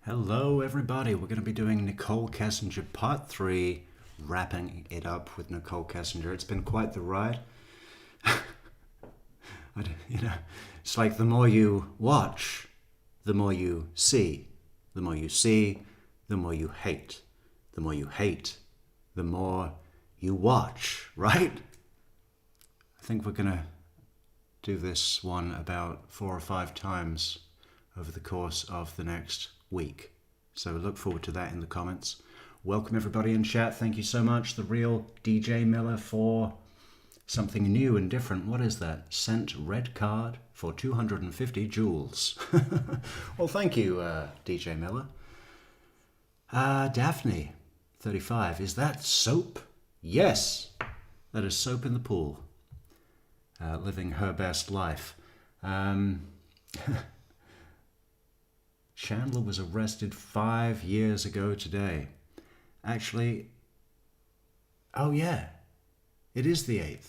Hello everybody, we're going to be doing Nichol Kessinger Part 3, wrapping it up with Nichol Kessinger. It's been quite the ride. It's like the more you watch, the more you see. The more you see, the more you hate. The more you hate, the more you watch, right? I think we're going to do this one about 4 or 5 times over the course of the next week. So look forward to that in the comments. Welcome everybody in chat. Thank you so much. The real DJ Miller for something new and different. What is that? Sent red card for 250 joules. Well, thank you, DJ Miller. Daphne, 35. Is that soap? Yes, that is soap in the pool. Living her best life. Chandler was arrested 5 years ago today. Actually, oh yeah, it is the 8th.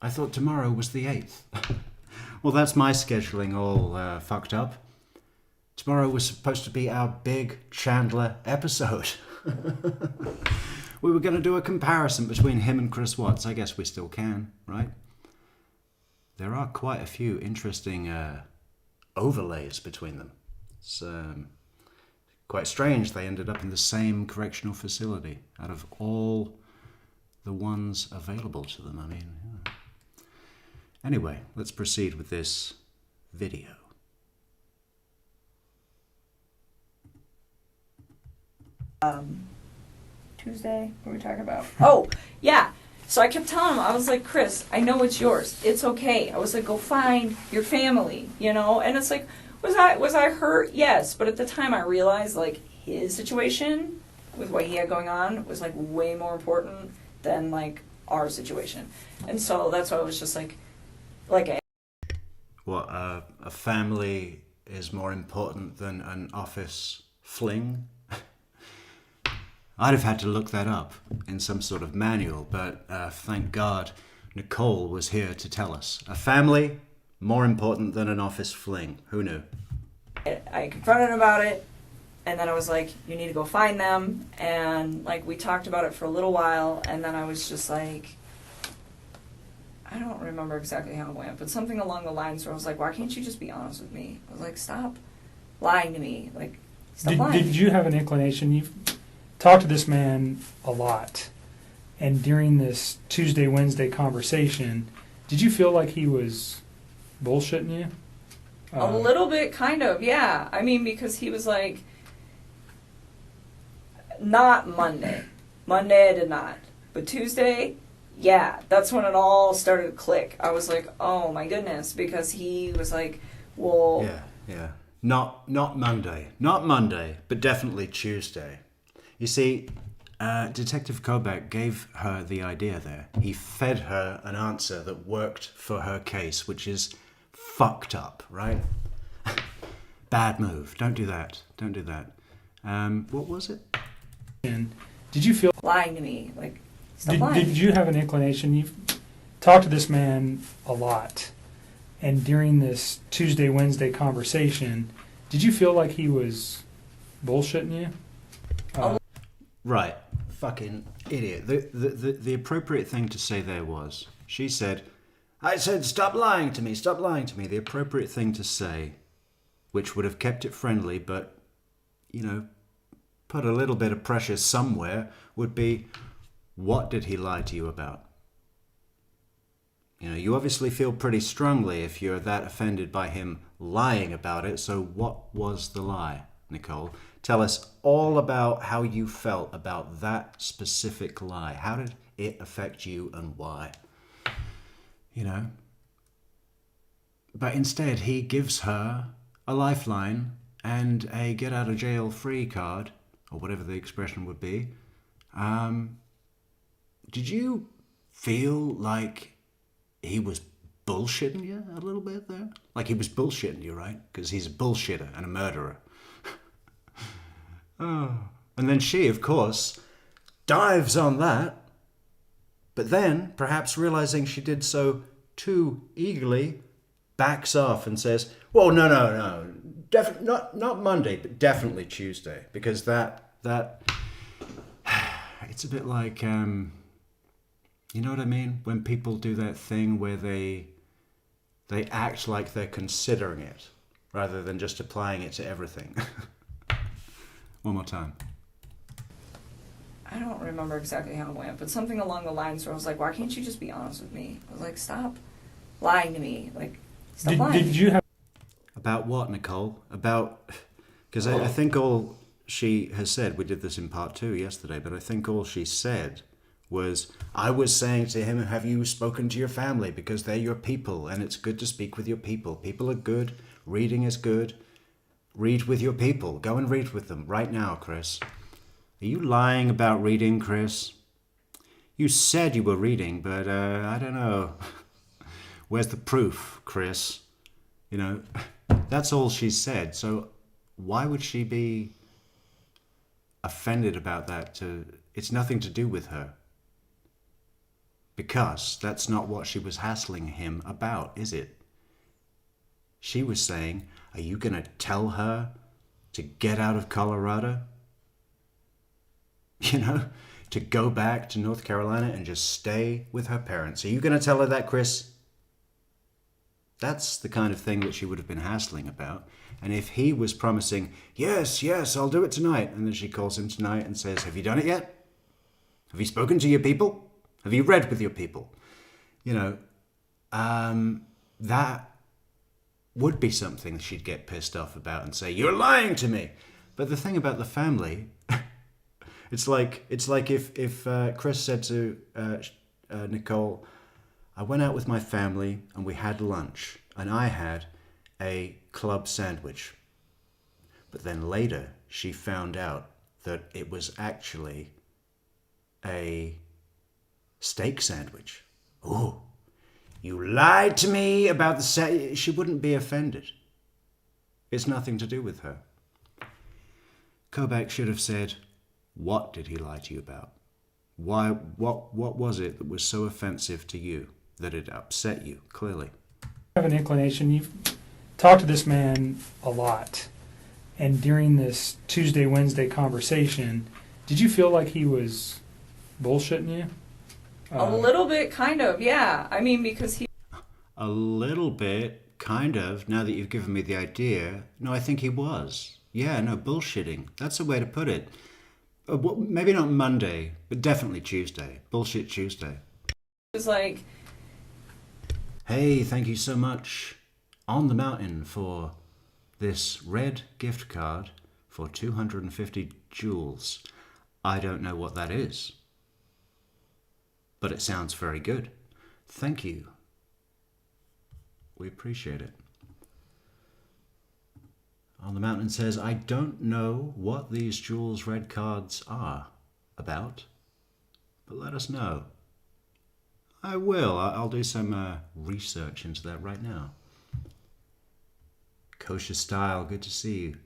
I thought tomorrow was the 8th. Well, that's my scheduling all fucked up. Tomorrow was supposed to be our big Chandler episode. We were going to do a comparison between him and Chris Watts. I guess we still can, right? There are quite a few interesting overlays between them. It's quite strange they ended up in the same correctional facility out of all the ones available to them. I mean, yeah. Anyway, let's proceed with this video. Tuesday, what were we talking about? Oh, yeah. So I kept telling him, I was like, Chris, I know it's yours. It's okay. I was like, go find your family, you know? And it's like, was I hurt? Yes. But at the time I realized, like, his situation with what he had going on was, like, way more important than, like, our situation. And so that's why I was just like What, a family is more important than an office fling? I'd have had to look that up in some sort of manual, but thank God Nichol was here to tell us. A family, more important than an office fling. Who knew? I confronted him about it, and then I was like, you need to go find them. And, like, we talked about it for a little while, and then I was just like, I don't remember exactly how it went, but something along the lines where I was like, why can't you just be honest with me? I was like, stop lying to me. Like, stop lying. Did you have an inclination? You've talked to this man a lot, and during this Tuesday, Wednesday conversation, did you feel like he was bullshitting you? A little bit, kind of, yeah. I mean, because he was like, not Monday. Monday I did not. But Tuesday, yeah, that's when it all started to click. I was like, oh my goodness, because he was like, well... Yeah. Not Monday. Not Monday, but definitely Tuesday. You see, Detective Kobach gave her the idea there. He fed her an answer that worked for her case, which is fucked up, right? Bad move. Don't do that. Don't do that. What was it? And did you feel lying to me? Like, stop lying. Did you have an inclination? You've talked to this man a lot, and during this Tuesday, Wednesday conversation, did you feel like he was bullshitting you? Right. Fucking idiot. The appropriate thing to say there was, she said, I said, stop lying to me, stop lying to me. The appropriate thing to say, which would have kept it friendly, but, you know, put a little bit of pressure somewhere, would be, what did he lie to you about? You know, you obviously feel pretty strongly if you're that offended by him lying about it, so what was the lie, Nichol? Tell us all about how you felt about that specific lie. How did it affect you and why? You know? But instead, he gives her a lifeline and a get-out-of-jail-free card, or whatever the expression would be. Did you feel like he was bullshitting you a little bit there? Like he was bullshitting you, right? Because he's a bullshitter and a murderer. Oh. And then she, of course, dives on that, but then, perhaps realizing she did so too eagerly, backs off and says, well, no, not Monday, but definitely Tuesday, because that it's a bit like you know what I mean? When people do that thing where they act like they're considering it rather than just applying it to everything. One more time. I don't remember exactly how it went, but something along the lines where I was like, why can't you just be honest with me? I was like, stop lying to me. Like, stop lying. Did you have About what, Nicole? About... Because I think all she has said, we did this in part 2 yesterday, but I think all she said was, I was saying to him, have you spoken to your family? Because they're your people, and it's good to speak with your people. People are good. Reading is good. Read with your people. Go and read with them right now, Chris. Are you lying about reading, Chris? You said you were reading, but I don't know. Where's the proof, Chris? You know, that's all she said. So why would she be offended about that? It's nothing to do with her. Because that's not what she was hassling him about, is it? She was saying, are you going to tell her to get out of Colorado? You know, to go back to North Carolina and just stay with her parents. Are you going to tell her that, Chris? That's the kind of thing that she would have been hassling about. And if he was promising, yes, I'll do it tonight, and then she calls him tonight and says, have you done it yet? Have you spoken to your people? Have you read with your people? You know, that would be something she'd get pissed off about and say, you're lying to me. But the thing about the family... It's like if Chris said to Nicole, I went out with my family and we had lunch and I had a club sandwich. But then later she found out that it was actually a steak sandwich. Oh, you lied to me about the she wouldn't be offended. It's nothing to do with her. Kobach should have said, what did he lie to you about? Why? What was it that was so offensive to you that it upset you, clearly? have an inclination? You've talked to this man a lot. And during this Tuesday, Wednesday conversation, did you feel like he was bullshitting you? A little bit, kind of, yeah. I mean, because he... A little bit, kind of, now that you've given me the idea. No, I think he was. Yeah, no, bullshitting. That's a way to put it. Maybe not Monday, but definitely Tuesday. Bullshit Tuesday. It was like... Hey, thank you so much, On the Mountain, for this red gift card for 250 jewels. I don't know what that is, but it sounds very good. Thank you. We appreciate it. On the Mountain says, I don't know what these Jules red cards are about, but let us know. I will. I'll do some research into that right now. Kosher Style, good to see you.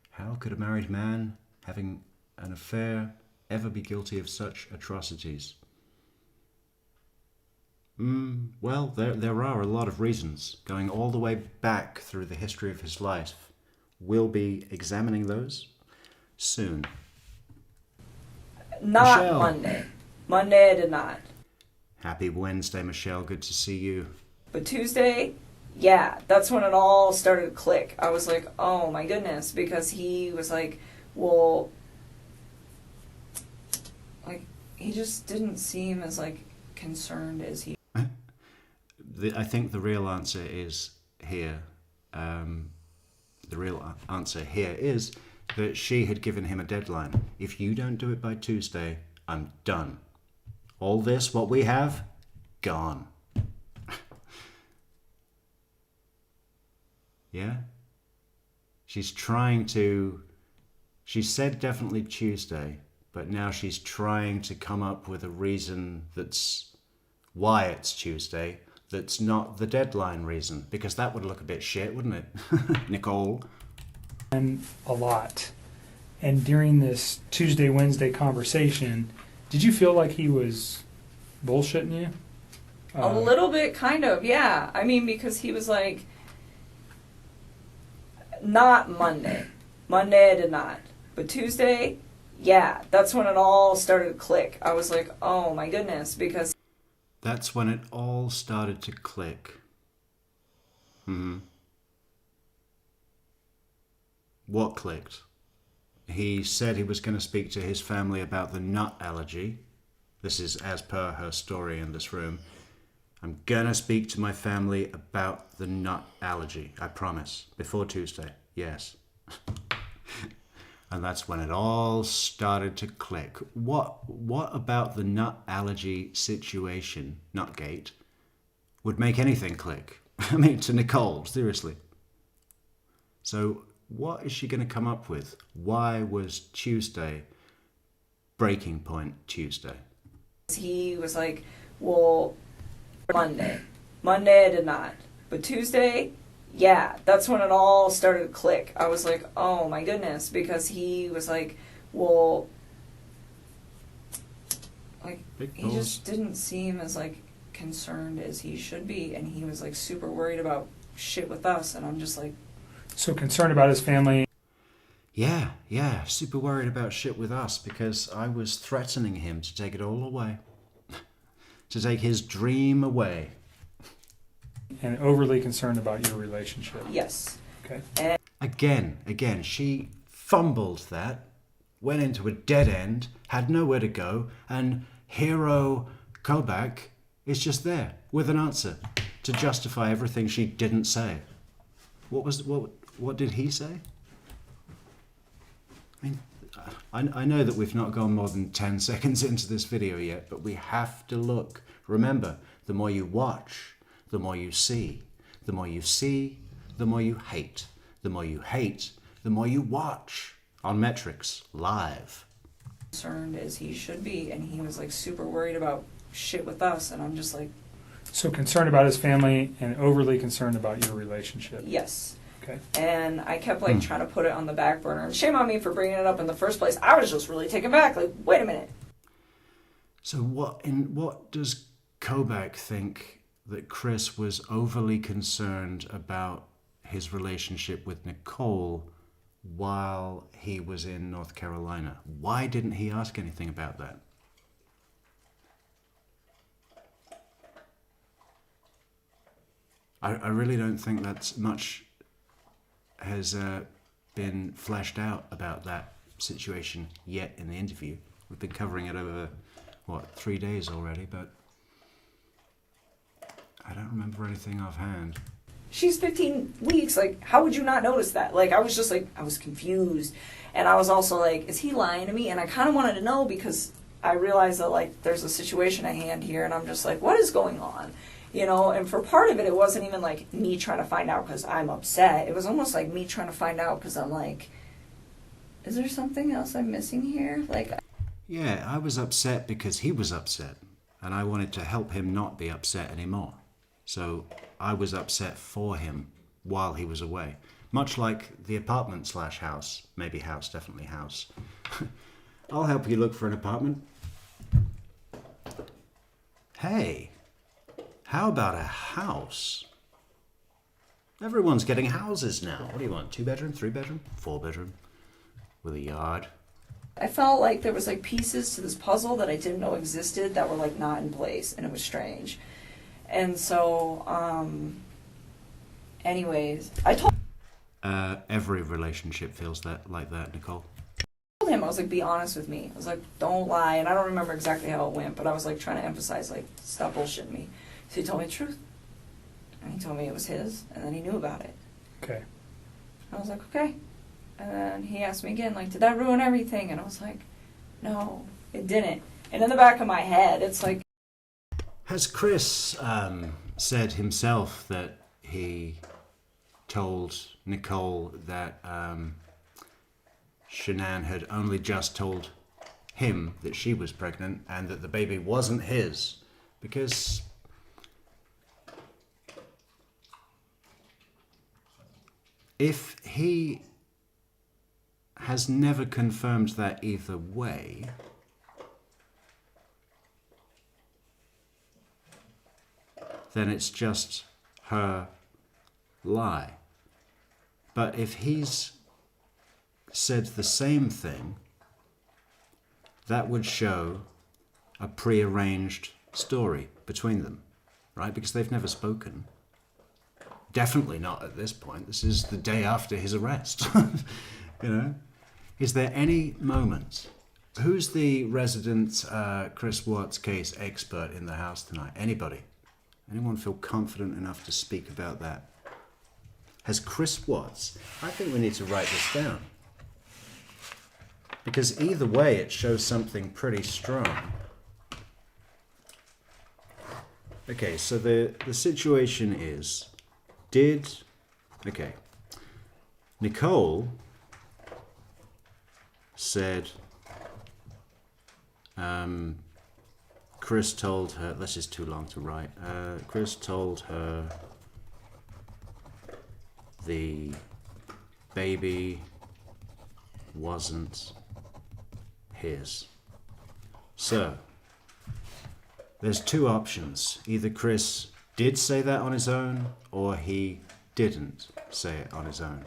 How could a married man having an affair ever be guilty of such atrocities? Well, there are a lot of reasons, going all the way back through the history of his life. We'll be examining those soon. Not Michelle. Monday. Monday I did not. Happy Wednesday, Michelle. Good to see you. But Tuesday, yeah, that's when it all started to click. I was like, oh my goodness, because he was like, well, like, he just didn't seem as, like, concerned as he... I think the real answer is here. The real answer here is that she had given him a deadline. If you don't do it by Tuesday, I'm done. All this, what we have, gone. Yeah? She's trying to... She said definitely Tuesday, but now she's trying to come up with a reason that's why it's Tuesday, that's not the deadline reason, because that would look a bit shit, wouldn't it? Nicole? And a lot. And during this Tuesday, Wednesday conversation, did you feel like he was bullshitting you? A little bit, kind of, yeah. I mean, because he was like... Not Monday. Monday I did not. But Tuesday, yeah, that's when it all started to click. I was like, oh my goodness, because That's when it all started to click. What clicked? He said he was going to speak to his family about the nut allergy. This is as per her story in this room. I'm gonna speak to my family about the nut allergy, I promise. Before Tuesday, yes. And that's when it all started to click. What about the nut allergy situation, Nutgate, would make anything click? I mean, to Nichol, seriously. So what is she going to come up with? Why was Tuesday breaking point Tuesday? he was like, well, Monday. Monday I did not. But Tuesday, yeah, that's when it all started to click. I was like, oh my goodness, because he was like, well, like, Big he balls. just didn't seem as like concerned as he should be, and he was like super worried about shit with us, and I'm just like, So concerned about his family. Yeah, super worried about shit with us because I was threatening him to take it all away. To take his dream away. And overly concerned about your relationship. yes. Okay. Again, she fumbled that, went into a dead end, had nowhere to go, and hero Kobach is just there with an answer to justify everything she didn't say. What did he say? I mean, I know that we've not gone more than 10 seconds into this video yet, but we have to look. Remember, the more you watch, the more you see. The more you see, the more you hate. The more you hate, the more you watch. On Metrics, live. Concerned as he should be, and he was like super worried about shit with us, and I'm just like, So concerned about his family and overly concerned about your relationship. yes. Okay. And I kept like trying to put it on the back burner. And shame on me for bringing it up in the first place. I was just really taken back. Like, wait a minute. So what does Kobach think that Chris was overly concerned about his relationship with Nichol while he was in North Carolina? Why didn't he ask anything about that? I really don't think that's much has been fleshed out about that situation yet in the interview. We've been covering it over, 3 days already, but I don't remember anything offhand. She's 15 weeks. Like, how would you not notice that? Like, I was just like, I was confused. And I was also like, is he lying to me? And I kind of wanted to know because I realized that, like, there's a situation at hand here. And I'm just like, what is going on? You know, and for part of it, it wasn't even like me trying to find out because I'm upset. It was almost like me trying to find out because I'm like, is there something else I'm missing here? Like, Yeah, I was upset because he was upset, and I wanted to help him not be upset anymore. So I was upset for him while he was away. Much like the apartment / house. Maybe house, definitely house. I'll help you look for an apartment. Hey, how about a house? Everyone's getting houses now. What do you want? 2 bedroom, 3 bedroom, 4 bedroom, with a yard? I felt like there was like pieces to this puzzle that I didn't know existed that were like not in place, and it was strange. And so, anyways, I told Every relationship feels like that, Nichol. him, I was like, be honest with me. I was like, don't lie. And I don't remember exactly how it went, but I was like trying to emphasize, like, stop bullshitting me. So he told me the truth. And he told me it was his, and then he knew about it. Okay. I was like, okay. And then he asked me again, like, did that ruin everything? And I was like, no, it didn't. And in the back of my head, it's like, Has Chris said himself that he told Nichol that Shanann had only just told him that she was pregnant and that the baby wasn't his? Because if he has never confirmed that either way, then it's just her lie. But if he's said the same thing, that would show a prearranged story between them, right? Because they've never spoken. Definitely not at this point. This is the day after his arrest. You know? Is there any moment? Who's the resident Chris Watts case expert in the house tonight? Anybody? Anyone feel confident enough to speak about that? Has Chris Watts? I think we need to write this down. Because either way, it shows something pretty strong. Okay, so the situation is, Nichol said, Chris told her, this is too long to write, Chris told her the baby wasn't his. So, there's two options. Either Chris did say that on his own, or he didn't say it on his own.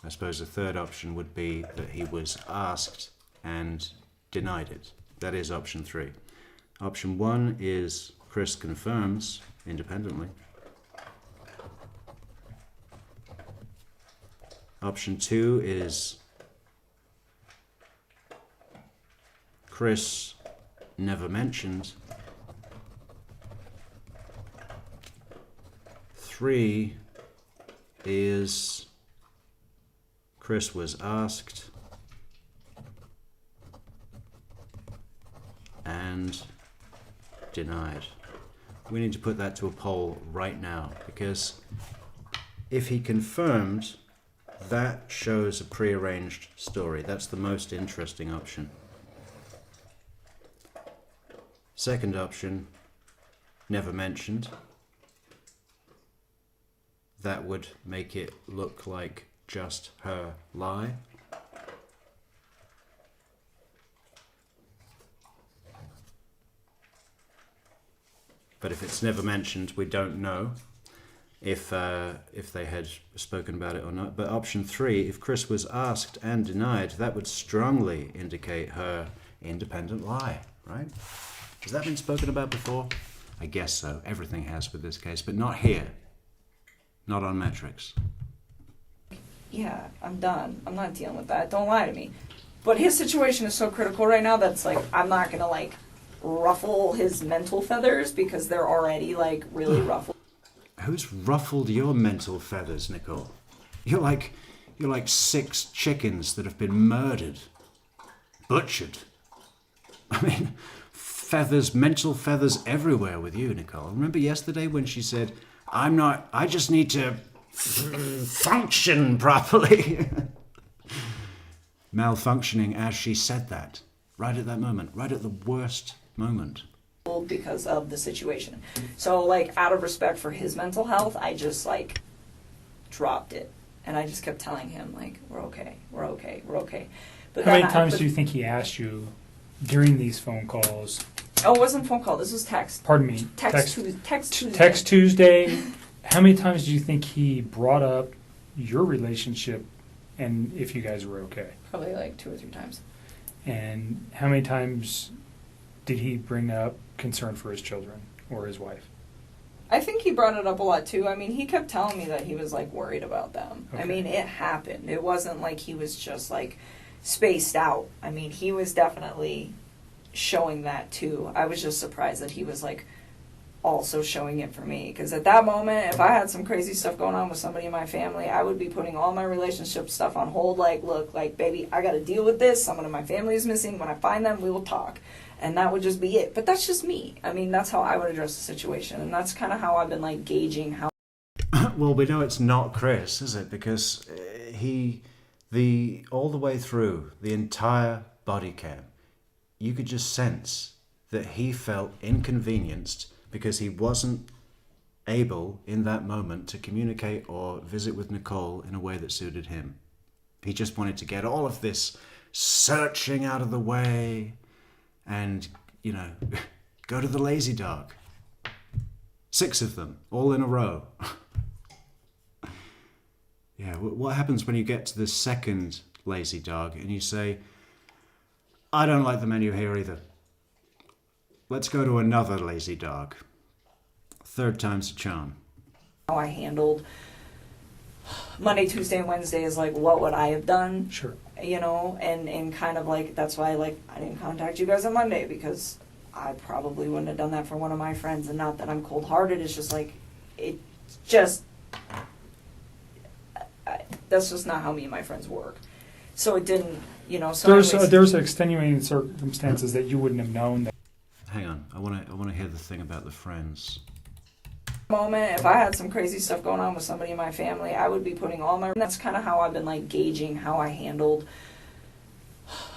I suppose the third option would be that he was asked and denied it. That is option 3. Option 1 is Chris confirms independently. Option 2 is Chris never mentioned. 3 is Chris was asked and denied. We need to put that to a poll right now, because if he confirmed, that shows a prearranged story. That's the most interesting option. Second option, never mentioned. That would make it look like just her lie. But if it's never mentioned, we don't know if they had spoken about it or not. But option 3, if Chris was asked and denied, that would strongly indicate her independent lie, right? Has that been spoken about before? I guess so. Everything has with this case, but not here. Not on metrics. Yeah, I'm done. I'm not dealing with that. Don't lie to me. But his situation is so critical right now that's like, I'm not gonna like ruffle his mental feathers because they're already like really ruffled. Who's ruffled your mental feathers, Nichol? You're like 6 chickens that have been murdered, butchered. I mean, mental feathers everywhere with you, Nichol. Remember yesterday when she said, I just need to function properly. Malfunctioning as she said that, right at that moment, right at the worst moment. Because of the situation. So like out of respect for his mental health, I just like dropped it. And I just kept telling him like, we're okay. But How many times do you think he asked you during these phone calls? Oh, it wasn't phone call. This was text. Pardon me. Text Tuesday. Text Tuesday. How many times do you think he brought up your relationship and if you guys were okay? Probably like 2 or 3 times. And how many times did he bring up concern for his children or his wife? I think he brought it up a lot too. I mean, he kept telling me that he was like worried about them. Okay. I mean, it happened. It wasn't like he was just like spaced out. I mean, he was definitely showing that too. I was just surprised that he was like also showing it for me, because at that moment, if I had some crazy stuff going on with somebody in my family, I would be putting all my relationship stuff on hold. Like, look, like, baby, I got to deal with this. Someone in my family is missing. When I find them, we will talk. And that would just be it. But that's just me. I mean, that's how I would address the situation. And that's kind of how I've been, like, gauging how... Well, we know it's not Chris, is it? Because all the way through, the entire body cam, you could just sense that he felt inconvenienced because he wasn't able in that moment to communicate or visit with Nichol in a way that suited him. He just wanted to get all of this searching out of the way and, go to the lazy dog. 6 of them, all in a row. Yeah, what happens when you get to the second lazy dog and you say, I don't like the menu here either. Let's go to another lazy dog. Third time's a charm. How I handled Monday, Tuesday, and Wednesday is like, what would I have done? Sure. You know, and kind of like, that's why like I didn't contact you guys on Monday, because I probably wouldn't have done that for one of my friends. And not that I'm cold-hearted, it's just like, it just, that's just not how me and my friends work. So it didn't, you know, so There's extenuating circumstances that you wouldn't have known. That Hang on, I want to hear the thing about the friends. moment, if I had some crazy stuff going on with somebody in my family, I would be putting all my, that's kind of how I've been like gauging how I handled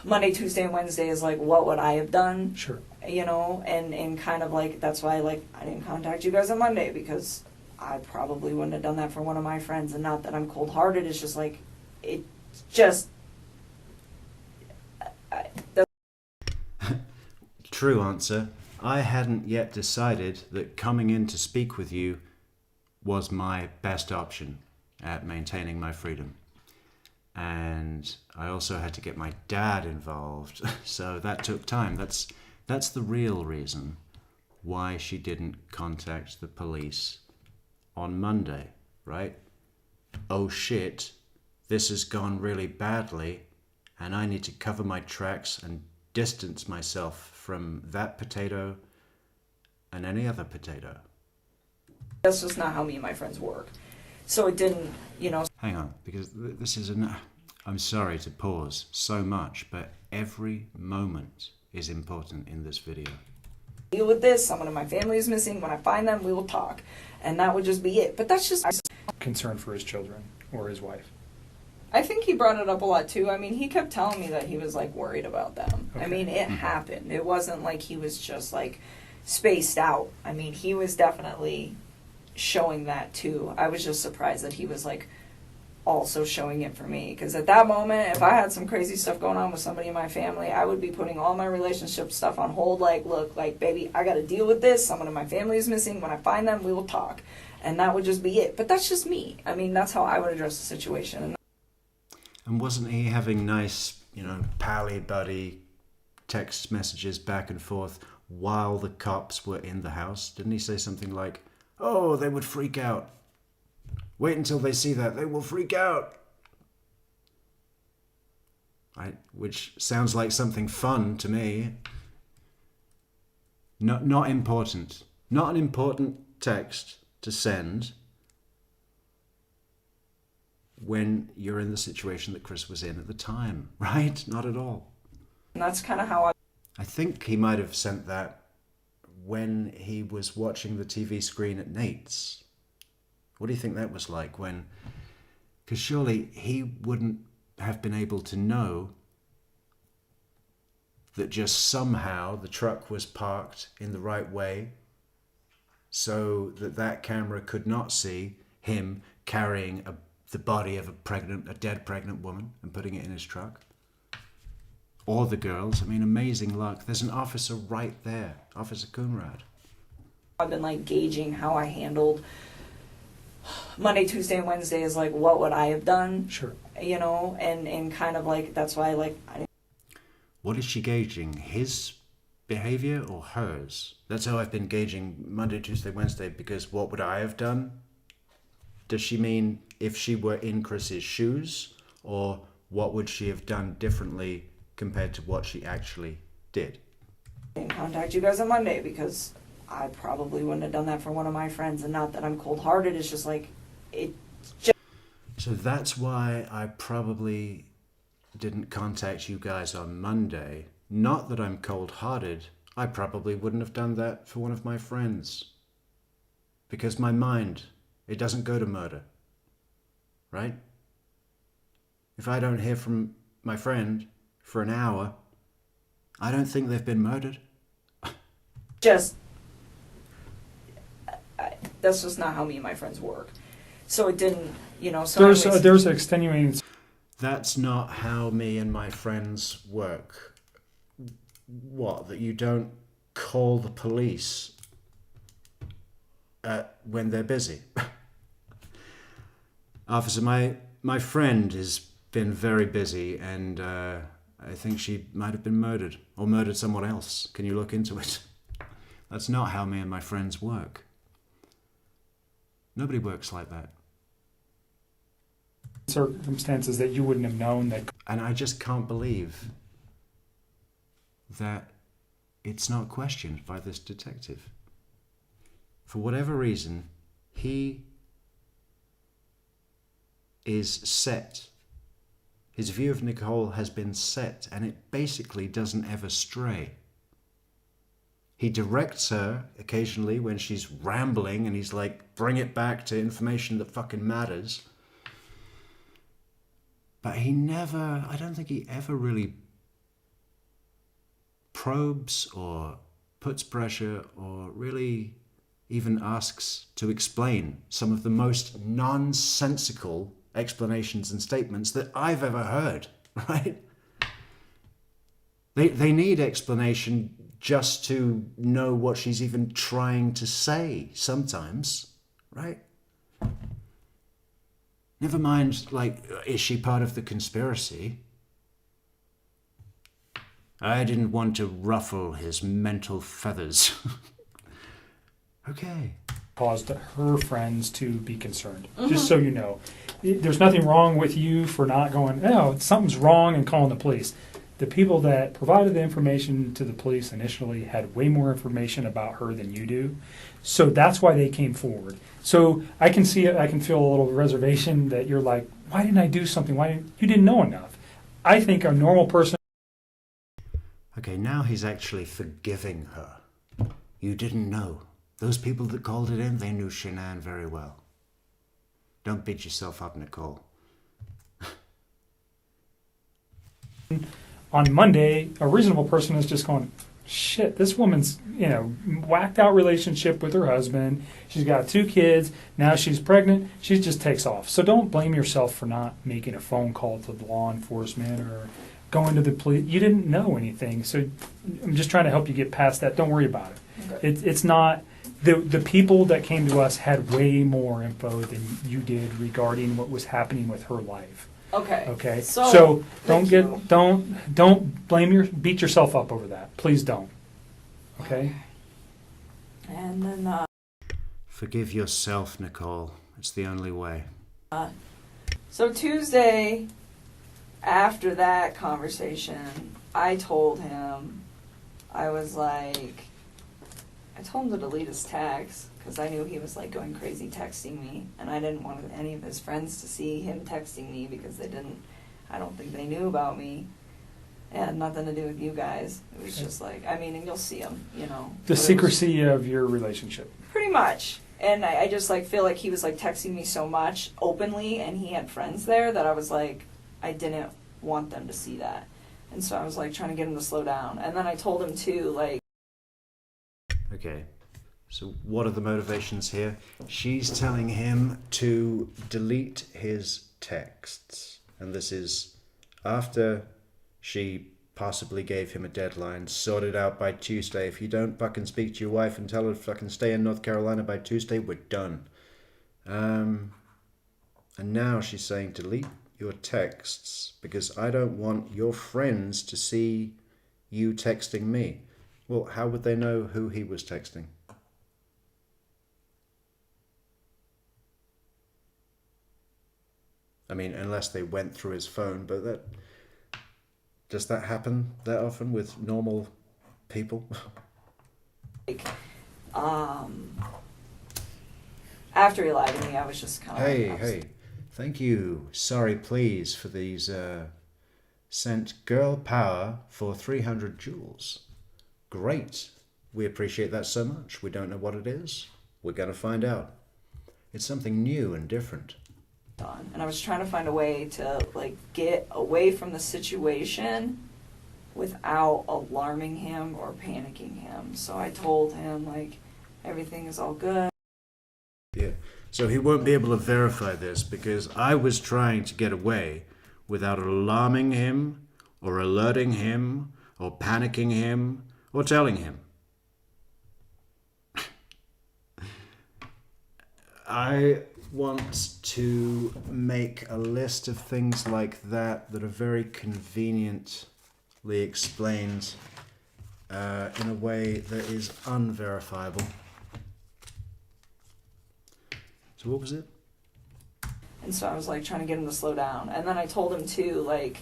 Monday, Tuesday, and Wednesday is like, what would I have done? Sure. You know, and kind of like, that's why like I didn't contact you guys on Monday, because I probably wouldn't have done that for one of my friends. And not that I'm cold-hearted, it's just like, it just, True answer. I hadn't yet decided that coming in to speak with you was my best option at maintaining my freedom. And I also had to get my dad involved, so that took time. That's the real reason why she didn't contact the police on Monday, right? Oh shit, this has gone really badly, and I need to cover my tracks and distance myself from that potato and any other potato. that's just not how me and my friends work. So it didn't, you know. Hang on, because this is I'm sorry to pause so much, but every moment is important in this video. Deal with this. Someone in my family is missing. When I find them, we will talk. And that would just be it. But that's just Concern for his children or his wife. I think he brought it up a lot too. I mean, he kept telling me that he was like worried about them. Okay. I mean, it happened. It wasn't like he was just like spaced out. I mean, he was definitely showing that too. I was just surprised that he was like also showing it for me, because at that moment, if I had some crazy stuff going on with somebody in my family, I would be putting all my relationship stuff on hold. Like, look, like, baby, I got to deal with this. Someone in my family is missing. When I find them, we will talk. And that would just be it. But that's just me. I mean, that's how I would address the situation. And wasn't he having nice, pally buddy text messages back and forth while the cops were in the house? Didn't he say something like, oh, they would freak out. Wait until they see that. They will freak out. Which sounds like something fun to me. Not important. Not an important text to send when you're in the situation that Chris was in at the time, right? Not at all. And that's kind of how I think he might have sent that when he was watching the TV screen at Nate's. What do you think that was like when... Because surely he wouldn't have been able to know that just somehow the truck was parked in the right way so that camera could not see him carrying the body of a dead pregnant woman and putting it in his truck. Or the girls. I mean, amazing luck. There's an officer right there, Officer Coonrad. I've been like gauging how I handled Monday, Tuesday, and Wednesday is like, what would I have done? Sure. And kind of like, that's why like I didn't. What is she gauging? His behavior or hers? That's how I've been gauging Monday, Tuesday, Wednesday, because what would I have done? Does she mean if she were in Chris's shoes, or what would she have done differently compared to what she actually did? I didn't contact you guys on Monday because I probably wouldn't have done that for one of my friends. And not that I'm cold-hearted, it's just like, it just... So that's why I probably didn't contact you guys on Monday. Not that I'm cold-hearted. I probably wouldn't have done that for one of my friends. Because my mind, it doesn't go to murder. Right? If I don't hear from my friend for an hour, I don't think they've been murdered. Just... that's just not how me and my friends work. So it didn't, so There's extenuating... That's not how me and my friends work. What? That you don't call the police when they're busy? Officer, my my friend has been very busy, and I think she might have been murdered or murdered someone else. Can you look into it? That's not how me and my friends work. Nobody works like that. Circumstances that you wouldn't have known that. And I just can't believe that it's not questioned by this detective. For whatever reason, he is set. His view of Nichol has been set, and it basically doesn't ever stray. He directs her occasionally when she's rambling, and he's like, bring it back to information that fucking matters. But he never, I don't think he ever really probes or puts pressure or really even asks to explain some of the most nonsensical explanations and statements that I've ever heard, right? They need explanation just to know what she's even trying to say sometimes, right? Never mind, like, is she part of the conspiracy? I didn't want to ruffle his mental feathers. Okay. Caused her friends to be concerned. Just so you know. There's nothing wrong with you for not going, oh, something's wrong, and calling the police. The people that provided the information to the police initially had way more information about her than you do. So that's why they came forward. So I can see it, I can feel a little reservation that you're like, why didn't I do something? You didn't know enough. I think a normal person. Okay, now he's actually forgiving her. You didn't know. Those people that called it in, they knew Shanann very well. Don't beat yourself up, Nichol. On Monday, a reasonable person is just going, shit, this woman's, whacked out relationship with her husband. She's got 2 kids. Now she's pregnant. She just takes off. So don't blame yourself for not making a phone call to law enforcement or going to the police. You didn't know anything. So I'm just trying to help you get past that. Don't worry about it. Okay. It's not, the people that came to us had way more info than you did regarding what was happening with her life. Okay. Okay. So don't beat yourself up over that. Please don't. Okay. And then Forgive yourself, Nichol. It's the only way. so Tuesday, after that conversation, I told him, I told him to delete his text because I knew he was like going crazy texting me, and I didn't want any of his friends to see him texting me because I don't think they knew about me. It had nothing to do with you guys. It was just like, and you'll see him, The secrecy of your relationship. Pretty much. And I just feel like he was texting me so much openly, and he had friends there that I was like, I didn't want them to see that. And so I was trying to get him to slow down. And then I told him too, Okay, so what are the motivations here? She's telling him to delete his texts. And this is after she possibly gave him a deadline, sort it out by Tuesday. If you don't fucking speak to your wife and tell her to fucking stay in North Carolina by Tuesday, we're done. And now she's saying delete your texts because I don't want your friends to see you texting me. Well, how would they know who he was texting? Unless they went through his phone, but does that happen that often with normal people? after he lied to me, I was just kind of Hey, thank you. Sorry, please, for these sent girl power for 300 jewels. Great. We appreciate that so much. We don't know what it is. We're going to find out. It's something new and different. And I was trying to find a way to get away from the situation without alarming him or panicking him. So I told him everything is all good. Yeah. So he won't be able to verify this because I was trying to get away without alarming him or alerting him or panicking him or telling him. want to make a list of things like that that are very conveniently explained in a way that is unverifiable. So what was it? And so I was like trying to get him to slow down. And then I told him too, like,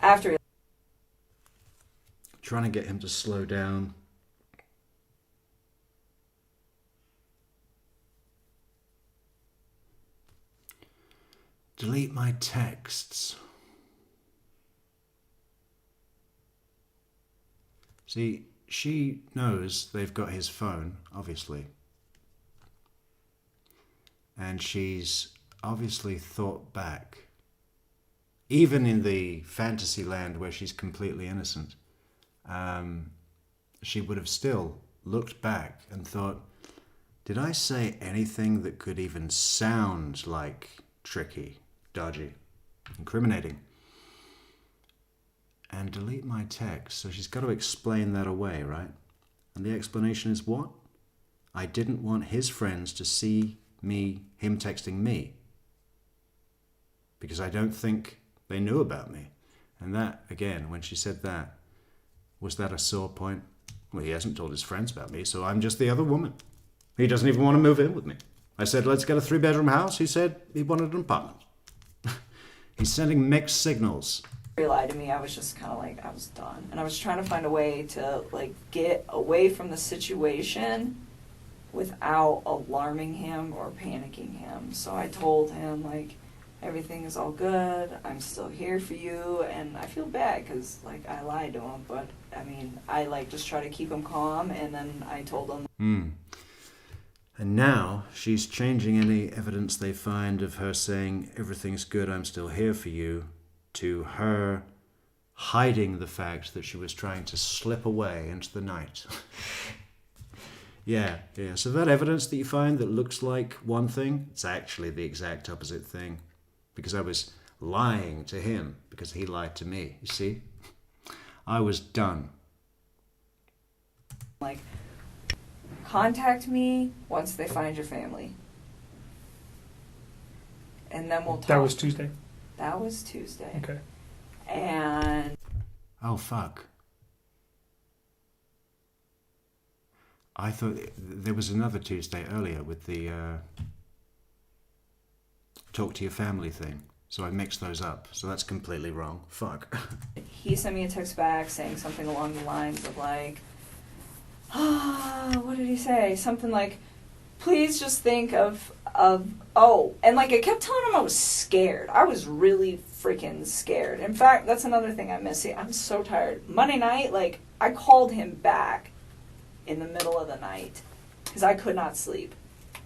after Trying to get him to slow down. Delete my texts. See, she knows they've got his phone, obviously. And she's obviously thought back. Even in the fantasy land where she's completely innocent, she would have still looked back and thought, did I say anything that could even sound like tricky, dodgy, incriminating? And delete my text. So she's got to explain that away, right? And the explanation is what? I didn't want his friends to see him texting me. Because I don't think they knew about me. And that, again, when she said that, was that a sore point? Well, he hasn't told his friends about me, so I'm just the other woman. He doesn't even want to move in with me. I said, let's get a 3-bedroom house. He said he wanted an apartment. He's sending mixed signals. he lied to me, I was just kind of like, I was done. And I was trying to find a way to, like, get away from the situation without alarming him or panicking him. So I told him, like, everything is all good, I'm still here for you, and I feel bad because, like, I lied to him, but, I mean, I, like, just try to keep him calm, and then I told him. And now she's changing any evidence they find of her saying, everything's good, I'm still here for you, to her hiding the fact that she was trying to slip away into the night. Yeah. So that evidence that you find that looks like one thing, it's actually the exact opposite thing. Because I was lying to him because he lied to me, you see? I was done. Like, contact me once they find your family. And then we'll talk. That was Tuesday? That was Tuesday. Okay. And Oh, fuck. I thought there was another Tuesday earlier with the talk to your family thing. So I mixed those up. So that's completely wrong. Fuck. he sent me a text back saying something along the lines of like, what did he say? Something like, please just think of, and like I kept telling him I was scared. I was really freaking scared. In fact, that's another thing I miss. See, I'm so tired. Monday night, like, I called him back in the middle of the night because I could not sleep.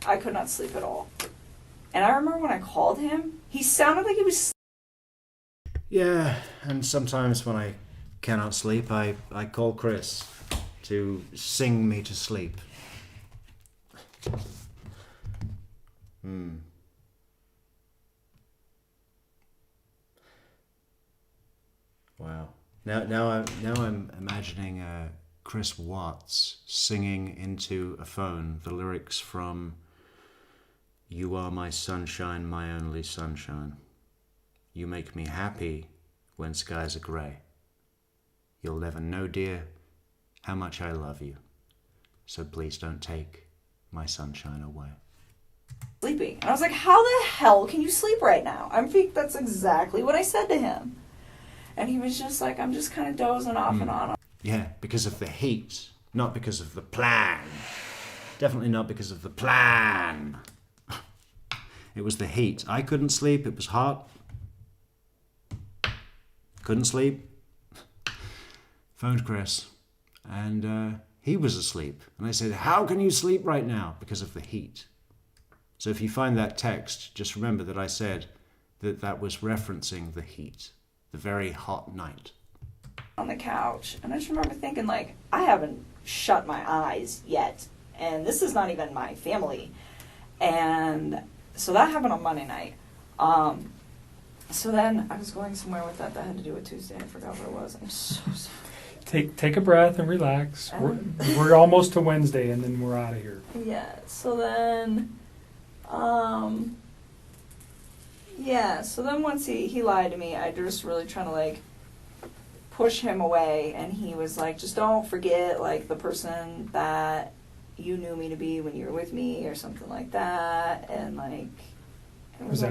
I could not sleep at all. And I remember when I called him, he sounded like he was... Yeah, and sometimes when I cannot sleep, I call Chris to sing me to sleep. Wow. Now I'm imagining Chris Watts singing into a phone the lyrics from "You are my sunshine, my only sunshine. You make me happy when skies are grey. You'll never know, dear, how much I love you. So please don't take my sunshine away." Sleeping. And I was like, how the hell can you sleep right now? That's exactly what I said to him. And he was just like, I'm just kind of dozing off and on. Yeah, because of the heat, not because of the plan. Definitely not because of the plan. It was the heat. I couldn't sleep. It was hot. Couldn't sleep. Phoned Chris. And he was asleep. And I said, how can you sleep right now? Because of the heat. So if you find that text, just remember that I said that was referencing the heat. The very hot night. On the couch. And I just remember thinking, like, I haven't shut my eyes yet. And this is not even my family. And so that happened on Monday night. So then I was going somewhere with that had to do with Tuesday. I forgot what it was. I'm so sorry. Take a breath and relax. We're almost to Wednesday, and then we're out of here. Yeah, so then, once he lied to me, I just really trying to, like, push him away, and he was like, just don't forget, like, the person that you knew me to be when you were with me, or something like that, and, like, it Was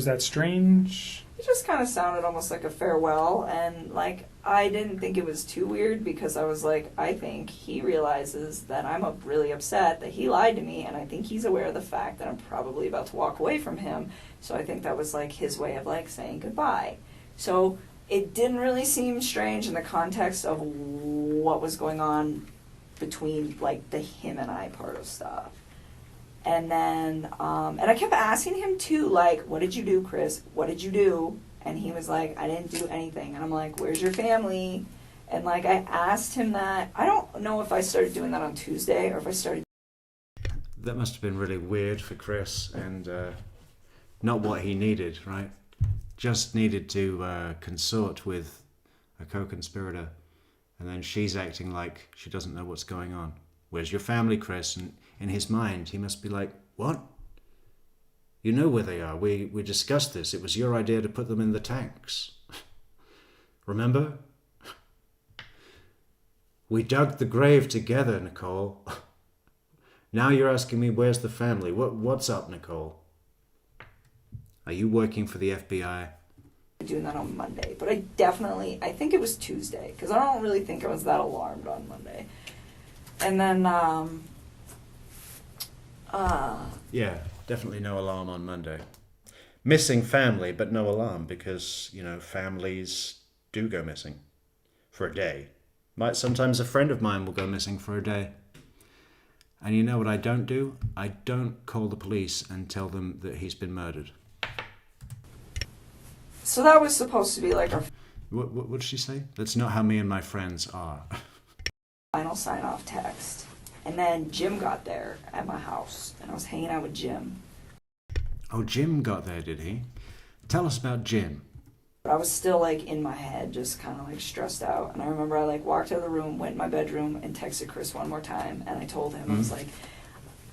that strange? it just kind of sounded almost like a farewell, and, like, I didn't think it was too weird, because I was like, I think he realizes that I'm really upset that he lied to me, and I think he's aware of the fact that I'm probably about to walk away from him, so I think that was, like, his way of, like, saying goodbye. So it didn't really seem strange in the context of what was going on between, like, the him and I part of stuff. And then, and I kept asking him too, like, what did you do, Chris? What did you do? And he was like, I didn't do anything. And I'm like, where's your family? And, like, I asked him that. I don't know if I started doing that on Tuesday or if I started. That must have been really weird for Chris, and not what he needed, right? Just needed to consort with a co-conspirator, and then she's acting like she doesn't know what's going on. Where's your family, Chris? And in his mind, he must be like, what? You know where they are. We discussed this. It was your idea to put them in the tanks. Remember? We dug the grave together, Nicole. Now you're asking me where's the family. What's up, Nicole? Are you working for the FBI? Doing that on Monday, but I think it was Tuesday, because I don't really think I was that alarmed on Monday. And then, yeah, definitely no alarm on Monday. Missing family, but no alarm, because, families do go missing for a day. Sometimes a friend of mine will go missing for a day. And you know what I don't do? I don't call the police and tell them that he's been murdered. So that was supposed to be like our What did she say? That's not how me and my friends are. final sign-off text. And then Jim got there at my house, and I was hanging out with Jim. Oh, Jim got there, did he? Tell us about Jim. But I was still, like, in my head, just kind of, like, stressed out. And I remember I, like, walked out of the room, went in my bedroom, and texted Chris one more time. And I told him, I was like,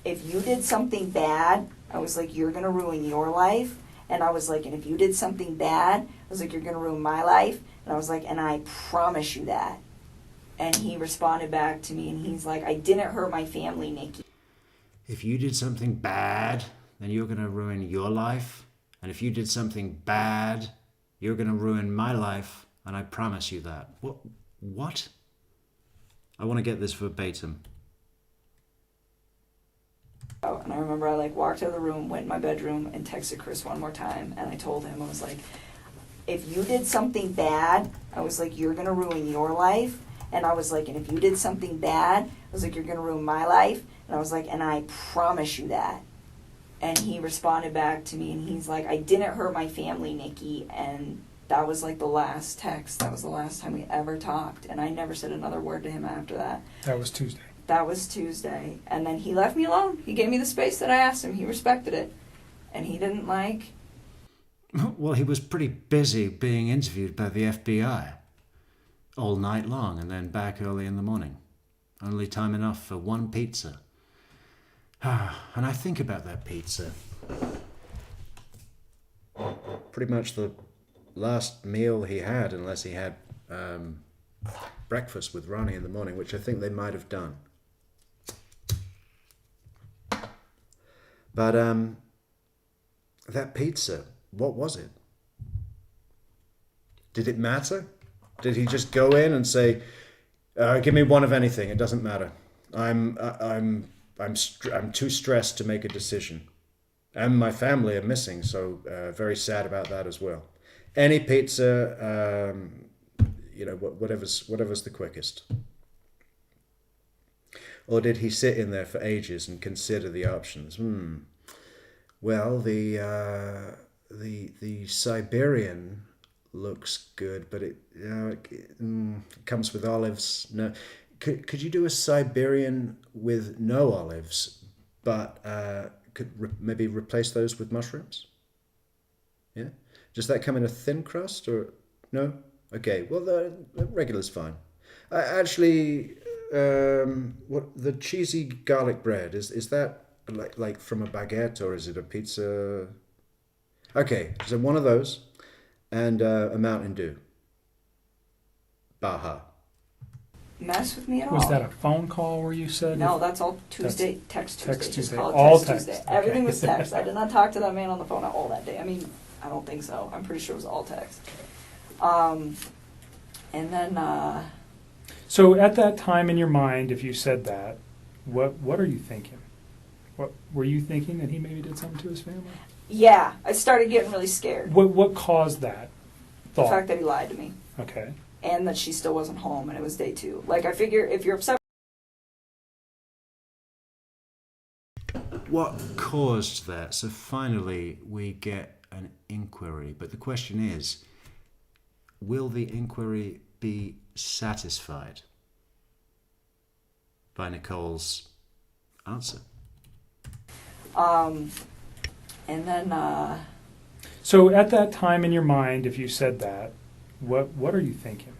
if you did something bad, I was like, you're going to ruin your life. And I was like, and if you did something bad, I was like, you're going to ruin my life. And I was like, and I promise you that. And he responded back to me, and he's like, I didn't hurt my family, Nikki. If you did something bad, then you're going to ruin your life. And if you did something bad, you're going to ruin my life. And I promise you that. What? I want to get this verbatim. And I remember I, like, walked out of the room, went in my bedroom, and texted Chris one more time. And I told him, I was like, if you did something bad, I was like, you're going to ruin your life. And I was like, and if you did something bad, I was like, you're going to ruin my life. And I was like, and I promise you that. And he responded back to me, and he's like, I didn't hurt my family, Nikki. And that was, like, the last text. That was the last time we ever talked. And I never said another word to him after that. That was Tuesday. That was Tuesday. And then he left me alone. He gave me the space that I asked him. He respected it. And he didn't, like... Well, he was pretty busy being interviewed by the FBI all night long, and then back early in the morning. Only time enough for one pizza. And I think about that pizza. Pretty much the last meal he had, unless he had breakfast with Ronnie in the morning, which I think they might have done. But that pizza, what was it? Did it matter? Did he just go in and say, "Give me one of anything. It doesn't matter. I'm too stressed to make a decision, and my family are missing, so very sad about that as well. Any pizza, whatever's the quickest." Or did he sit in there for ages and consider the options? Well, the Siberian looks good, but it comes with olives. No, could you do a Siberian with no olives, but maybe replace those with mushrooms? Yeah, does that come in a thin crust or no? Okay, well the regular's fine. Actually, what the cheesy garlic bread is that like from a baguette or is it a pizza? Okay, so one of those and a Mountain Dew. Baja. Mess with me at all. Was that a phone call where you said? No, that's all Tuesday, text Tuesday. text Just Tuesday. call it All text text. Tuesday. Everything Okay. was text. I did not talk to that man on the phone at all that day. I mean, I don't think so. I'm pretty sure it was all text. And then, So at that time in your mind, if you said that, what are you thinking? What were you thinking that he maybe did something to his family? yeah, I started getting really scared. What caused that The thought? fact that he lied to me. Okay. And that she still wasn't home and it was day 2. Like, I figure if you're upset. What caused that? So finally, we get an inquiry. But the question is, will the inquiry be satisfied by Nicole's answer? And then, So at that time in your mind, if you said that, what are you thinking?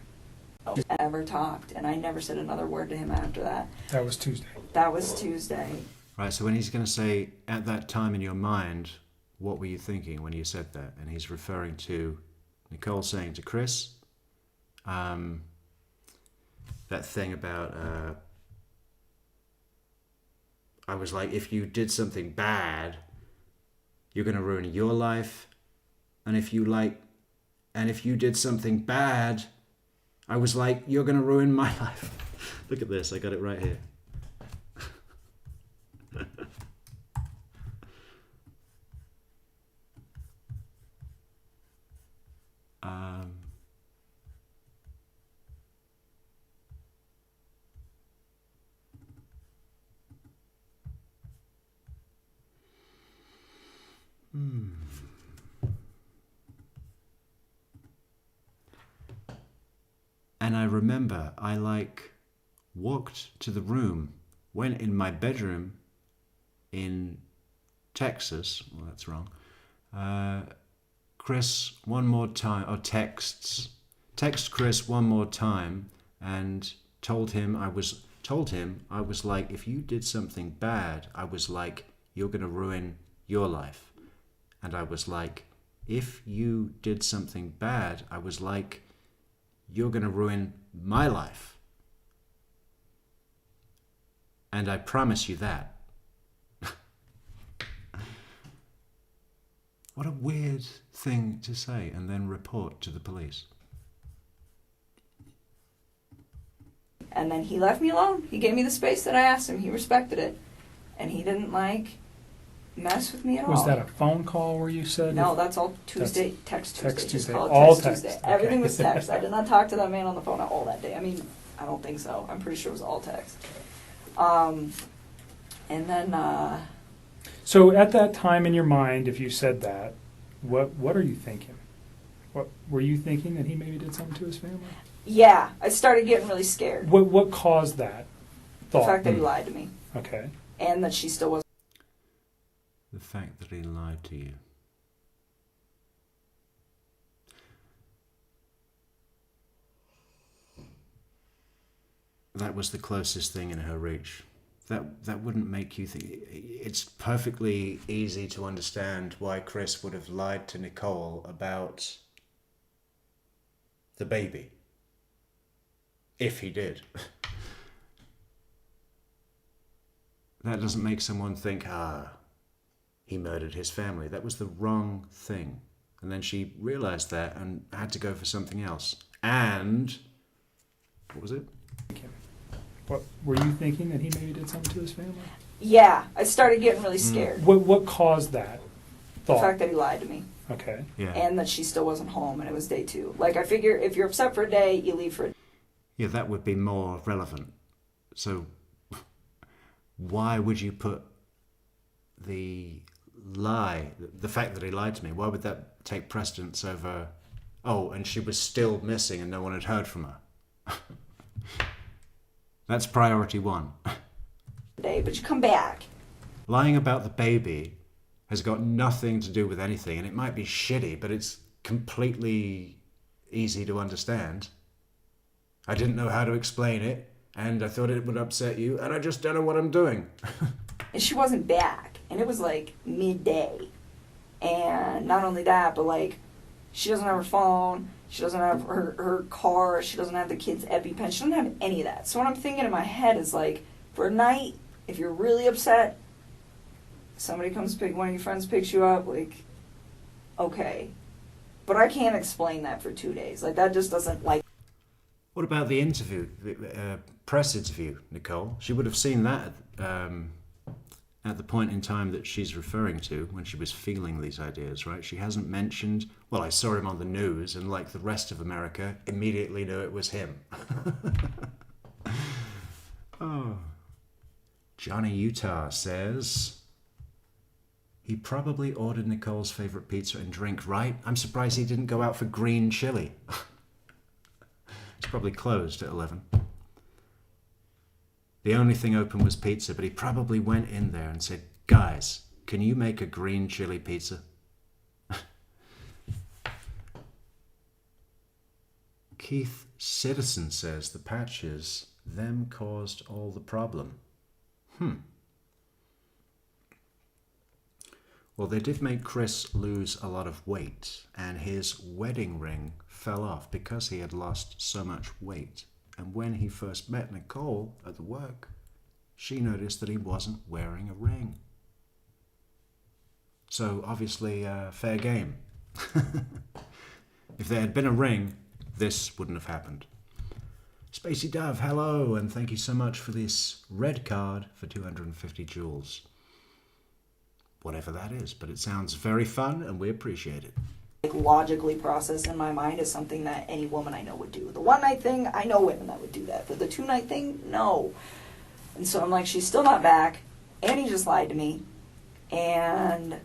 ever talked, and I never said another word to him after that. That was Tuesday. That was Tuesday. Right, so when he's going to say, at that time in your mind, what were you thinking when you said that? And he's referring to Nicole saying to Chris, that thing about, I was like, if you did something bad, you're going to ruin your life. And if you did something bad, I was like, you're going to ruin my life. Look at this, I got it right here. um, And I remember I walked to the room, went in my bedroom in Texas. Well, that's wrong. Chris one more time, or text Chris one more time, and told him I was like, if you did something bad, I was like, you're gonna ruin your life. And I was like, if you did something bad, I was like, you're going to ruin my life. And I promise you that. What a weird thing to say and then report to the police. And then he left me alone. He gave me the space that I asked him. He respected it. And he didn't, mess with me at all. Was that a phone call where you said? No, that's all Tuesday, text Tuesday. Text Just Tuesday. call it All text text. Tuesday. Okay. Everything was text. I did not talk to that man on the phone at all that day. I mean, I don't think so. I'm pretty sure it was all text. And then, So at that time in your mind, if you said that, what are you thinking? What were you thinking that he maybe did something to his family? yeah, I started getting really scared. What caused that The thought? fact that he lied to me. Okay. And that she still wasn't. The fact that he lied to you. That was the closest thing in her reach. That wouldn't make you think. It's perfectly easy to understand why Chris would have lied to Nicole about the baby. If he did. That doesn't make someone think, he murdered his family. That was the wrong thing. And then she realized that and had to go for something else. And, what was it? What were you thinking that he maybe did something to his family? Yeah, I started getting really scared. What caused that The thought? fact that he lied to me. Okay. Yeah. And that she still wasn't home and it was day 2. I figure if you're upset for a day, you leave for a day. Yeah, that would be more relevant. So, why would you put the lie, the fact that he lied to me, why would that take precedence over, and she was still missing and no one had heard from her? That's priority 1. Day, but you come back. Lying about the baby has got nothing to do with anything, and it might be shitty, but it's completely easy to understand. I didn't know how to explain it, and I thought it would upset you, and I just don't know what I'm doing. And she wasn't back, and it was like midday. And not only that, but like, she doesn't have her phone, she doesn't have her car, she doesn't have the kids' EpiPen, she doesn't have any of that. So what I'm thinking in my head is like, for a night, if you're really upset, somebody comes one of your friends picks you up, like, okay. But I can't explain that for 2 days. Like, that just doesn't, like... What about the interview, press interview, Nicole? She would have seen that at the point in time that she's referring to, when she was feeling these ideas, right? She hasn't mentioned, well, I saw him on the news, and like the rest of America, immediately knew it was him. Oh. Johnny Utah says, he probably ordered Nicole's favorite pizza and drink, right? I'm surprised he didn't go out for green chili. It's probably closed at 11. The only thing open was pizza, but he probably went in there and said, guys, can you make a green chili pizza? Keith Citizen says the patches, them caused all the problem. Well, they did make Chris lose a lot of weight, and his wedding ring fell off because he had lost so much weight. And when he first met Nicole at the work, she noticed that he wasn't wearing a ring. So obviously, fair game. If there had been a ring, this wouldn't have happened. Spacey Dove, hello, and thank you so much for this red card for 250 jewels. Whatever that is, but it sounds very fun and we appreciate it. Like, logically processed in my mind is something that any woman I know would do. The one night thing, I know women that would do that. But the 2 night thing, no. And so I'm like, she's still not back. And he just lied to me. And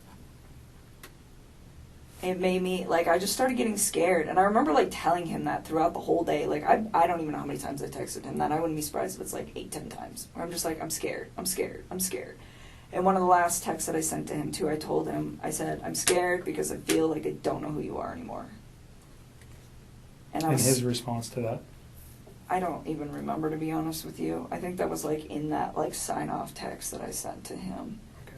it made me, like, I just started getting scared. And I remember, like, telling him that throughout the whole day. Like, I don't even know how many times I texted him that. I wouldn't be surprised if it's like 8-10 times. Where I'm just like, I'm scared. And one of the last texts that I sent to him, too, I told him, I said, I'm scared because I feel like I don't know who you are anymore. And his response to that? I don't even remember, to be honest with you. I think that was, like, in that, like, sign-off text that I sent to him. Okay.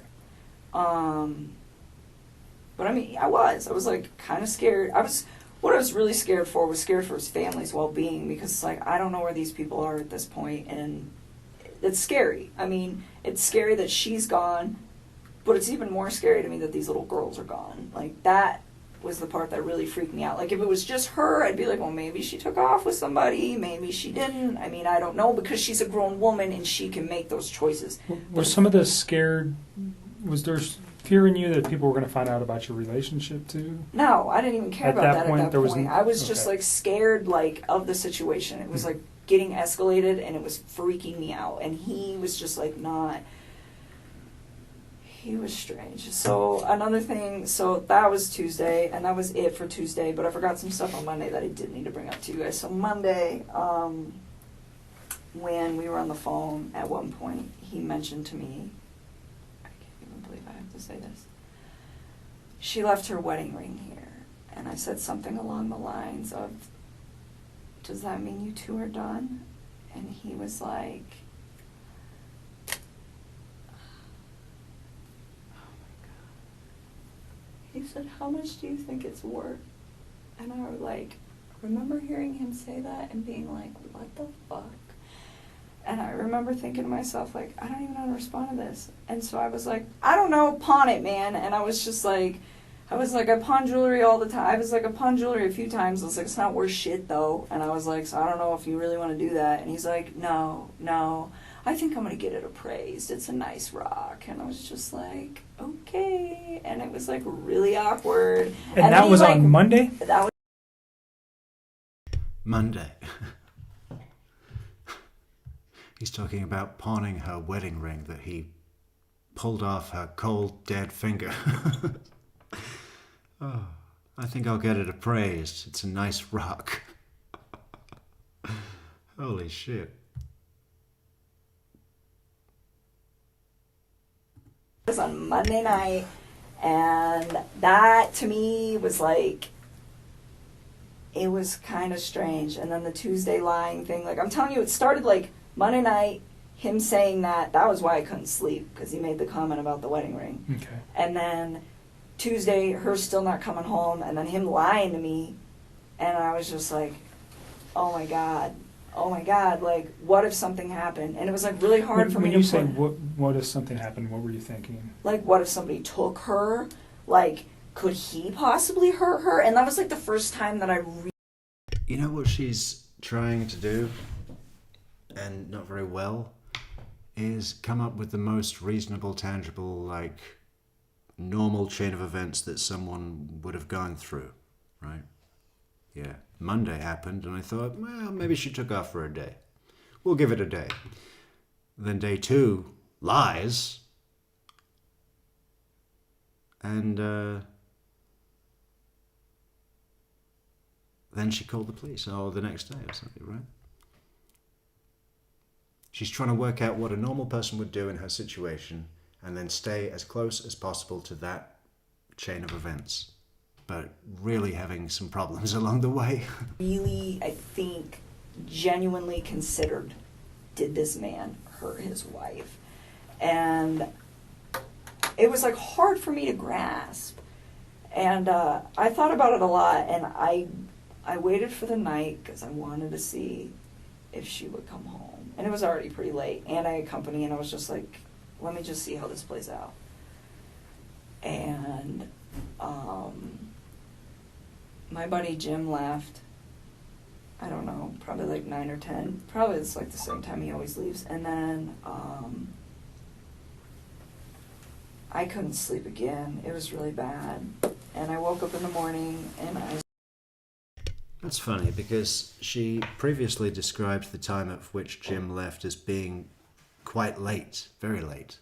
But, I mean, I was, like, kind of scared. What I was really scared for was scared for his family's well-being, because it's like, I don't know where these people are at this point, and it's scary. I mean, it's scary that she's gone, but it's even more scary to me that these little girls are gone. Like, that was the part that really freaked me out. Like, if it was just her, I'd be like, well, maybe she took off with somebody, maybe she didn't. I mean, I don't know, because she's a grown woman and she can make those choices. Was some of the scared, was there fear in you that people were going to find out about your relationship too? No, I didn't even care At about that that point, at that there was point. I was just, like, scared, like, of the situation. It was, like, getting escalated, and it was freaking me out. And he was just, like, not... He was strange. So, another thing, so that was Tuesday, and that was it for Tuesday, but I forgot some stuff on Monday that I did need to bring up to you guys. So, Monday, when we were on the phone, at one point, he mentioned to me, I can't even believe I have to say this, she left her wedding ring here, and I said something along the lines of, does that mean you two are done? And he was like, he said, how much do you think it's worth? And I was like, remember hearing him say that and being like, what the fuck? And I remember thinking to myself, like, I don't even know how to respond to this. And so I was like, I don't know, pawn it, man. And I was just like, I pawn jewelry all the time. I pawn jewelry a few times. I was like, it's not worth shit, though. And I was like, so I don't know if you really want to do that. And he's like, no. I think I'm going to get it appraised. It's a nice rock. And I was just like, okay. And it was, like, really awkward. And that was on Monday? That was Monday. He's talking about pawning her wedding ring that he pulled off her cold, dead finger. Oh, I think I'll get it appraised. It's a nice rock. Holy shit. It was on Monday night, and that to me was like, it was kind of strange. And then the Tuesday lying thing, like I'm telling you, it started like Monday night, him saying that was why I couldn't sleep, because he made the comment about the wedding ring. Okay. And then Tuesday, her still not coming home, and then him lying to me, and I was just like, oh my god, like, what if something happened? And it was like really hard for me to When you say what if something happened, what were you thinking? like, what if somebody took her? Like, could he possibly hurt her? And that was like the first time that I You know what she's trying to do, and not very well, is come up with the most reasonable, tangible, like, normal chain of events that someone would have gone through, right? Yeah. Monday happened, and I thought, well, maybe she took off for a day. We'll give it a day. Then day 2, lies. And then she called the police, or the next day or something, right? She's trying to work out what a normal person would do in her situation and then stay as close as possible to that chain of events, but really having some problems along the way. really, I think, genuinely considered, did this man hurt his wife? And it was like hard for me to grasp. And I thought about it a lot, and I waited for the night because I wanted to see if she would come home. And it was already pretty late, and I had company, and I was just like, let me just see how this plays out. And my buddy Jim left, I don't know, probably like 9 or 10. Probably it's like the same time he always leaves. And then I couldn't sleep again. It was really bad. And I woke up in the morning, and That's funny, because she previously described the time at which Jim left as being quite late, very late,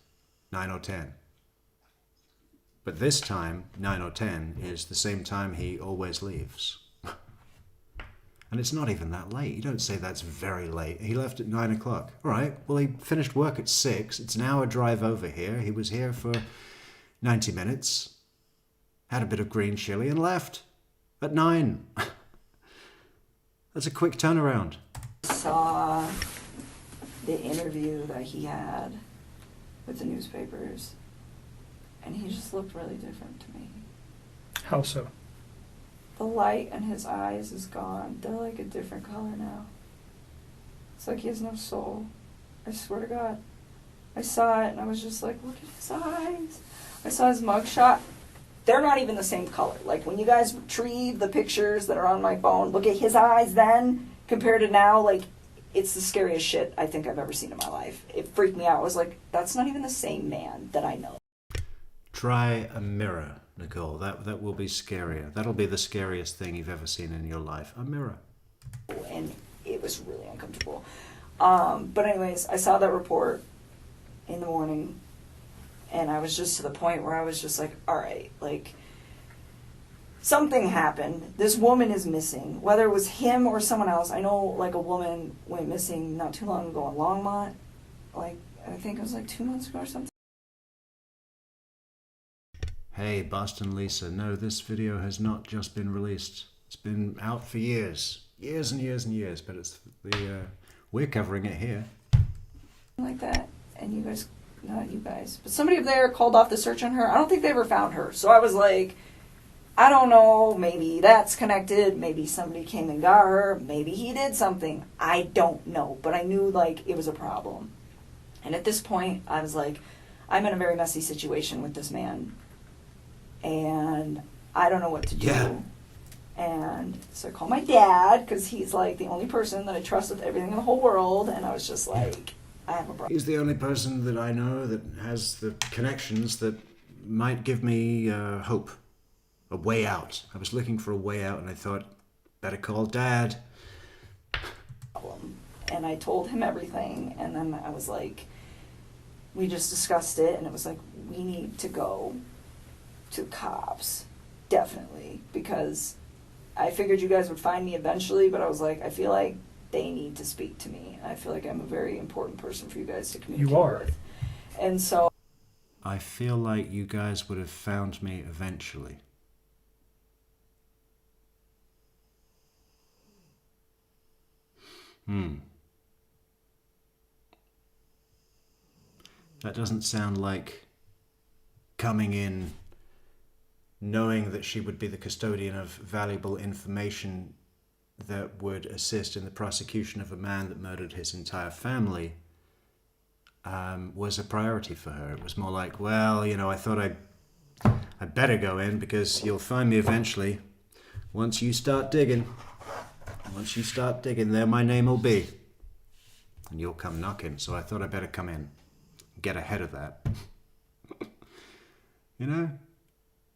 9 or 10. But this time, 9 or 10, is the same time he always leaves. And it's not even that late. You don't say that's very late. He left at 9 o'clock. All right, well, he finished work at 6. It's an hour drive over here. He was here for 90 minutes, had a bit of green chili, and left at 9. That's a quick turnaround. saw the interview that he had with the newspapers, and he just looked really different to me. How so? The light in his eyes is gone. They're like a different color now. It's like he has no soul. I swear to God. I saw it, and I was just like, look at his eyes. I saw his mugshot. They're not even the same color. Like, when you guys retrieve the pictures that are on my phone, look at his eyes then compared to now. Like, it's the scariest shit I think I've ever seen in my life. It freaked me out. I was like, that's not even the same man that I know. Try a mirror, Nicole. That will be scarier. That'll be the scariest thing you've ever seen in your life. A mirror. And it was really uncomfortable. But anyways, I saw that report in the morning, and I was just to the point where I was just like, all right, like, something happened. This woman is missing. Whether it was him or someone else. I know, like, a woman went missing not too long ago in Longmont. Like, I think it was like 2 months ago or something. Hey, Boston Lisa, no, this video has not just been released. It's been out for years. Years and years and years, but it's we're covering it here. Like that. And you guys, not you guys, but somebody up there called off the search on her. I don't think they ever found her. So I was like, I don't know, maybe that's connected, maybe somebody came and got her, maybe he did something. I don't know, but I knew, like, it was a problem. And at this point, I was like, I'm in a very messy situation with this man, and I don't know what to do. Yeah. And so I called my dad, because he's, like, the only person that I trust with everything in the whole world, and I was just like, I have a problem. He's the only person that I know that has the connections that might give me hope. A way out. I was looking for a way out, and I thought, better call Dad. And I told him everything, and then I was like, we just discussed it, and it was like, we need to go to cops, definitely, because I figured you guys would find me eventually, but I was like, I feel like they need to speak to me. I feel like I'm a very important person for you guys to communicate You are. with. And so I feel like you guys would have found me eventually. That doesn't sound like coming in knowing that she would be the custodian of valuable information that would assist in the prosecution of a man that murdered his entire family was a priority for her. It was more like, well, I thought I'd better go in because you'll find me eventually. Once you start digging, there my name will be. And you'll come knocking, so I thought I'd better come in. Get ahead of that.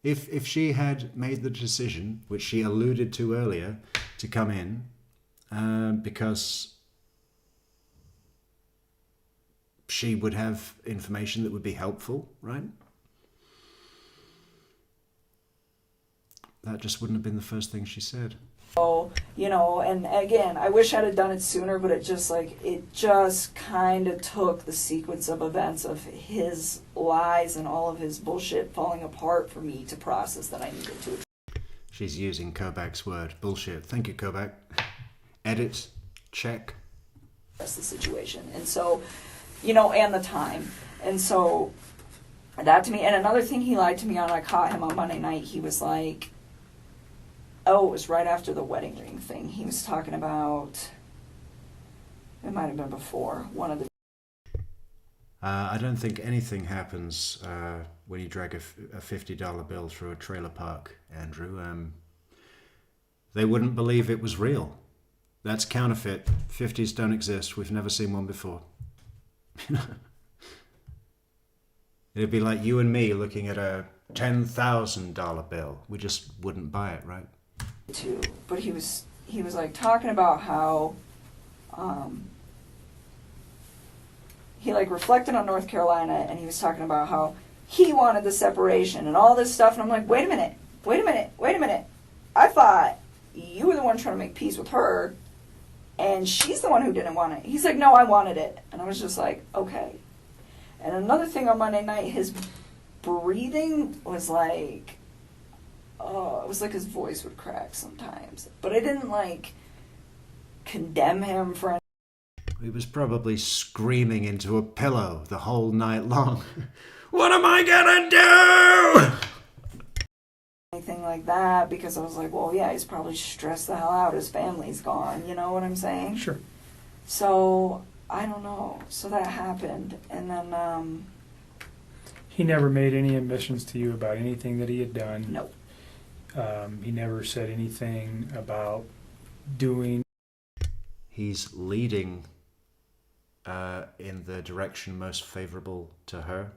If she had made the decision, which she alluded to earlier, to come in because she would have information that would be helpful, right? That just wouldn't have been the first thing she said. So, and again, I wish I'd have done it sooner, but it just kind of took the sequence of events of his lies and all of his bullshit falling apart for me to process that I needed to. She's using Kobach's word, bullshit. Thank you, Kobach. Edit, check. That's the situation. And so, and the time. And so, that to me, and another thing he lied to me on, I caught him on Monday night, he was like, it was right after the wedding ring thing. He was talking about, it might have been before, one of the... I don't think anything happens when you drag a $50 bill through a trailer park, Andrew. They wouldn't believe it was real. That's counterfeit. 50s don't exist. We've never seen one before. It'd be like you and me looking at a $10,000 bill. We just wouldn't buy it, right? Too, but he was like talking about how he like reflected on North Carolina, and he was talking about how he wanted the separation and all this stuff, and I'm like, wait a minute, I thought you were the one trying to make peace with her and she's the one who didn't want it. He's like, no, I wanted it. And I was just like, okay. And another thing on Monday night, his breathing was like, it was like his voice would crack sometimes. But I didn't, like, condemn him for anything. He was probably screaming into a pillow the whole night long. What am I gonna do? Anything like that, because I was like, well, yeah, he's probably stressed the hell out. His family's gone. You know what I'm saying? Sure. So, I don't know. So that happened. And then, He never made any admissions to you about anything that he had done. Nope. He never said anything about doing. He's leading in the direction most favorable to her.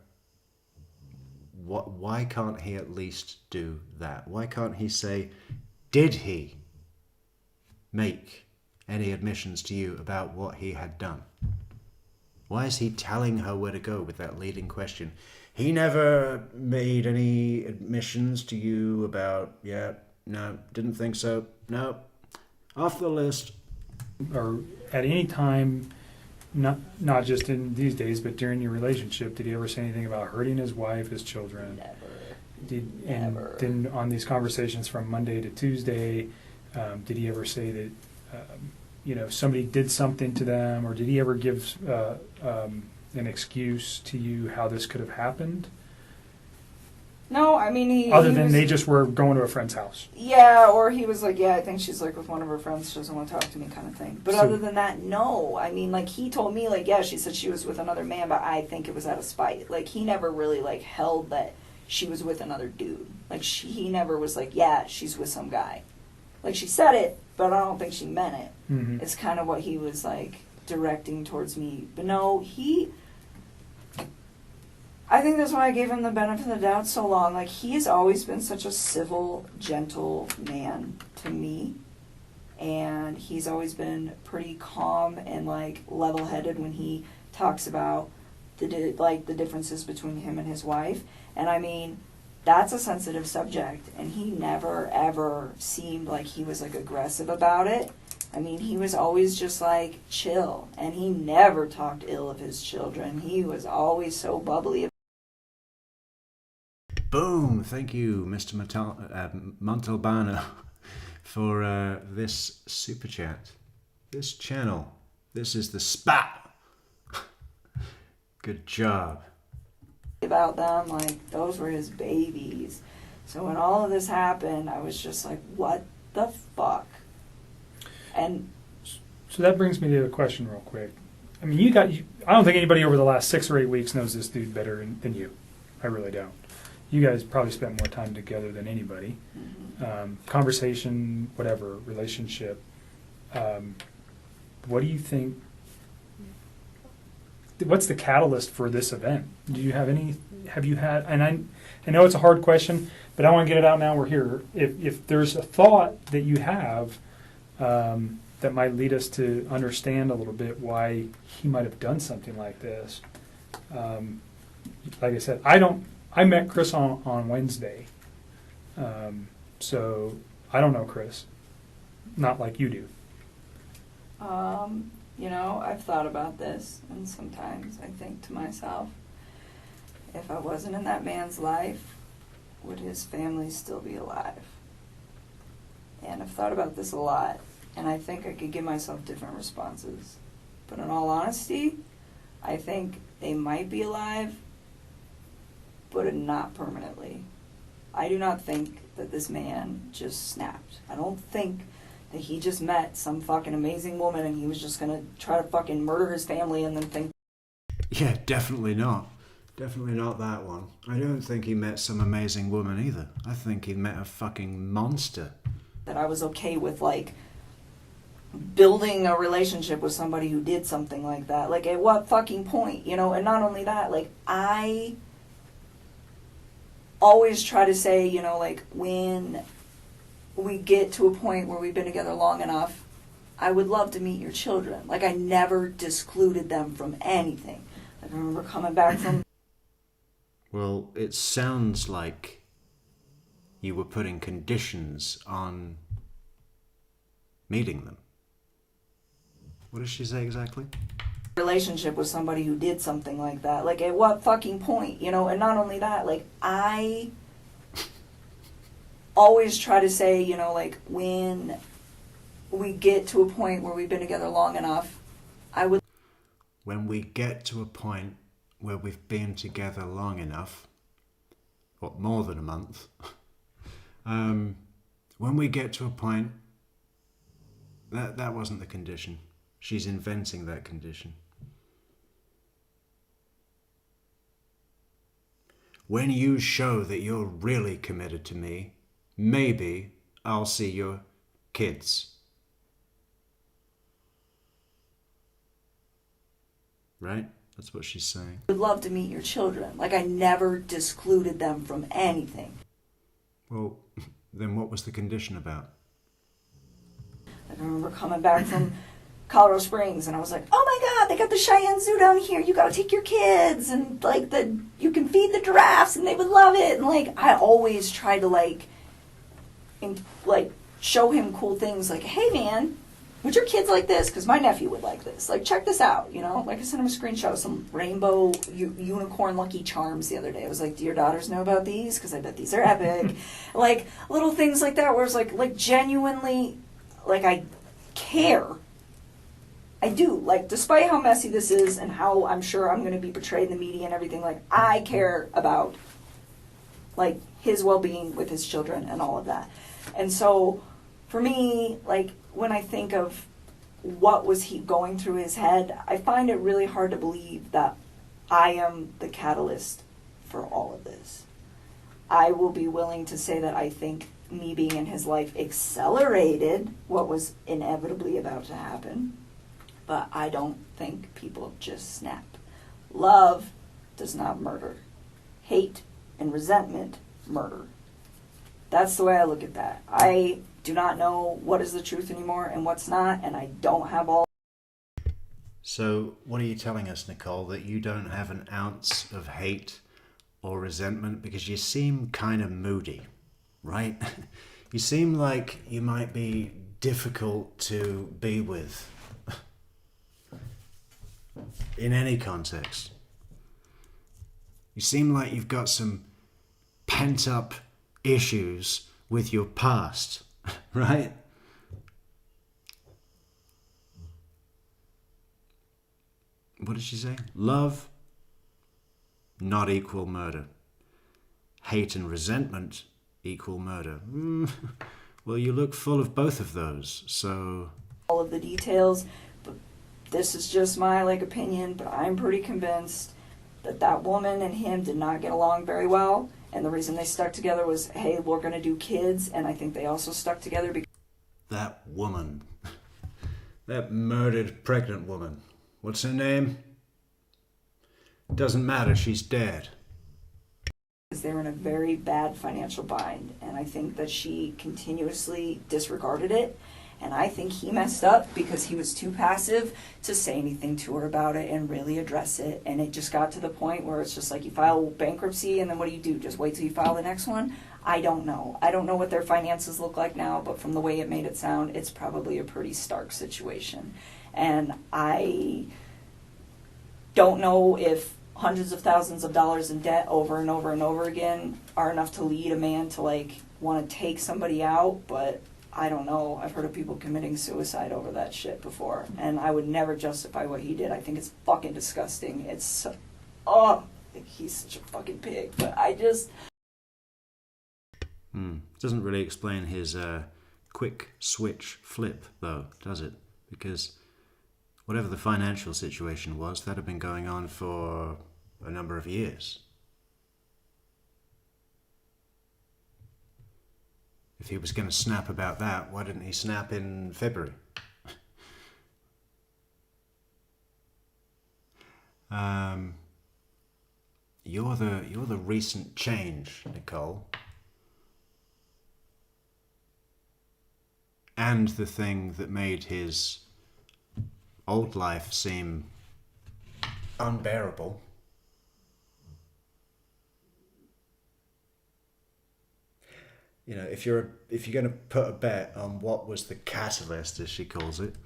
Why can't he at least do that? Why can't he say, did he make any admissions to you about what he had done? Why is he telling her where to go with that leading question? He never made any admissions to you about, no, didn't think so, no, off the list. Or at any time, not just in these days, but during your relationship, did he ever say anything about hurting his wife, his children? Never. And Never. then on these conversations from Monday to Tuesday, did he ever say that, somebody did something to them, or did he ever give an excuse to you how this could have happened? No, I mean, Other than they just were going to a friend's house. Yeah, or he was like, yeah, I think she's like with one of her friends, she doesn't want to talk to me kind of thing. But So- other than that, no. I mean, like, he told me, like, yeah, she said she was with another man, but I think it was out of spite. Like, he never really, like, held that she was with another dude. Like, he never was like, yeah, she's with some guy. Like, she said it, but I don't think she meant it. Mm-hmm. It's kind of what he was, like, directing towards me. But no, I think that's why I gave him the benefit of the doubt so long. Like, he's always been such a civil, gentle man to me. And he's always been pretty calm and, like, level-headed when he talks about the differences between him and his wife. And, I mean, that's a sensitive subject. And he never, ever seemed like he was, like, aggressive about it. I mean, he was always just, like, chill. And he never talked ill of his children. He was always so bubbly. Boom! Thank you, Mr. Montalbano, for this super chat. This channel This is the spot. Good job. About them, like, those were his babies. So when all of this happened, I was just like, what the fuck? And So that brings me to a question real quick. I mean, I don't think anybody over the last 6 or 8 weeks knows this dude better than you. I really don't. You guys probably spent more time together than anybody. Conversation, whatever, relationship. What do you think? What's the catalyst for this event? Do you have any? Have you had? And I know it's a hard question, but I want to get it out now. We're here. If there's a thought that you have that might lead us to understand a little bit why he might have done something like this. Like I said, I met Chris on Wednesday, so I don't know Chris, not like you do. I've thought about this, and sometimes I think to myself, if I wasn't in that man's life, would his family still be alive? And I've thought about this a lot, and I think I could give myself different responses. But in all honesty, I think they might be alive, but not permanently. I do not think that this man just snapped. I don't think that he just met some fucking amazing woman and he was just gonna try to fucking murder his family and then think... Yeah, definitely not. Definitely not that one. I don't think he met some amazing woman either. I think he met a fucking monster. That I was okay with, like, building a relationship with somebody who did something like that. Like, at what fucking point, And not only that, like, I always try to say, like, when we get to a point where we've been together long enough, I would love to meet your children. Like, I never discluded them from anything. I remember coming back from... Well, it sounds like you were putting conditions on meeting them. What does she say exactly? Relationship with somebody who did something like that. Like, at what fucking point, And not only that, like, I always try to say, like, when we get to a point where we've been together long enough, I would... When we get to a point where we've been together long enough, what, more than a month, when we get to a point, that wasn't the condition. She's inventing that condition. When you show that you're really committed to me, maybe I'll see your kids. Right? That's what she's saying. Would love to meet your children. Like, I never discluded them from anything. Well, then what was the condition about? I remember coming back from Colorado Springs, and I was like, oh my God, they got the Cheyenne Zoo down here. You got to take your kids, and like you can feed the giraffes, and they would love it. And like, I always try to like show him cool things. Like, hey man, would your kids like this? Because my nephew would like this. Like, check this out. Like, I sent him a screenshot of some rainbow unicorn Lucky Charms the other day. I was like, do your daughters know about these? Because I bet these are epic. Like, little things like that, where it's like genuinely, like, I care. I do. Like, despite how messy this is and how I'm sure I'm going to be portrayed in the media and everything, like, I care about, like, his well-being with his children and all of that. And so, for me, like, when I think of what was he going through his head, I find it really hard to believe that I am the catalyst for all of this. I will be willing to say that I think me being in his life accelerated what was inevitably about to happen, but I don't think people just snap. Love does not murder. Hate and resentment murder. That's the way I look at that. I do not know what is the truth anymore and what's not, and I don't have all... So, what are you telling us, Nichol? That you don't have an ounce of hate or resentment? Because you seem kind of moody, right? You seem like you might be difficult to be with in any context. You seem like you've got some pent-up issues with your past, right? what did she say? Love, not equal murder. Hate and resentment equal murder. Well, you look full of both of those, so... All of the details, but this is just my opinion, but I'm pretty convinced that woman and him did not get along very well, and the reason they stuck together was, hey, we're going to do kids, and I think they also stuck together because... That woman. That murdered pregnant woman. What's her name? Doesn't matter, she's dead. They were in a very bad financial bind, and I think that she continuously disregarded it, and I think he messed up because he was too passive to say anything to her about it and really address it, and it just got to the point where it's just like you file bankruptcy and then what do? Just wait till you file the next one? I don't know. I don't know what their finances look like now, but from the way it made it sound, it's probably a pretty stark situation, and I don't know if hundreds of thousands of dollars in debt over and over and over again are enough to lead a man to want to take somebody out, but I don't know. I've heard of people committing suicide over that shit before, and I would never justify what he did. I think it's fucking disgusting. It's, he's such a fucking pig, but I just... Doesn't really explain his quick switch flip, though, does it? Because whatever the financial situation was, that had been going on for a number of years. If he was going to snap about that, why didn't he snap in February? You're the recent change, Nichol. And the thing that made his old life seem unbearable. You know, if you're going to put a bet on what was the catalyst, as she calls it,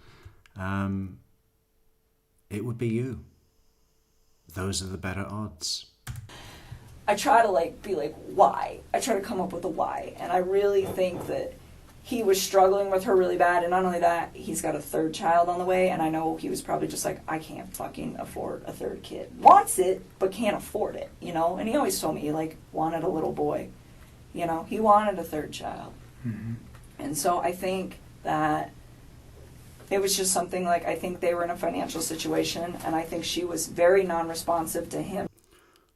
it would be you. Those are the better odds. I try to be why? I try to come up with a why, and I really think that he was struggling with her really bad, and not only that, he's got a third child on the way, and I know he was probably just I can't fucking afford a third kid. Wants it, but can't afford it, and he always told me he wanted a little boy, he wanted a third child. Mm-hmm. And so I think that it was just something I think they were in a financial situation, and I think she was very non-responsive to him.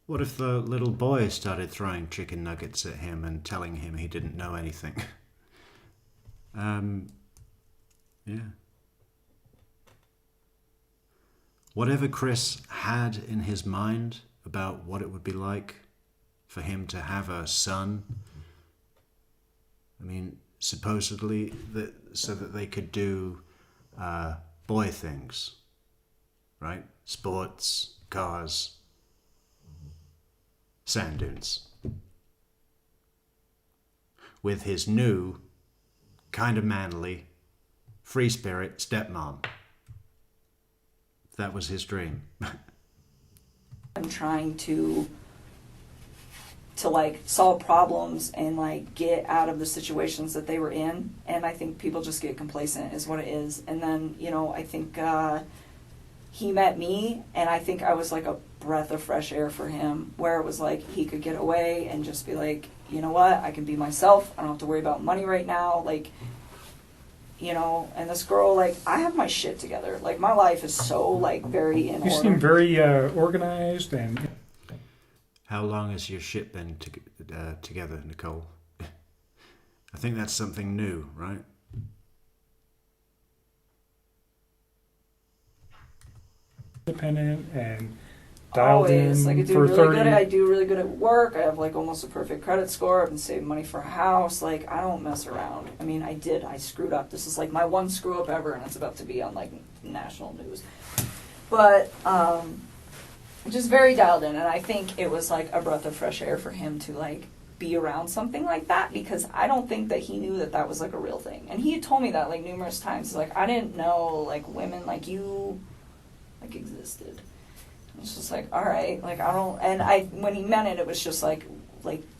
What if the little boy started throwing chicken nuggets at him and telling him he didn't know anything? Yeah. Whatever Chris had in his mind about what it would be like for him to have a son, I mean, supposedly so that they could do boy things, right? Sports, cars, sand dunes. With his new, kind of manly, free spirit stepmom. That was his dream. I'm trying to solve problems and get out of the situations that they were in, and I think people just get complacent is what it is. And then I think he met me, and I think I was a breath of fresh air for him, where it was he could get away and just be you know what, I can be myself, I don't have to worry about money right now, and this girl, I have my shit together, my life is so very in order. You seem very organized. And how long has your shit been together, Nichol? I think that's something new, right? Independent and dialed Always. in I do for really 30. good. I do really good at work. I have almost a perfect credit score. I've been saving money for a house. I don't mess around. I mean, I screwed up. This is my one screw up ever, and it's about to be on national news. But just very dialed in, and I think it was a breath of fresh air for him to be around something like that, because I don't think that he knew that was a real thing. And he had told me that numerous times. I didn't know women like you existed. It's just all right, I don't, and when he meant it, it was just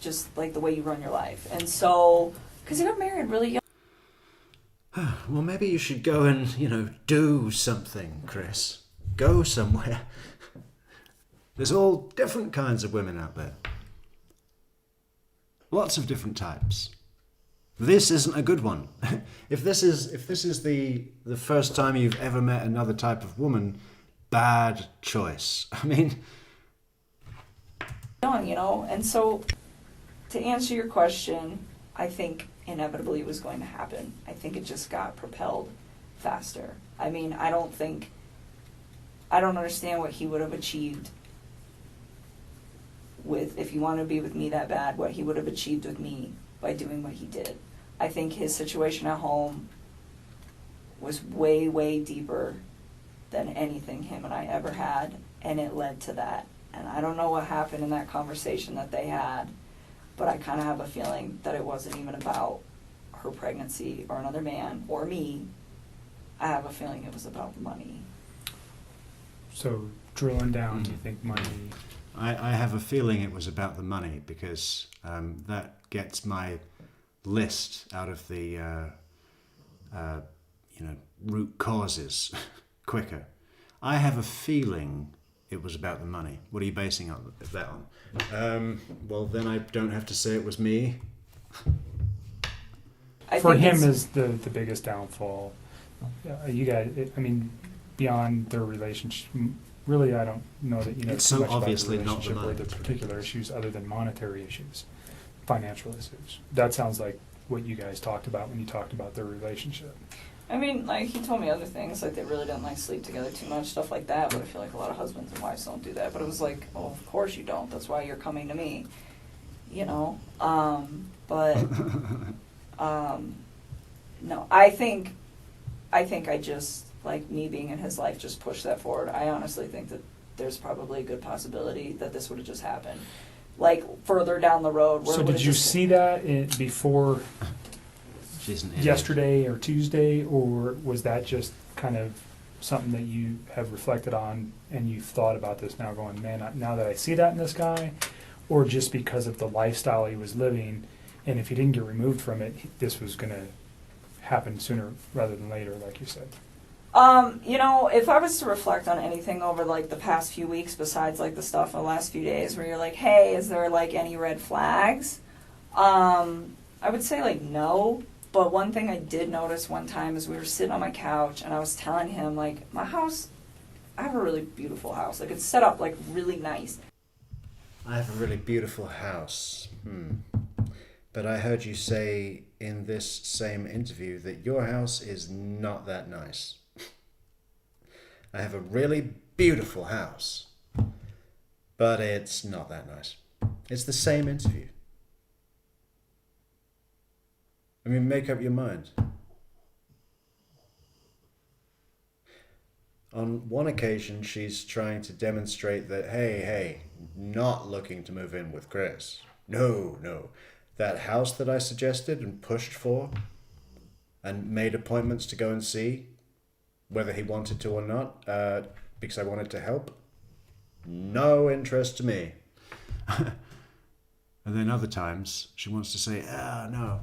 just the way you run your life. And so, because he got married really young. Well, maybe you should go and, do something, Chris. go somewhere. There's all different kinds of women out there. Lots of different types. This isn't a good one. If this is the first time you've ever met another type of woman, bad choice. I mean, you know, and so to answer your question, I think inevitably it was going to happen. I think it just got propelled faster. I mean, I don't understand what he would have achieved with, if he wanted to be with me that bad, what he would have achieved with me by doing what he did. I think his situation at home was way, way deeper than anything him and I ever had, and it led to that. And I don't know what happened in that conversation that they had, but I kind of have a feeling that it wasn't even about her pregnancy or another man or me. I have a feeling it was about the money. So drilling down, do you think money? I have a feeling it was about the money because that gets my list out of the root causes quicker. I have a feeling it was about the money. What are you basing that on? Well, then I don't have to say it was me. For him is the biggest downfall. You guys, I mean, beyond their relationship, really, I don't know that you know It's too so much obviously about the not the relationship or money. the particular issues other than monetary issues, financial issues. That sounds like what you guys talked about when you talked about their relationship. I mean, like, he told me other things, like they really didn't like sleep together too much, stuff like that, but I feel like a lot of husbands and wives don't do that. But it was like, oh, of course you don't. That's why you're coming to me, you know? No, I think I just, like, me being in his life just pushed that forward. I honestly think that there's probably a good possibility that this would have just happened. Like, further down the road. Where So it would've did you just see that before She's an idiot. yesterday or Tuesday, or was that just kind of something that you have reflected on and you've thought about this now going, man, now that I see that in this guy, or just because of the lifestyle he was living, and if he didn't get removed from it, this was going to happen sooner rather than later, like you said? You know, if I was to reflect on anything over, like, the past few weeks, besides, like, the stuff in the last few days where you're like, hey, is there, like, any red flags? I would say, like, no. But one thing I did notice one time is we were sitting on my couch, and I was telling him, like, my house, I have a really beautiful house. Like, it's set up, like, really nice. I have a really beautiful house. But I heard you say in this same interview that your house is not that nice. I have a really beautiful house, but it's not that nice. It's the same interview. I mean, make up your mind. On one occasion, she's trying to demonstrate that, hey, not looking to move in with Chris. No. That house that I suggested and pushed for and made appointments to go and see, whether he wanted to or not, because I wanted to help, no interest to me. And then other times, she wants to say, no,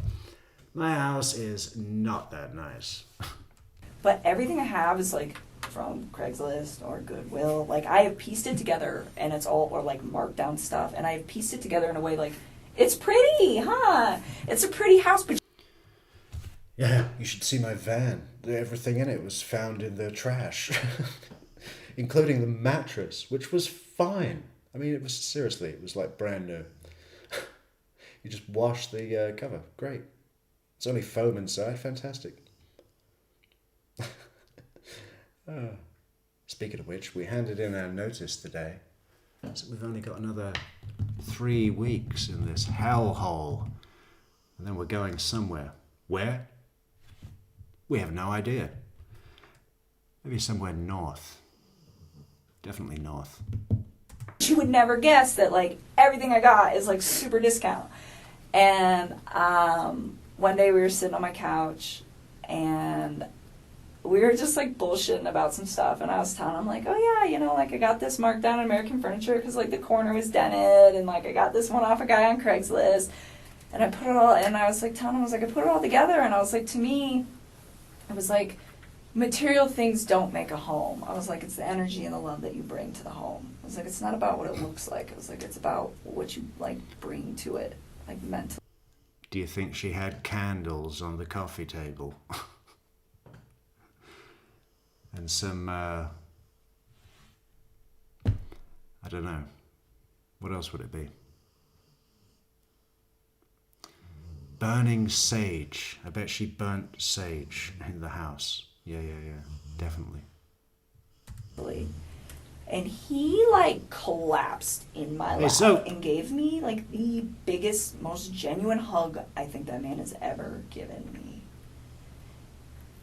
my house is not that nice. But everything I have is, like, from Craigslist or Goodwill. Like, I have pieced it together, and it's all, or, like, marked down stuff, and I have pieced it together in a way, like, it's pretty, huh? It's a pretty house, but... Yeah, you should see my van. Everything in it was found in the trash, including the mattress, which was fine. I mean, it was like brand new. You just wash the cover. Great. It's only foam inside. Fantastic. Speaking of which, we handed in our notice today. So we've only got another 3 weeks in this hellhole. And then we're going somewhere. Where? We have no idea. Maybe somewhere north. Definitely north. You would never guess that, like, everything I got is, like, super discount. And one day we were sitting on my couch, and we were just, like, bullshitting about some stuff. And I was telling him, like, oh, yeah, you know, like, I got this marked down in American Furniture because, like, the corner was dented. And, like, I got this one off a guy on Craigslist. And I was, like, telling him, I was like, I put it all together. And I was like, to me, it was like, material things don't make a home. I was like, it's the energy and the love that you bring to the home. I was like, it's not about what it looks like. I was like, it's about what you like bring to it, like mentally. Do you think she had candles on the coffee table? And some, I don't know. What else would it be? Burning sage. I bet she burnt sage in the house. Yeah, definitely. And he like collapsed in my lap and gave me like the biggest, most genuine hug I think that man has ever given me.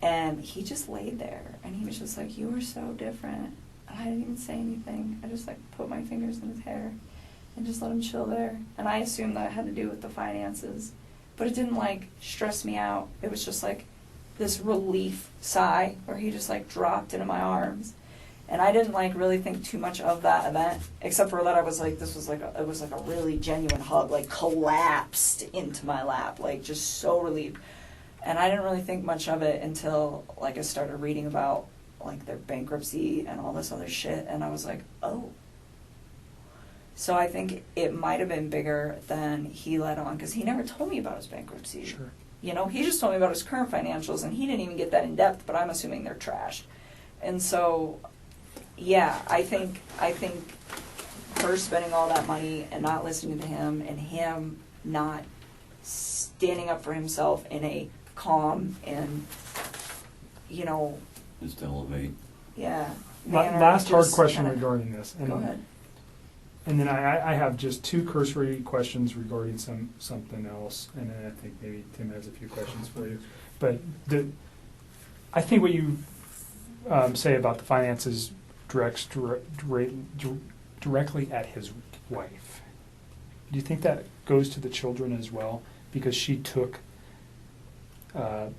And he just laid there and he was just like, you were so different. And I didn't even say anything. I just like put my fingers in his hair and just let him chill there. And I assumed that it had to do with the finances. But it didn't like stress me out. It was just like this relief sigh where he just like dropped into my arms. And I didn't like really think too much of that event, except for that I was like, this was like it was like a really genuine hug, like collapsed into my lap, like just so relieved. And I didn't really think much of it until like I started reading about like their bankruptcy and all this other shit, and I was like, oh. So I think it might have been bigger than he let on, because he never told me about his bankruptcy. Sure. You know, he just told me about his current financials, and he didn't even get that in depth, but I'm assuming they're trashed. And so, yeah, I think her spending all that money and not listening to him, and him not standing up for himself in a calm and, you know... Just to elevate. Yeah. Last hard question regarding this. Go ahead. And then I have just two cursory questions regarding something else, and then I think maybe Tim has a few questions for you. But I think what you say about the finances directly at his wife. Do you think that goes to the children as well? Because she took,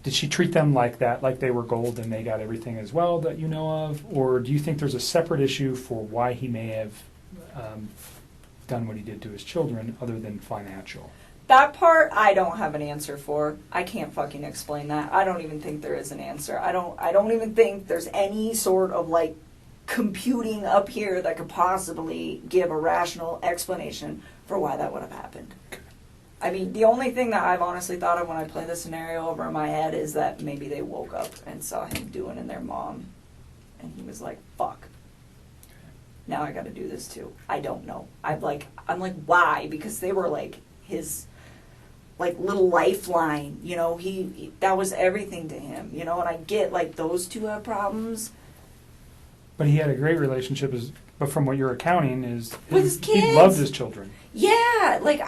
did she treat them like that, like they were gold and they got everything as well that you know of? Or do you think there's a separate issue for why he may have done what he did to his children other than financial? That part I don't have an answer for. I can't fucking explain that. I don't even think there is an answer. I don't even think there's any sort of like computing up here that could possibly give a rational explanation for why that would have happened. I mean, the only thing that I've honestly thought of when I play the scenario over in my head is that maybe they woke up and saw him doing it in their mom, and he was like, fuck. Now I got to do this too. I don't know. I'm like, why? Because they were like his, like little lifeline. You know, he that was everything to him. You know, and I get like those two have problems. But he had a great relationship. But from what you're accounting is with his kids, he loved his children. Yeah, like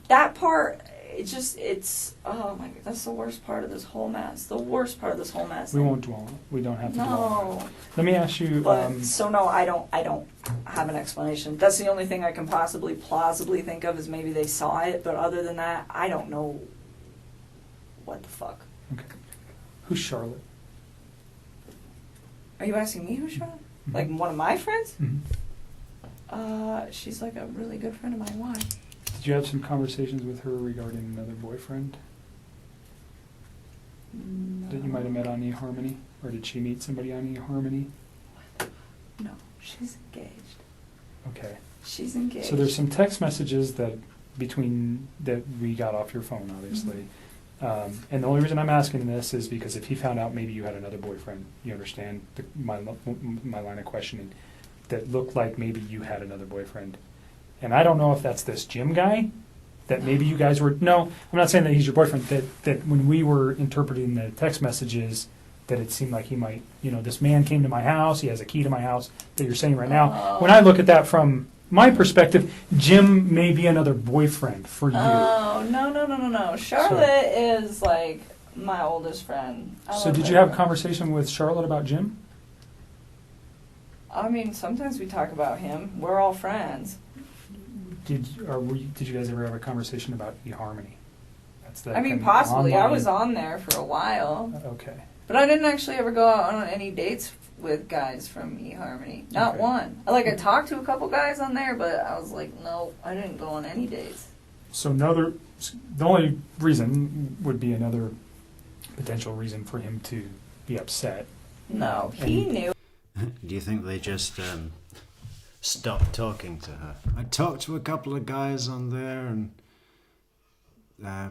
that part. It's oh my god, that's the worst part of this whole mess. The worst part of this whole mess. We won't dwell. We don't have to dwell on it. Let me ask you. But, so no, I don't have an explanation. That's the only thing I can possibly plausibly think of is maybe they saw it. But other than that, I don't know. What the fuck? Okay. Who's Charlotte? Are you asking me who's Charlotte? Mm-hmm. Like one of my friends? Mm-hmm. She's like a really good friend of mine. Why? Did you have some conversations with her regarding another boyfriend that you might have met on eHarmony? Or did she meet somebody on eHarmony? No, she's engaged. Okay. She's engaged. So there's some text messages that we got off your phone, obviously. Mm-hmm. And the only reason I'm asking this is because if he found out maybe you had another boyfriend, you understand my line of questioning, that looked like maybe you had another boyfriend. And I don't know if that's this Jim guy, that maybe you guys were... No, I'm not saying that he's your boyfriend, that when we were interpreting the text messages, that it seemed like he might, this man came to my house, he has a key to my house, that you're saying right now. When I look at that from my perspective, Jim may be another boyfriend for you. Oh, no. Charlotte is like my oldest friend. So did you have a conversation with Charlotte about Jim? I mean, sometimes we talk about him. We're all friends. Did you guys ever have a conversation about eHarmony? That's the. I mean, possibly. I was on there for a while. Okay. But I didn't actually ever go out on any dates with guys from eHarmony. Not one. I talked to a couple guys on there, but I was like, no, I didn't go on any dates. So the only reason would be another potential reason for him to be upset No, he knew. Do you think they just stopped talking to her? I talked to a couple of guys on there, and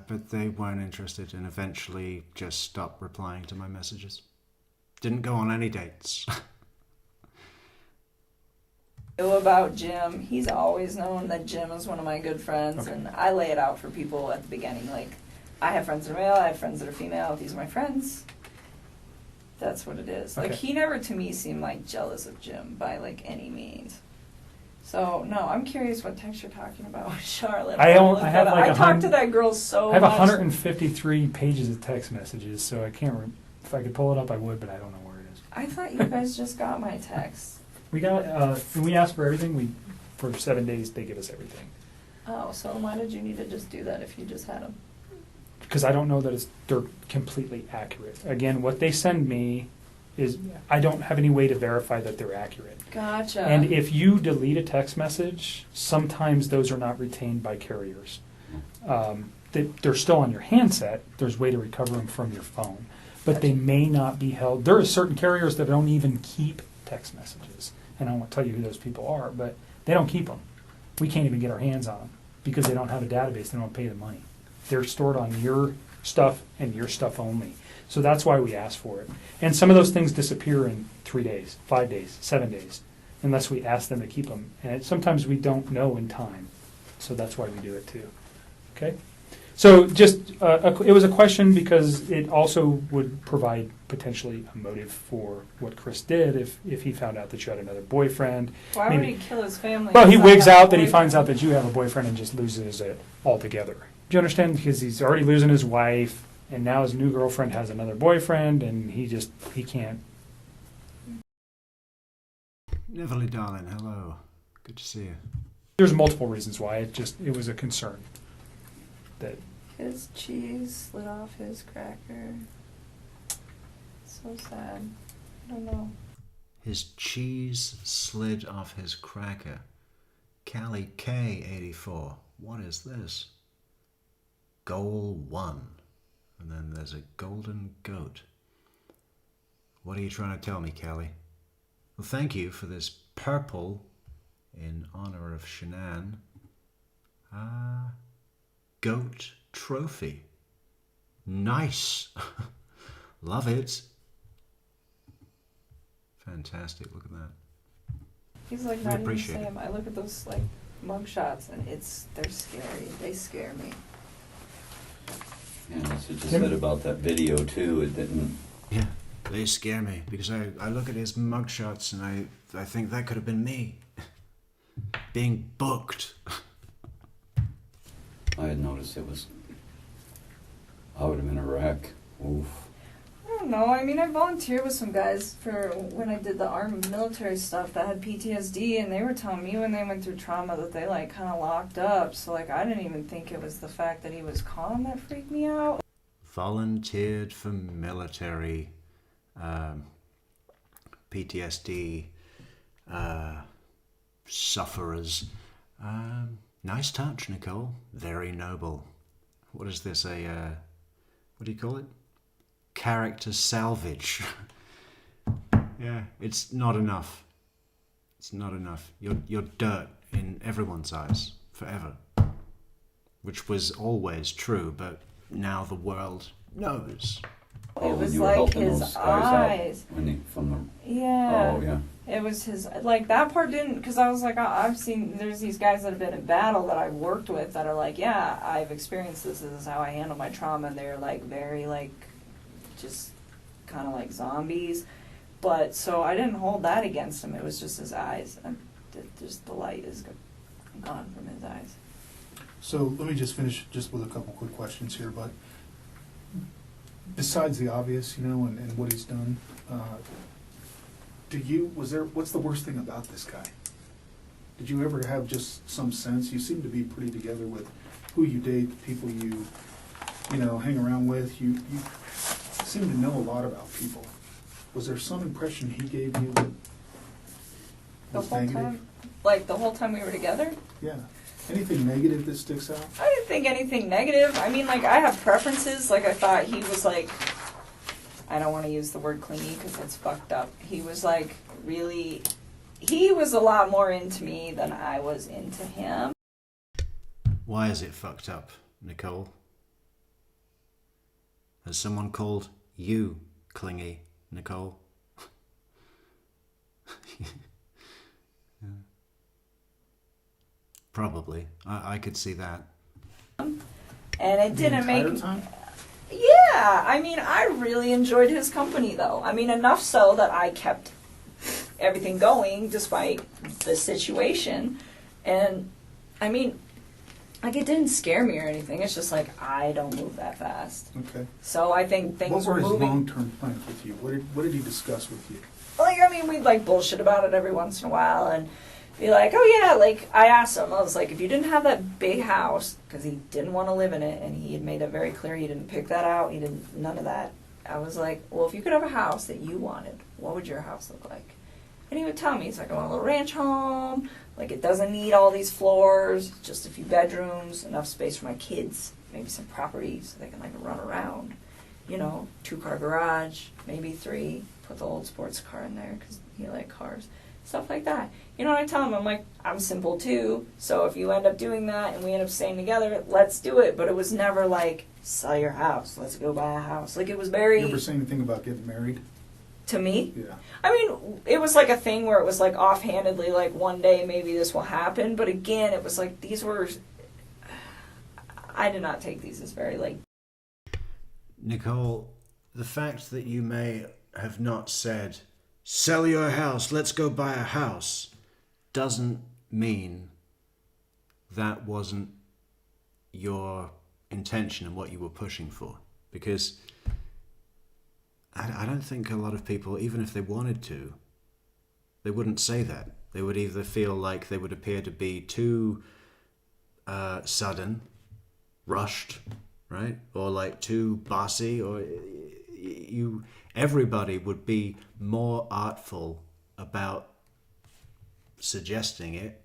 but they weren't interested, and eventually just stopped replying to my messages. Didn't go on any dates. About Jim. He's always known that Jim is one of my good friends, Okay. and I lay it out for people at the beginning. Like, I have friends that are male, I have friends that are female. These are my friends. That's what it is. Like, Okay. he never to me seemed like jealous of Jim by like any means. So no, I'm curious what text you're talking about with Charlotte. I I'll look have that up. like I talked to that girl so I have much. 153 pages of text messages, so I can't. If I could pull it up, I would, but I don't know where it is. I thought you guys just got my text. We got. When we ask for everything, for 7 days they give us everything. Oh, so why did you need to just do that if you just had them? Because I don't know that they're completely accurate. Again, what they send me is I don't have any way to verify that they're accurate. Gotcha. And if you delete a text message, sometimes those are not retained by carriers. They're still on your handset. There's a way to recover them from your phone. But they may not be held. There are certain carriers that don't even keep text messages. And I won't tell you who those people are, but they don't keep them. We can't even get our hands on them because they don't have a database. They don't pay the money. They're stored on your stuff and your stuff only. So that's why we ask for it. And some of those things disappear in 3 days, 5 days, 7 days, unless we ask them to keep them. And sometimes we don't know in time. So that's why we do it too. Okay? So just, it was a question because it also would provide potentially a motive for what Chris did if he found out that you had another boyfriend. Why Maybe- would he kill his family? Well, he Because I wigs have a out that he finds boyfriend? out that you have a boyfriend and just loses it altogether. Do you understand? Because he's already losing his wife, and now his new girlfriend has another boyfriend, and he can't. Neverly, darling, hello. Good to see you. There's multiple reasons why. It was a concern. That His cheese slid off his cracker. So sad. I don't know. His cheese slid off his cracker. Callie K84. What is this? Goal 1. And then there's a golden goat. What are you trying to tell me, Callie? Well, thank you for this purple in honor of Shanann. Goat trophy. Nice. Love it. Fantastic. Look at that. He's like We not even appreciate Sam. I look at those like mug shots and they're scary. They scare me. Yeah, that's what you said about that video too. It didn't. Yeah, they scare me because I look at his mugshots and I think that could have been me. Being booked. I had noticed it was. I would have been a wreck. Oof. I don't know. I mean, I volunteered with some guys for when I did the armed military stuff that had PTSD, and they were telling me when they went through trauma that they like kind of locked up. So like, I didn't even think it was the fact that he was calm that freaked me out. Volunteered for military, PTSD, sufferers. Nice touch, Nicole. Very noble. What is this? What do you call it? Character salvage. Yeah, it's not enough. It's not enough. You're dirt in everyone's eyes forever. Which was always true, but now the world knows. Oh, It was you were like helping his those guys eyes. out when he, from the. Yeah. Oh yeah. It was his, like, that part didn't, because I was like, I've seen, there's these guys that have been in battle that I've worked with that are like, yeah, I've experienced this is how I handle my trauma, and they're, like, very, like, just kind of like zombies. But, so I didn't hold that against him, it was just his eyes. And just the light is gone from his eyes. So let me just finish just with a couple quick questions here, but besides the obvious, and what he's done, what's the worst thing about this guy? Did you ever have just some sense? You seem to be pretty together with who you date, the people you hang around with. You seem to know a lot about people. Was there some impression he gave you that The was whole negative? time, like, the whole time we were together? Yeah. Anything negative that sticks out? I didn't think anything negative. I mean, like, I have preferences. Like, I thought he was, like, I don't want to use the word clingy because it's fucked up. He was like really, he was a lot more into me than I was into him. Why is it fucked up, Nichol? Has someone called you clingy, Nichol? Yeah. Probably. I could see that. And it didn't make... entire time? Yeah, I mean, I really enjoyed his company, though. I mean, enough so that I kept everything going despite the situation. And, I mean, like, it didn't scare me or anything. It's just like, I don't move that fast. Okay. So I think things What were were his moving. long-term plans with you? What did he discuss with you? Like, I mean, we'd like bullshit about it every once in a while and be like, oh yeah, like, I asked him, I was like, if you didn't have that big house, because he didn't want to live in it, and he had made it very clear he didn't pick that out, he didn't, none of that. I was like, well, if you could have a house that you wanted, what would your house look like? And he would tell me, he's like, I want a little ranch home, like, it doesn't need all these floors, just a few bedrooms, enough space for my kids, maybe some property so they can, like, run around. You know, 2-car garage, maybe 3, put the old sports car in there, because he liked cars. Stuff like that. You know what I tell him? I'm like, I'm simple too, so if you end up doing that and we end up staying together, let's do it. But it was never like, sell your house, let's go buy a house. Like, it was very... You ever say anything about getting married? To me? Yeah. I mean, it was like a thing where it was like offhandedly, like, one day maybe this will happen. But again, it was like, these were... I did not take these as very, like... Nichol, the fact that you may have not said, sell your house, let's go buy a house, doesn't mean that wasn't your intention and what you were pushing for. Because I don't think a lot of people, even if they wanted to, they wouldn't say that. They would either feel like they would appear to be too sudden, rushed, right? Or like too bossy, or everybody would be more artful about suggesting it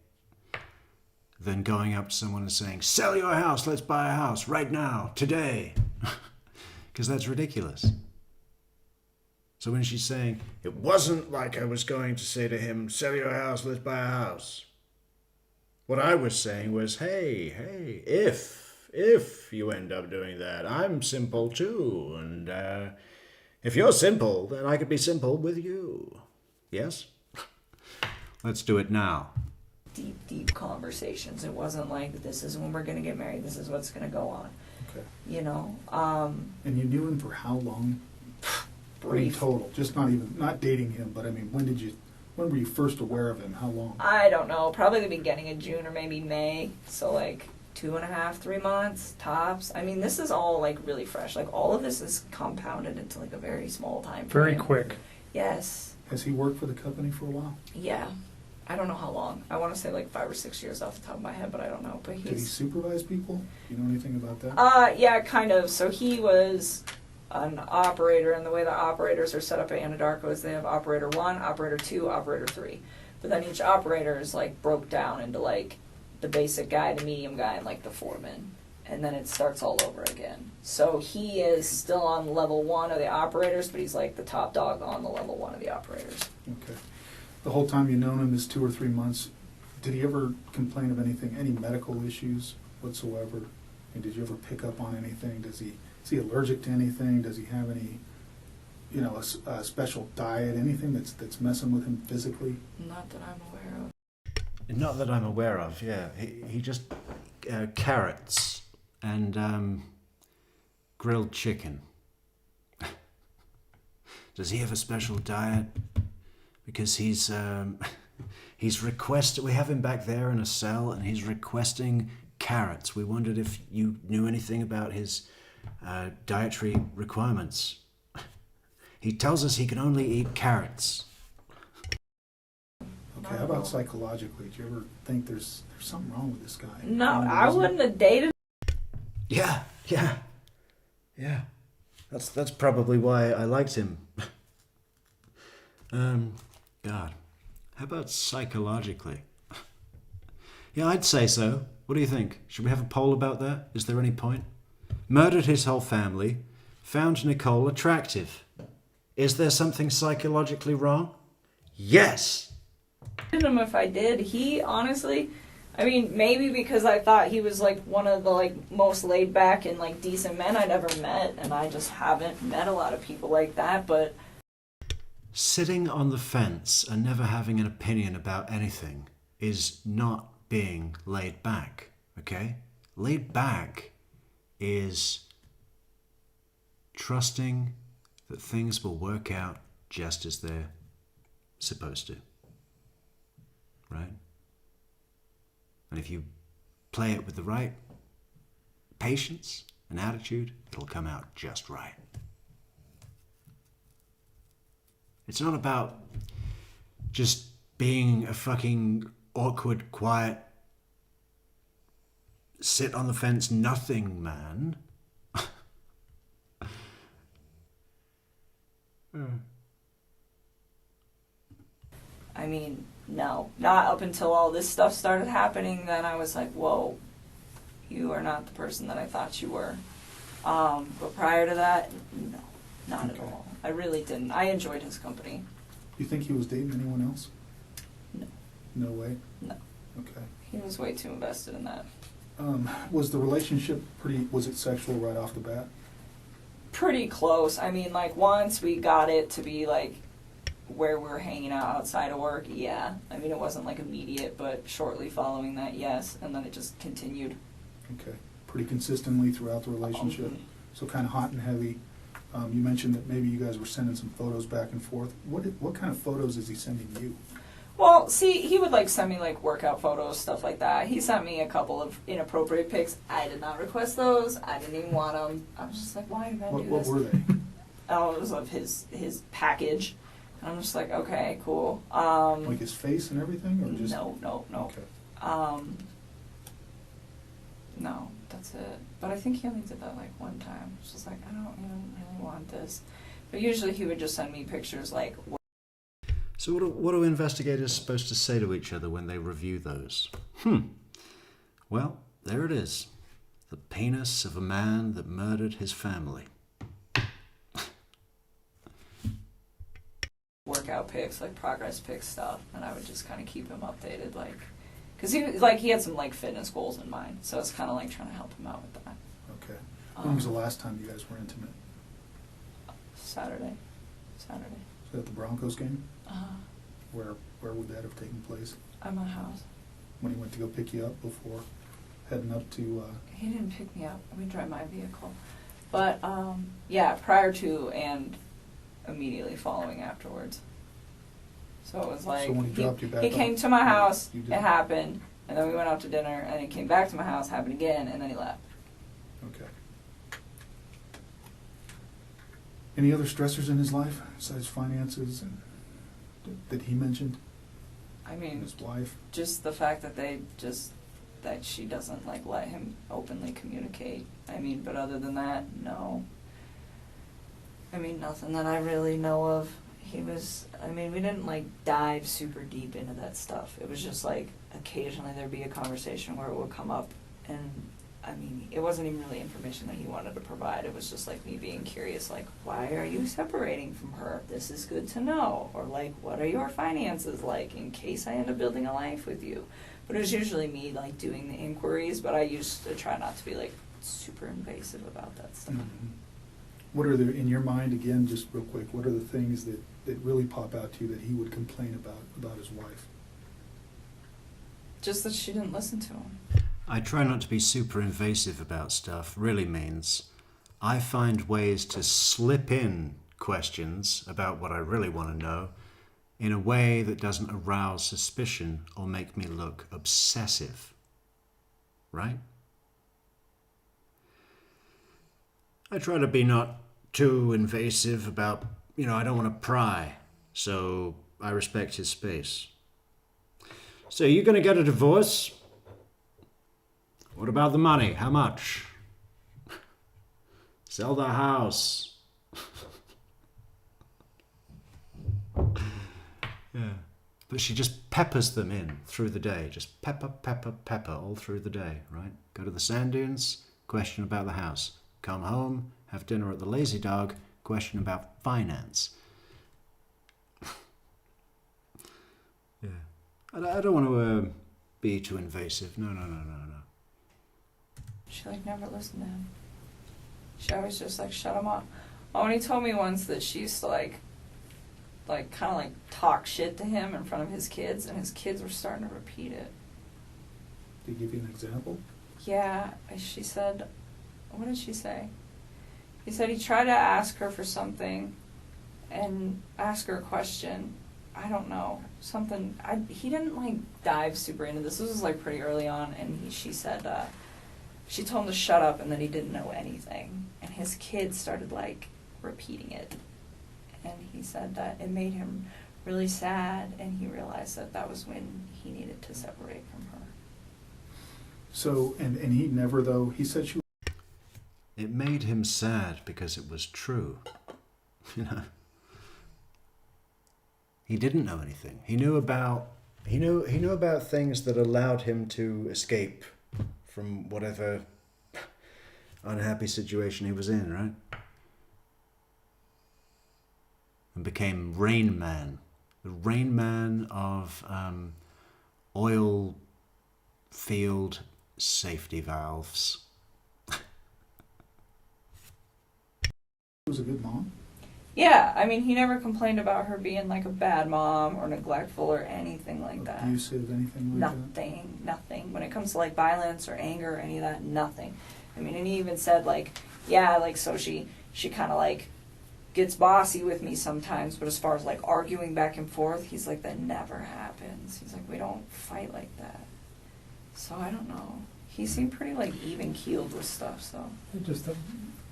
than going up to someone and saying, sell your house, let's buy a house right now, today. Because that's ridiculous. So when she's saying, it wasn't like I was going to say to him, sell your house, let's buy a house. What I was saying was, hey, if you end up doing that, I'm simple too. And if you're simple, then I could be simple with you. Yes? Let's do it now. deep conversations. It wasn't like, this is when we're going to get married, this is what's going to go on. Okay. You know? And you knew him for how long? Brief. In total, just not dating him, but I mean, when were you first aware of him? How long? I don't know, probably the beginning of June or maybe May. So like 2.5, 3 months tops. I mean, this is all like really fresh. Like all of this is compounded into like a very small time frame. Very quick. Yes. Has he worked for the company for a while? Yeah. I don't know how long. I want to say like 5 or 6 years off the top of my head, but I don't know. But Did he he's supervise people? Do you know anything about that? yeah, kind of. So he was an operator, and the way the operators are set up at Anadarko is they have operator 1, operator 2, operator 3. But then each operator is like broke down into like the basic guy, the medium guy, and like the foreman. And then it starts all over again. So he is still on level 1 of the operators, but he's like the top dog on the level 1 of the operators. Okay. The whole time you've known him, this 2 or 3 months, did he ever complain of anything, any medical issues whatsoever? And did you ever pick up on anything? Is he allergic to anything? Does he have any, a special diet, anything that's messing with him physically? Not that I'm aware of. Not that I'm aware of, yeah. He just, carrots and grilled chicken. Does he have a special diet? Because he's requested, we have him back there in a cell, and he's requesting carrots. We wondered if you knew anything about his dietary requirements. He tells us he can only eat carrots. Okay, how about psychologically? Do you ever think there's something wrong with this guy? No, I mean, I wouldn't have dated. Yeah. That's probably why I liked him. God. How about psychologically? Yeah, I'd say so. What do you think? Should we have a poll about that? Is there any point? Murdered his whole family, found Nichol attractive. Is there something psychologically wrong? Yes! Him if I did. He honestly, I mean, maybe because I thought he was like one of the like most laid back and like decent men I'd ever met, and I just haven't met a lot of people like that, but Sitting on the fence and never having an opinion about anything is not being laid back, okay? Laid back is trusting that things will work out just as they're supposed to, right? And if you play it with the right patience and attitude, it'll come out just right. It's not about just being a fucking awkward, quiet, sit on the fence, nothing man. I mean, no, not up until all this stuff started happening. Then I was like, whoa, you are not the person that I thought you were. But prior to that, no, not at Okay. all. I really didn't. I enjoyed his company. You think he was dating anyone else? No. No way? No. Okay. He was way too invested in that. Was the relationship was it sexual right off the bat? Pretty close. I mean, like, once we got it to be, like, where we were hanging out outside of work, yeah. I mean, it wasn't, like, immediate, but shortly following that, yes. And then it just continued. Okay. Pretty consistently throughout the relationship? So kind of hot and heavy. You mentioned that maybe you guys were sending some photos back and forth. What kind of photos is he sending you? Well, see, he would, like, send me, like, workout photos, stuff like that. He sent me a couple of inappropriate pics. I did not request those. I didn't even want them. I was just like, why did I do What this? were they? Oh, it was of his package. And I'm just like, okay, cool. Like his face and everything, or just? No. Okay. No, that's it. But I think he only did that like one time. It's just like, I don't really want this. But usually he would just send me pictures like. So what are investigators supposed to say to each other when they review those? Well, there it is. The penis of a man that murdered his family. Workout pics, like progress pics stuff, and I would just kind of keep him updated, like, because he had some like fitness goals in mind, so it's kind of like trying to help him out with that. Okay. When was the last time you guys were intimate? Saturday. Was that at the Broncos game? Uh, Where would that have taken place? at my house. When he went to go pick you up before heading up to? He didn't pick me up. We drive my vehicle, but yeah, prior to and immediately following afterwards. So it was like So when he dropped you back he off, came to my house, you it did- happened, and then we went out to dinner, and he came back to my house, happened again, and then he left. Okay. Any other stressors in his life besides finances and that he mentioned? I And mean, his wife? just the fact that that she doesn't like let him openly communicate. I mean, but other than that, no. I mean, nothing that I really know of. We didn't like dive super deep into that stuff. It was just like occasionally there'd be a conversation where it would come up, and I mean, it wasn't even really information that he wanted to provide. It was just like me being curious, like, why are you separating from her? This is good to know. Or like, what are your finances like in case I end up building a life with you? But it was usually me like doing the inquiries, but I used to try not to be like super invasive about that stuff. Mhm. What are the, in your mind, again, just real quick, what are the things that really pop out to you that he would complain about his wife? Just that she didn't listen to him. I try not to be super invasive about stuff really means I find ways to slip in questions about what I really want to know in a way that doesn't arouse suspicion or make me look obsessive. Right? I try to be not too invasive about, I don't want to pry, so I respect his space. So you going to get a divorce? What about the money? How much? Sell the house. Yeah. But she just peppers them in through the day. Just pepper all through the day, right? Go to the sand dunes, question about the house. Come home, have dinner at the Lazy Dog, question about finance. Yeah. I don't want to be too invasive. No. She like never listened to him. She always just like shut him off. Oh, and he told me once that she used to like kind of like talk shit to him in front of his kids, and his kids were starting to repeat it. To give you an example? Yeah, she said, what did she say? He said he tried to ask her for something and ask her a question. I don't know, something. He didn't like dive super into this. This was like pretty early on, and she said, she told him to shut up and that he didn't know anything. And his kids started like repeating it. And he said that it made him really sad, and he realized that that was when he needed to separate from her. So, and he never, though, he said she... It made him sad because it was true. You know? He didn't know anything. He knew about things that allowed him to escape from whatever unhappy situation he was in, right? And became Rain Man. The Rain Man of oil field safety valves. was a good mom? Yeah, I mean, he never complained about her being like a bad mom or neglectful or anything like that. Abusive, anything like Nothing. When it comes to like violence or anger or any of that, nothing. I mean, and he even said like, yeah, like so she kind of like gets bossy with me sometimes, but as far as like arguing back and forth, he's like, that never happens. He's like, we don't fight like that. So I don't know. He seemed pretty like even keeled with stuff. So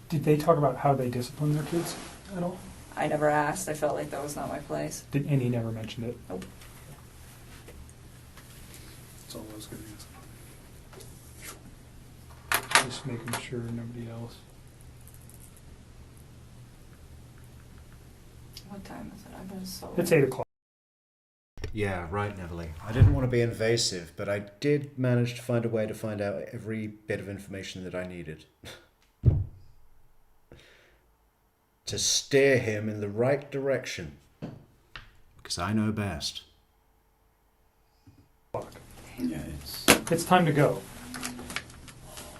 Did they talk about how they discipline their kids at all? I never asked. I felt like that was not my place. And he never mentioned it? Nope. That's all I was going to ask. Just making sure nobody else. What time is it? I've been so... It's 8 o'clock. Yeah, right, Neville. I didn't want to be invasive, but I did manage to find a way to find out every bit of information that I needed. To steer him in the right direction. Because I know best. Yeah, It's time to go.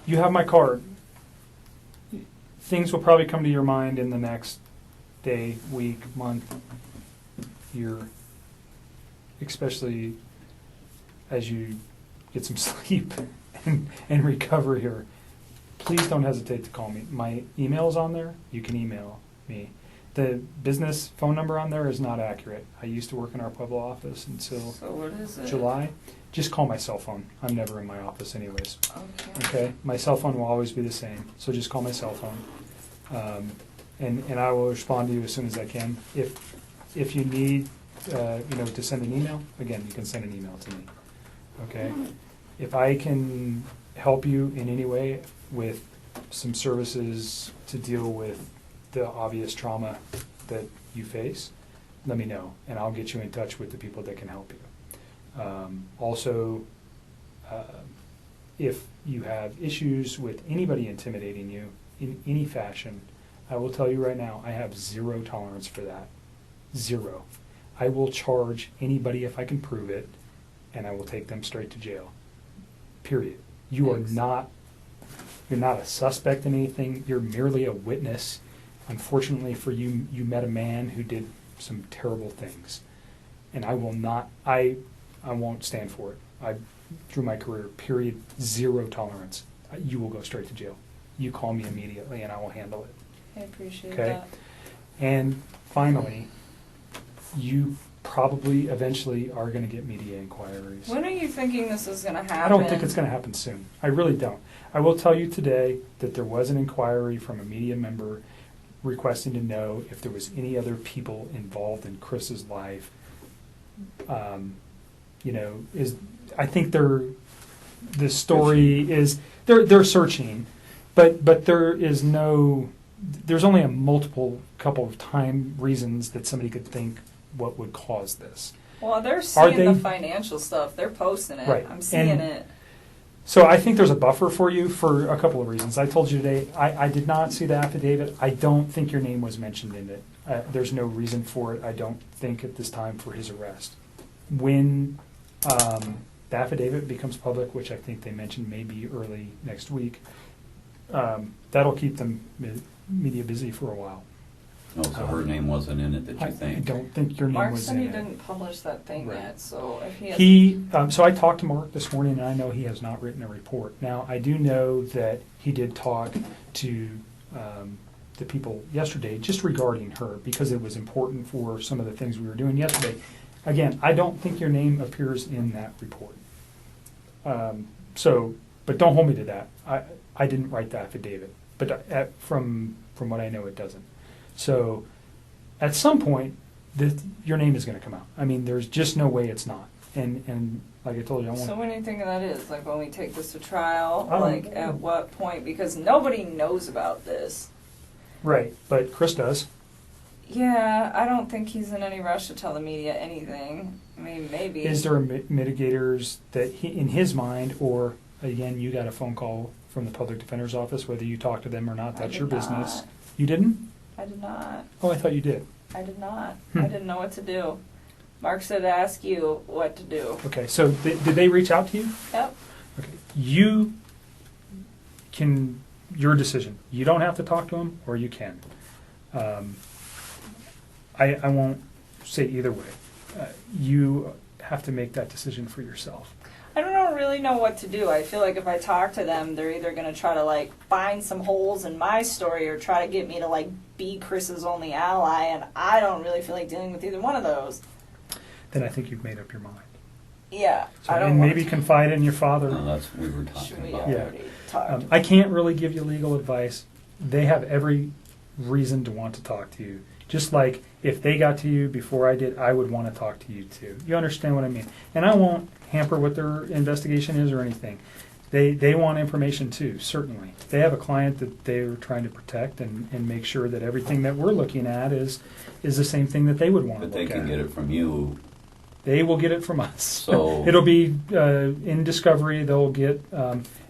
You have my card. Things will probably come to your mind in the next day, week, month, year, especially as you get some sleep and recover here. Please don't hesitate to call me. My email is on there. You can email me. The business phone number on there is not accurate. I used to work in our Pueblo office until So what is it? July. Just call my cell phone. I'm never in my office anyways. Okay. Okay? My cell phone will always be the same, so just call my cell phone. And I will respond to you as soon as I can. If you need to send an email, again, you can send an email to me. Okay? If I can help you in any way with some services to deal with the obvious trauma that you face, let me know, and I'll get you in touch with the people that can help you. Also, if you have issues with anybody intimidating you in any fashion, I will tell you right now, I have zero tolerance for that. Zero. I will charge anybody if I can prove it, and I will take them straight to jail. Period. You are not, you're not a suspect in anything. You're merely a witness. Unfortunately for you, you met a man who did some terrible things, and I will not. I won't stand for it. Through my career, period, zero tolerance. You will go straight to jail. You call me immediately, and I will handle it. I appreciate Okay? that. And finally, you probably eventually are going to get media inquiries. When are you thinking this is going to happen? I don't think it's going to happen soon. I really don't. I will tell you today that there was an inquiry from a media member requesting to know if there was any other people involved in Chris's life. I think the story is they're searching, but there's only a multiple couple of time reasons that somebody could think what would cause this. Well, they're seeing they- the financial stuff. They're posting it. Right. I'm seeing And it. So I think there's a buffer for you for a couple of reasons. I told you today, I did not see the affidavit. I don't think your name was mentioned in it. There's no reason for it, I don't think, at this time for his arrest. When the affidavit becomes public, which I think they mentioned maybe early next week, that'll keep them media busy for a while. Oh, so her name wasn't in it, that you I think? don't think your name Mark was said in he it. didn't publish that thing Right. yet, so if he has... So I talked to Mark this morning, and I know he has not written a report. Now, I do know that he did talk to the people yesterday just regarding her, because it was important for some of the things we were doing yesterday. Again, I don't think your name appears in that report. But don't hold me to that. I didn't write the affidavit, but from what I know, it doesn't. So at some point, your name is going to come out. I mean, there's just no way it's not. And like I told you, I want. So when do you think that is? Like when we take this to trial? I don't Like know. at what point? Because nobody knows about this. Right, but Chris does. Yeah, I don't think he's in any rush to tell the media anything. I mean, maybe. Is there mitigators that he, in his mind, or again, you got a phone call from the public defender's office, whether you talked to them or not, I that's did your business. not. You didn't? I did not. Oh, I thought you did. I did not. Hmm. I didn't know what to do. Mark said to ask you what to do. Okay, so did they reach out to you? Yep. Okay, you can, your decision. You don't have to talk to them, or you can. I won't say either way. You have to make that decision for yourself. I don't really know what to do. I feel like if I talk to them, they're either going to try to like find some holes in my story or try to get me to like be Chris's only ally, and I don't really feel like dealing with either one of those. Then I think you've made up your mind. Yeah, So, I don't and want maybe to. confide in your father. No, that's what we were Should talking we about. Yeah. already talked? I can't really give you legal advice. They have every reason to want to talk to you. Just like if they got to you before I did, I would want to talk to you too. You understand what I mean? And I won't hamper what their investigation is or anything. They want information too, certainly. They have a client that they're trying to protect and make sure that everything that we're looking at is the same thing that they would want to But look they at. can get it from you. They will get it from us. So- It'll be in discovery. They'll get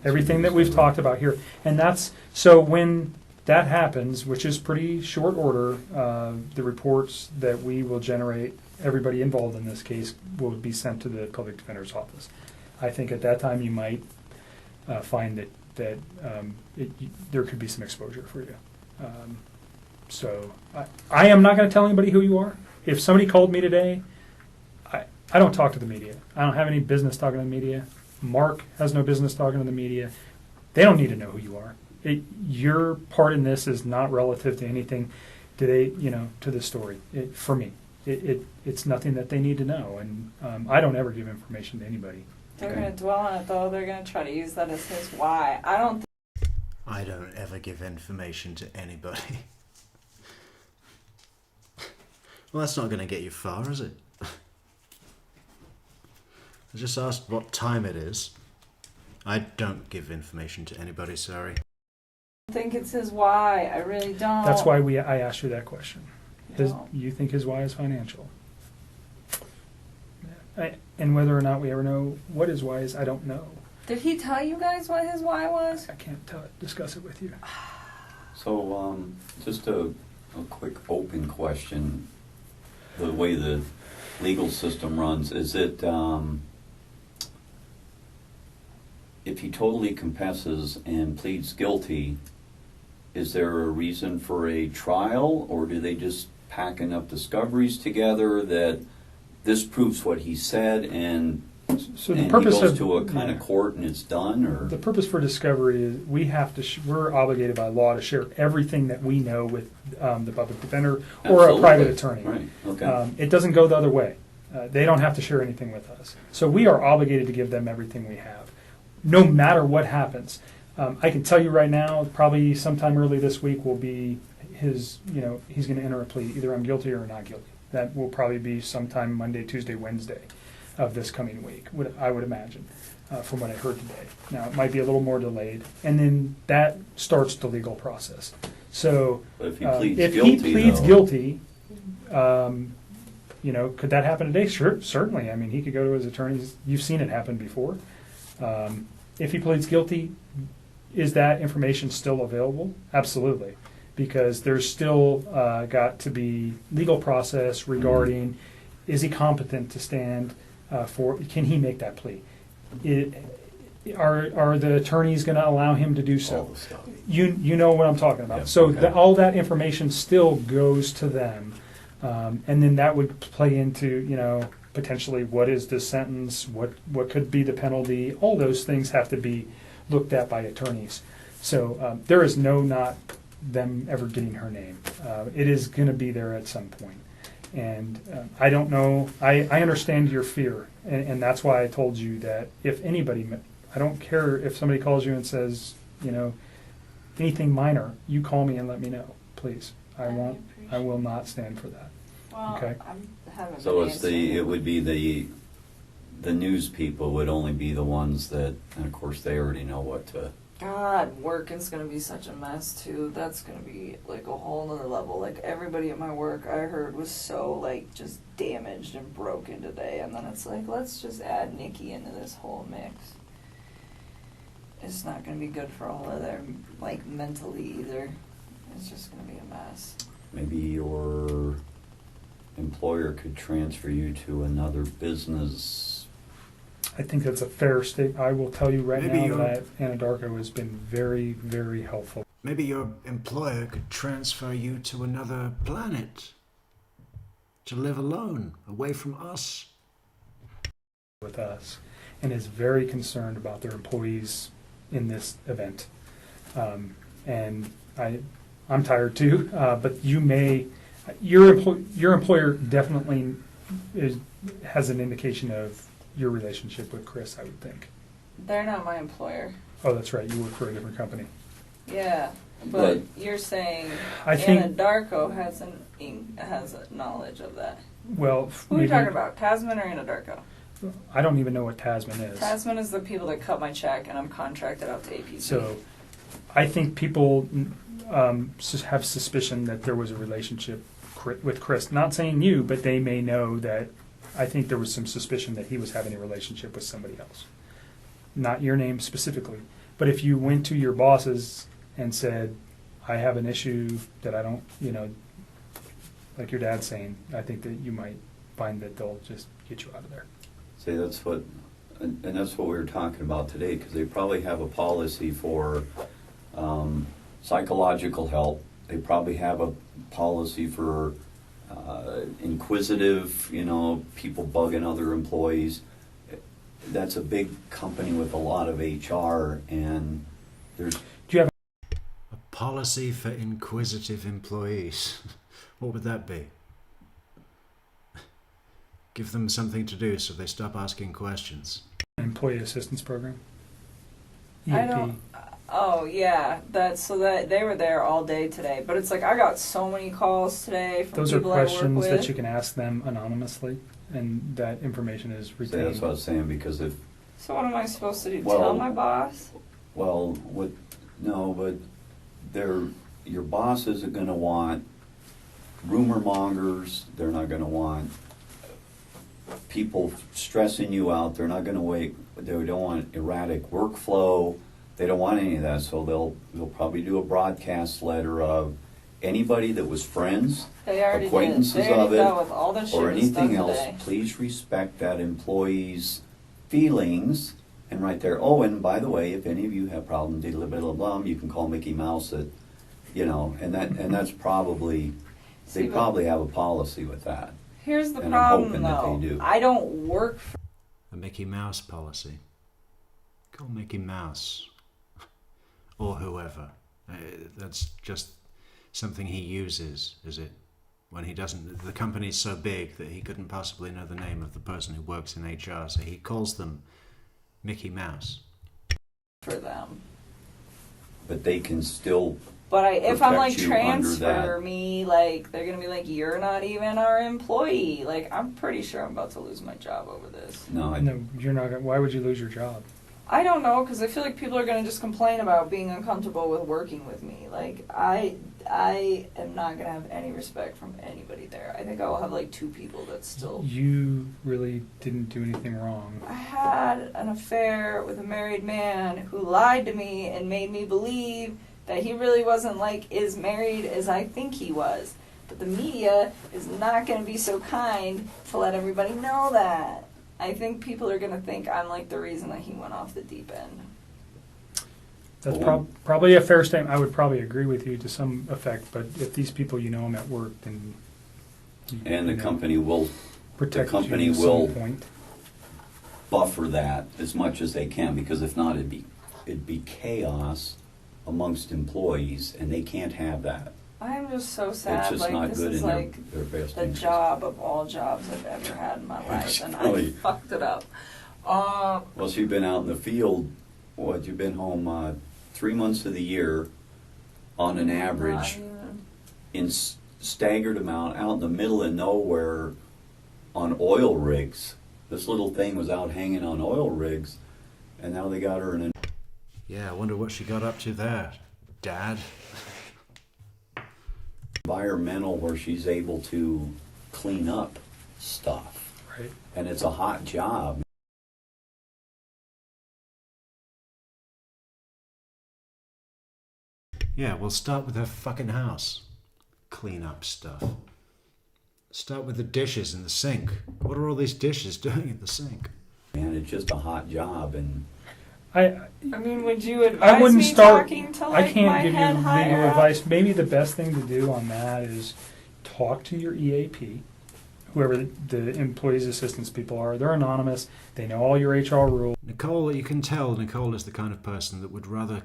everything that we've talked about here, and that's so when that happens, which is pretty short order. The reports that we will generate, everybody involved in this case, will be sent to the public defender's office. I think at that time you might find that there could be some exposure for you. So I am not going to tell anybody who you are. If somebody called me today, I don't talk to the media. I don't have any business talking to the media. Mark has no business talking to the media. They don't need to know who you are. Your part in this is not relative to anything to the story. For me, it's nothing that they need to know, and I don't ever give information to anybody. They're Okay. going to dwell on it though. They're going to try to use that as his why. I don't ever give information to anybody. Well, that's not going to get you far, is it? I just asked what time it is. I don't give information to anybody, sorry. think it's his why. I really don't. That's why I asked you that question. No. You think his why is financial? And whether or not we ever know what his why is, I don't know. Did he tell you guys what his why was? I can't discuss it with you. So, just a quick open question. The way the legal system runs, is it, if he totally confesses and pleads guilty, is there a reason for a trial, or do they just pack enough discoveries together that this proves what he said and So the he purpose goes of to a kind of court and it's done, or? the purpose for discovery is we have to we're obligated by law to share everything that we know with the public defender or a Absolutely. private attorney. Right, okay. It doesn't go the other way. They don't have to share anything with us. So we are obligated to give them everything we have, no matter what happens. I can tell you right now, probably sometime early this week will be he's going to enter a plea. Either I'm guilty or not guilty. That will probably be sometime Monday, Tuesday, Wednesday of this coming week, I would imagine, from what I heard today. Now, it might be a little more delayed. And then that starts the legal process. So But if he pleads if guilty, he pleads though- guilty, could that happen today? Sure, certainly. I mean, he could go to his attorneys. You've seen it happen before. if he pleads guilty, is that information still available? Absolutely, because there's still got to be legal process regarding is he competent to stand can he make that plea? Are the attorneys going to allow him to do All so? the stuff. You know what I'm talking about. Yeah, So okay. all that information still goes to them, and then that would play into potentially what is the sentence, what could be the penalty. All those things have to be looked at by attorneys. So there is not them ever getting her name. It is going to be there at some point. And I don't know. I understand your fear, and that's why I told you that if anybody, I don't care if somebody calls you and says, anything minor, you call me and let me know, please. I will not stand for that. Well, Okay. So it would be the news people would only be the ones that, and of course they already know what to. God, work is going to be such a mess too. That's going to be like a whole nother level. Like everybody at my work I heard was so like just damaged and broken today, and then it's like, let's just add Nikki into this whole mix. It's not going to be good for all of them, like mentally either. It's just going to be a mess. Maybe your employer could transfer you to another business. I think that's a fair statement. I will tell you right Maybe now that Anadarko has been very, very helpful Maybe your employer could transfer you to another planet to live alone, away from us. with us, and is very concerned about their employees in this event. And I'm tired too, but your employer definitely has an indication of your relationship with Chris, I would think. They're not my employer. Oh, that's right. You work for a different company. Yeah, but you're saying I think. Anadarko has a knowledge of that. Well, Who are we talking about? Tasman or Anadarko? I don't even know what Tasman is. Tasman is the people that cut my check, and I'm contracted out to APC. So, I think people have suspicion that there was a relationship with Chris. Not saying you, but they may know that. I think there was some suspicion that he was having a relationship with somebody else. Not your name specifically, but if you went to your bosses and said, I have an issue that I don't, like your dad's saying, I think that you might find that they'll just get you out of there. See, that's what we were talking about today, because they probably have a policy for psychological help. They probably have a policy for inquisitive, people bugging other employees. That's a big company with a lot of HR, and there's... Do you have A policy for inquisitive employees. What would that be? Give them something to do so they stop asking questions. an employee assistance program? E I EAP. don't. Oh yeah, that they were there all day today. But it's like I got so many calls today from Those are people I work questions with. that you can ask them anonymmously, and that information is See, retained. that's what I was saying, because if... So what am I supposed to do? Well- Tell my boss? Well, but your boss isn't going to want rumor mongers. They're not going to want people stressing you out. They're not going to they don't want erratic workflow. They don't want any of that. So they'll probably do a broadcast letter of anybody that was friends, They already acquaintances did. They already of it, dealt with all the shit or that's done anything else. today. Please respect that employee's feelings. And right there, oh, and by the way, if any of you have problems, blah, blah, blah, blah, you can call Mickey Mouse at, and that's probably, See, they but probably have a policy with that. here's the and I'm problem, hoping that though. they do. I don't work for. A Mickey Mouse policy. Call Mickey Mouse. Or whoever. That's just something he uses, is it? When he doesn't... The company's so big that he couldn't possibly know the name of the person who works in HR, so he calls them Mickey Mouse. For them. But they can still, But if I'm like protect you under transfer that. me, like they're gonna be like, you're not even our employee. Like I'm pretty sure I'm about to lose my job over this. no, No, you're not. Why would you lose your job? I don't know, because I feel like people are gonna just complain about being uncomfortable with working with me. Like I I am not gonna have any respect from anybody there. I think I will have like 2 people that still. You really didn't do anything wrong. I had an affair with a married man who lied to me and made me believe that he really wasn't like as married as I think he was. But the media is not going to be so kind to let everybody know that. I think people are going to think I'm like the reason that he went off the deep end. That's probably a fair statement. I would probably agree with you to some effect, but if these people you know them at work, then And the company will protect company you at will- some point. buffer that as much as they can, because if not, it'd be chaos amongst employees, and they can't have that. I'm just so sad. It's just like not this good is in like their best the interest. job of all jobs I've ever had in my life, and I Really? fucked it up. Well, so you've been out in the field, you've been home 3 months of the year on an average, in staggered amount, out in the middle of nowhere on oil rigs. This little thing was out hanging on oil rigs, and now they got her in an Yeah, I wonder what she got up to there, Dad. environmental where she's able to clean up stuff. Right. And it's a hot job. Yeah, we'll start with her fucking house. Clean up stuff. Start with the dishes in the sink. What are all these dishes doing in the sink? Man, it's just a hot job, and I mean, would you advise I wouldn't me start. talking to I like can't my give you head legal higher up? advice. Maybe the best thing to do on that is talk to your EAP, whoever the employees assistance people are. They're anonymous. They know all your HR rules. Nicole, you can tell Nicole is the kind of person that would rather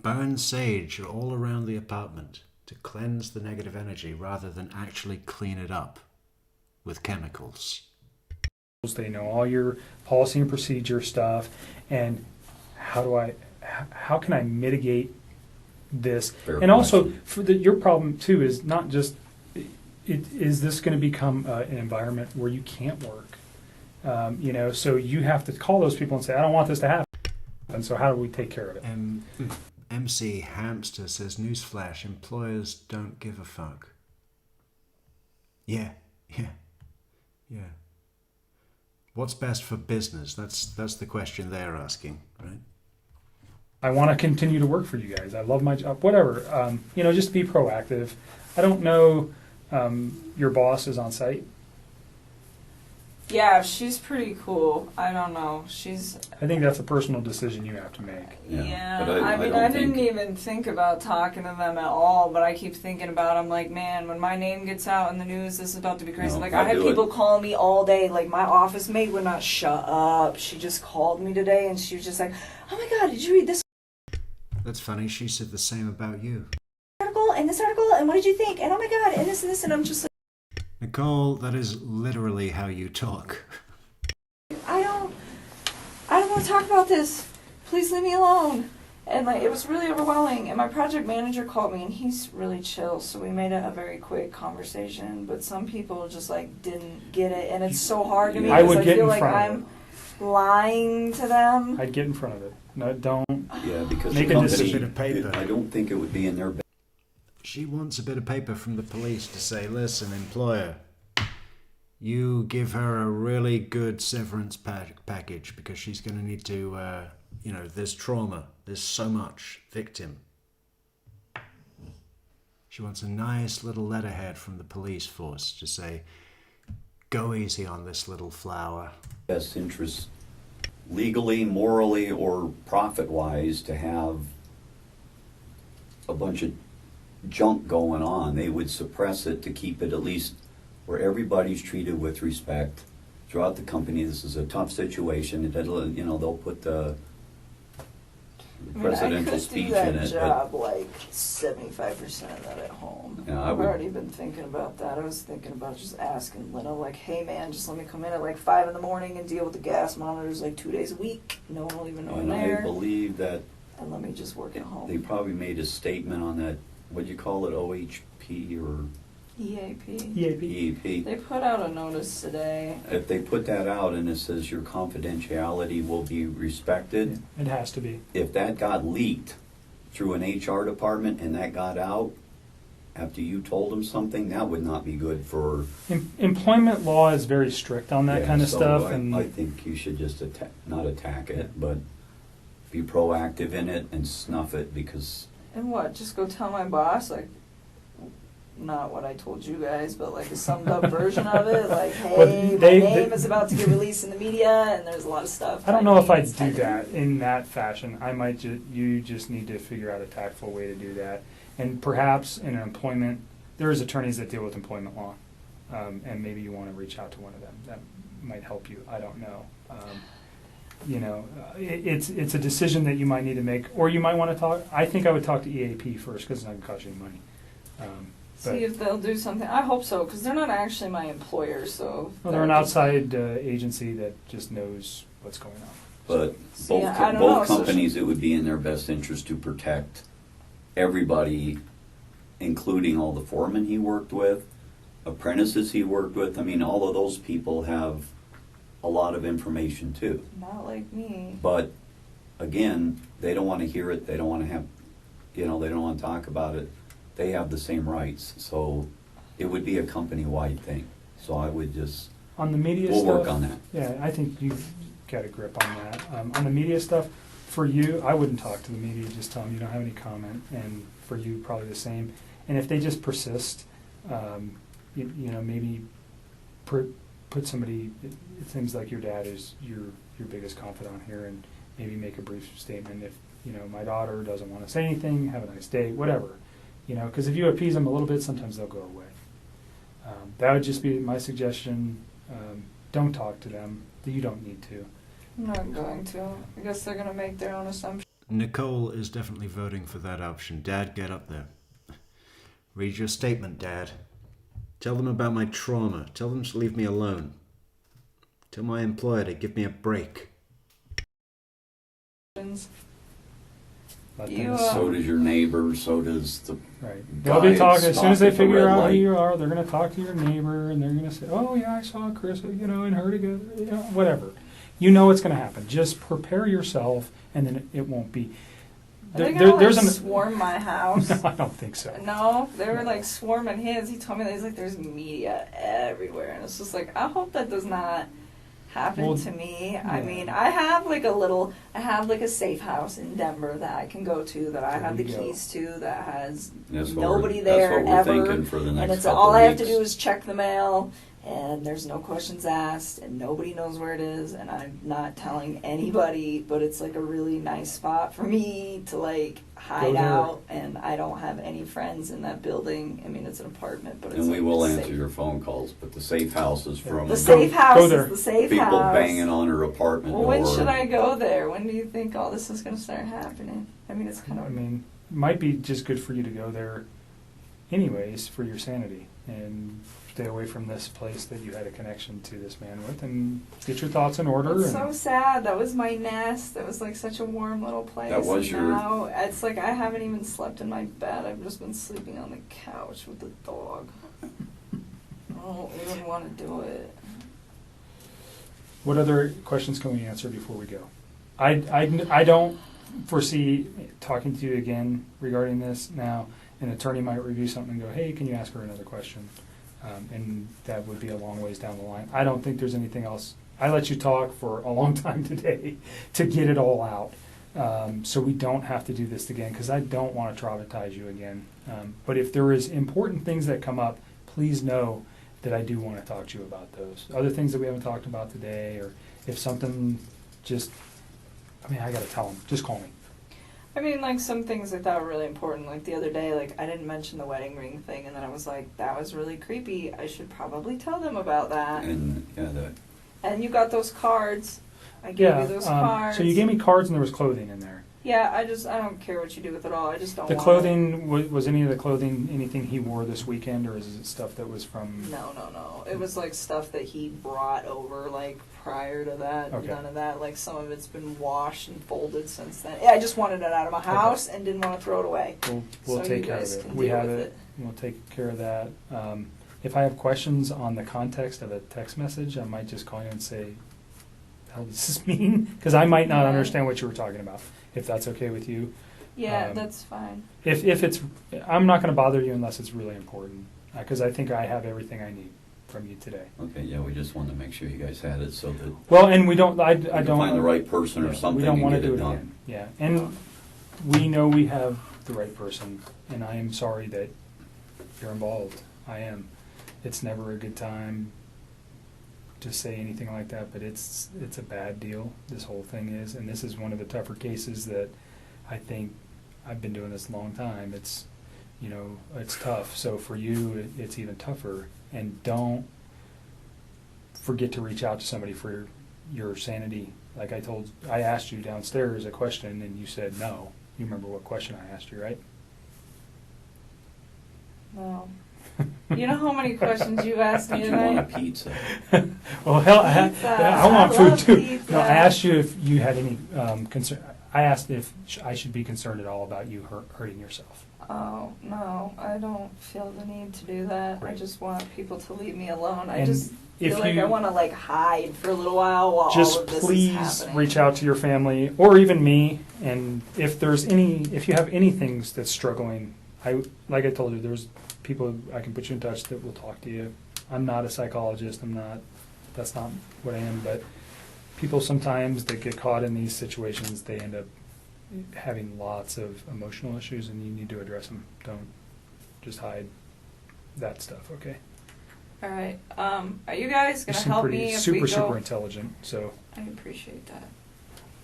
burn sage all around the apartment to cleanse the negative energy rather than actually clean it up with chemicals. They know all your policy and procedure stuff. And how can I mitigate this? Fair And also, question. your problem too is not just, is this going to become an environment where you can't work? So you have to call those people and say, I don't want this to happen. And so how do we take care of it? MC Hamster says, newsflash, employers don't give a fuck. Yeah. What's best for business? That's the question they're asking, right? I want to continue to work for you guys. I love my job, whatever. Just be proactive. I don't know, your boss is on site. Yeah, she's pretty cool. I don't know. She's I think that's a personal decision you have to make. yeah. But I mean, don't I didn't think- even think about talking to them at all. But I keep thinking about. I'm like, man, when my name gets out in the news, this is about to be crazy. No, like, I'd I had do it. people calling me all day. Like, my office mate would not shut up. She just called me today, and she was just like, "Oh my God, did you read this That's funny. She said the same about you. article and this article? And what did you think? And oh my God, and this and this." And I'm just like, Nicole, that is literally how you talk. I don't want to talk about this. Please leave me alone. And like, it was really overwhelming. And my project manager called me, and he's really chill, so we made it a very quick conversation. But some people just like didn't get it, and it's so hard to me I because would I get feel in like front of I'm lying to them. I'd get in front of it. No, don't. Yeah, because Make the a company, decision. Of paper. I don't think it would be in their best. She wants a bit of paper from the police to say, listen, employer, you give her a really good severance package because she's going to need to, there's trauma. There's so much victim. She wants a nice little letterhead from the police force to say, go easy on this little flower. Best interest legally, morally, or profit-wise to have a bunch of junk going on. They would suppress it to keep it at least where everybody's treated with respect throughout the company. This is a tough situation. They'll put the presidential speech in it. like 75% of that at home. Yeah, I I've would- already been thinking about that. I was thinking about just asking Lena, like, hey man, just let me come in at like 5 in the morning and deal with the gas monitors like 2 days a week. No one will even know I'm And I there. believe that And let me just work at home. they probably made a statement on that, what'd you call it, OHP or EAP. EAP. EEP? They put out a notice today. If they put that out and it says your confidentiality will be respected, It has to be. if that got leaked through an HR department and that got out, after you told him something, that would not be good for. Employment law is very strict on that Yeah, kind of so stuff, I think you should just not attack it, but be proactive in it and snuff it, because And what? Just go tell my boss, like, not what I told you guys, but like a summed up version of it. Like, hey, Well, my they- name is about to get released in the media, and there's a lot of stuff. I don't know if I'd it's do kind of- that in that fashion. I might you just need to figure out a tactful way to do that. And perhaps in an employment, there is attorneys that deal with employment law, and maybe you want to reach out to one of them. That might help you. I don't know. It's a decision that you might need to make, or you might want to talk. I think I would talk to EAP first, because it's not going to cost you any money. See if they'll do something. I hope so, because they're not actually my employer. So Well, they're an outside agency that just knows what's going on. but See, I don't know, both so companies, it would be in their best interest to protect everybody, including all the foremen he worked with, apprentices he worked with. I mean, all of those people have a lot of information too. Not like me. But again, they don't want to hear it. They don't want to have, they don't want to talk about it. They have the same rights. So it would be a company-wide thing. So I would just, On the media we'll stuff, work on that. Yeah, I think you've got a grip on that. On the media stuff, for you, I wouldn't talk to the media, just tell them you don't have any comment, and for you, probably the same. And if they just persist, maybe put somebody, it seems like your dad is your biggest confidant here, and maybe make a brief statement. If, my daughter doesn't want to say anything, have a nice day, whatever. Because if you appease them a little bit, sometimes they'll go away. That would just be my suggestion. Don't talk to them. You don't need to. I'm not going to. I guess they're going to make their own assumptions. Nichol is definitely voting for that option. Dad, get up there. Read your statement, Dad. Tell them about my trauma. Tell them to leave me alone. Tell my employer to give me a break. Let You, them- So does your neighbor, so does the Right. They'll be guy talking, as soon as they stopped at the figure red out who light. you are, they're going to talk to your neighbor, and they're going to say, oh, yeah, I saw Chris, and her together, whatever. You know what's going to happen. Just prepare yourself, and then it won't be. Are they going to there's swarm my house? No, I don't think so. No, they were like swarming his. He told me that he's like, there's media everywhere, and it's just like, I hope that does not happen Well, to me. I yeah. mean, I have like a safe house in Denver that I can go to, that I There have the you go. keys to, that has That's what nobody we're, there that's what we're ever, thinking for the next and it's couple all I have to weeks. do is check the mail. And there's no questions asked, and nobody knows where it is, and I'm not telling anybody, but it's like a really nice spot for me to like hide there. out, and I don't have any friends in that building. I mean, it's an apartment, but it's And we like will safe. answer your phone calls, but the safe house is from The safe house Go there. is the safe people house. banging on her apartment Well, door. when should I go there? When do you think all this is going to start happening? I mean, it's kind of. I mean, might be just good for you to go there anyways for your sanity, and stay away from this place that you had a connection to this man with, and get your thoughts in order. It's and so sad. That was my nest. That was like such a warm little place. That was and your- now it's like I haven't even slept in my bed. I've just been sleeping on the couch with the dog. I don't even want to do it. What other questions can we answer before we go? I don't foresee talking to you again regarding this now. An attorney might review something and go, hey, can you ask her another question? And that would be a long ways down the line. I don't think there's anything else. I let you talk for a long time today to get it all out. So we don't have to do this again, because I don't want to traumatize you again. But if there is important things that come up, please know that I do want to talk to you about those. Other things that we haven't talked about today, or if something just, I got to tell them, just call me. I mean, like some things I thought were really important. Like the other day, like I didn't mention the wedding ring thing, and then I was like, that was really creepy. I should probably tell them about that. And And you got those cards. I gave you those cards. So you gave me cards and there was clothing in there. Yeah, I don't care what you do with it all. I just don't The want clothing, was any of the clothing anything he wore this weekend, or is it stuff that was from... No. It was like stuff that he brought over like prior to that. Okay. None of that. Like some of it's been washed and folded since then. Yeah, I just wanted it out of my house and didn't want to throw it away. We'll So take you care of guys it. can We deal have with it. We'll take care of that. If I have questions on the context of a text message, I might just call you and say, "Hell, does this mean?" Because I might not Yeah. understand what you were talking about. If that's okay with you, Yeah, that's fine. If it's, I'm not going to bother you unless it's really important, because I think I have everything I need from you today. Okay, yeah, we just wanted to make sure you guys had it so that Well, and we don't. I you can don't find the right person or yeah, something We don't and want to get do it it done. again. Yeah, and we know we have the right person, and I am sorry that you're involved. I am. It's never a good time to say anything like that, but it's a bad deal. This whole thing is, and this is one of the tougher cases that I think I've been doing this a long time. It's, you know, it's tough. So for you, it's even tougher. And don't forget to reach out to somebody for your sanity. Like I asked you downstairs a question, and you said no. You remember what question I asked you, right? No. You know how many questions you asked me Did you want a today? pizza? Well, hell, Pizza. I want I food love too. pizza. No, I asked you if you had any concern. I asked if I should be concerned at all about you hurting yourself. Oh, no, I don't feel the need to do that. I Right. just want people to leave me alone. I And just if feel like you- I want to like hide for a little while all Just of this please is happening. reach out to your family or even me, and if you have any things that's struggling, like I told you, there's people I can put you in touch that will talk to you. I'm not a psychologist. That's not what I am. But people sometimes that get caught in these situations, they end up having lots of emotional issues, and you need to address them. Don't just hide that stuff. Okay. All right. Are you guys You gonna seem help pretty me if super we go? super intelligent. So I appreciate that.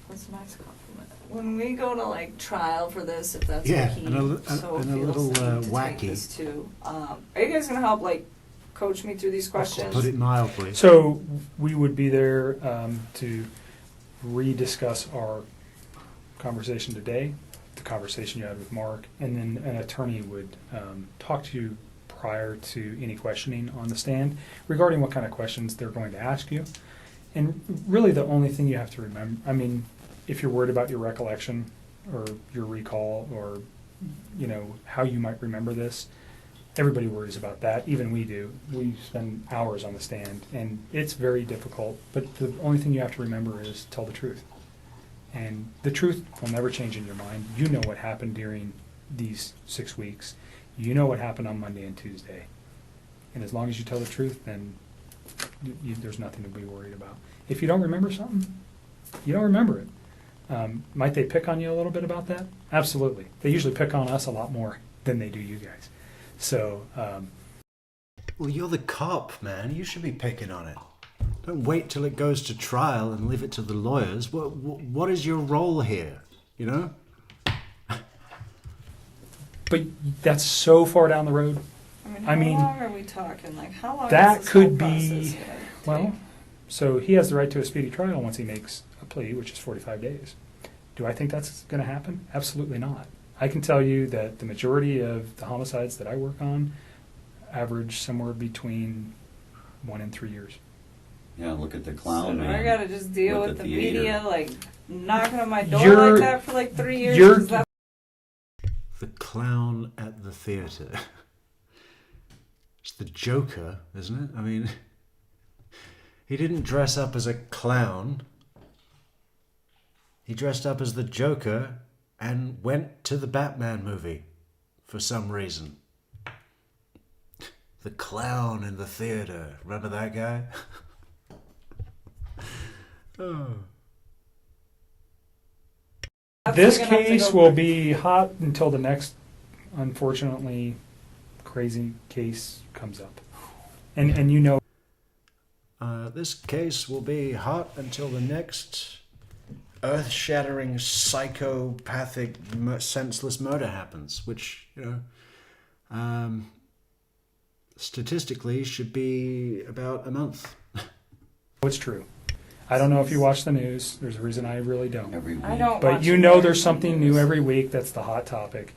That's a nice compliment. When we go to like trial for this, if that's Yeah, what he and a so and a feels little, the need to wacky. take this to, are you guys gonna help like coach me through these questions? Put it mildly. So we would be there to rediscuss our conversation today, the conversation you had with Mark, and then an attorney would talk to you prior to any questioning on the stand regarding what kind of questions they're going to ask you. And really the only thing you have to remember, I mean, if you're worried about your recollection or your recall or, you know, how you might remember this, everybody worries about that. Even we do. We spend hours on the stand, and it's very difficult. But the only thing you have to remember is tell the truth. And the truth will never change in your mind. You know what happened during these 6 weeks. You know what happened on Monday and Tuesday. And as long as you tell the truth, then there's nothing to be worried about. If you don't remember something, you don't remember it. Might they pick on you a little bit about that? Absolutely. They usually pick on us a lot more than they do you guys. So, Well, you're the cop, man. You should be picking on it. Don't wait till it goes to trial and leave it to the lawyers. What is your role here? You know? but that's so far down the road. I I mean, how long are we talking? Like, how long that is this could whole be- process gonna Well, take? so he has the right to a speedy trial once he makes a plea, which is 45 days. Do I think that's going to happen? Absolutely not. I can tell you that the majority of the homicides that I work on average somewhere between 1 and 3 years. Yeah, look at the So clown do I man. gotta just deal with with the the theater. media, like knocking on my door You're- like that for like 3 years? you're- 'Cause that's The clown at the theatre. It's the Joker, isn't it? I mean, he didn't dress up as a clown. He dressed up as the Joker and went to the Batman movie for some reason. The clown in the theatre. Remember that guy? Oh. This gonna have to case go will back. be hot until the next, unfortunately, crazy case comes up. And you know, This case will be hot until the next earth-shattering, psychopathic, senseless murder happens, which, you know, statistically should be about a month. it's true. I don't know if you watch the news. There's a reason I really don't. Every week. I don't. But watch you the know news. there's something new every week that's the hot topic.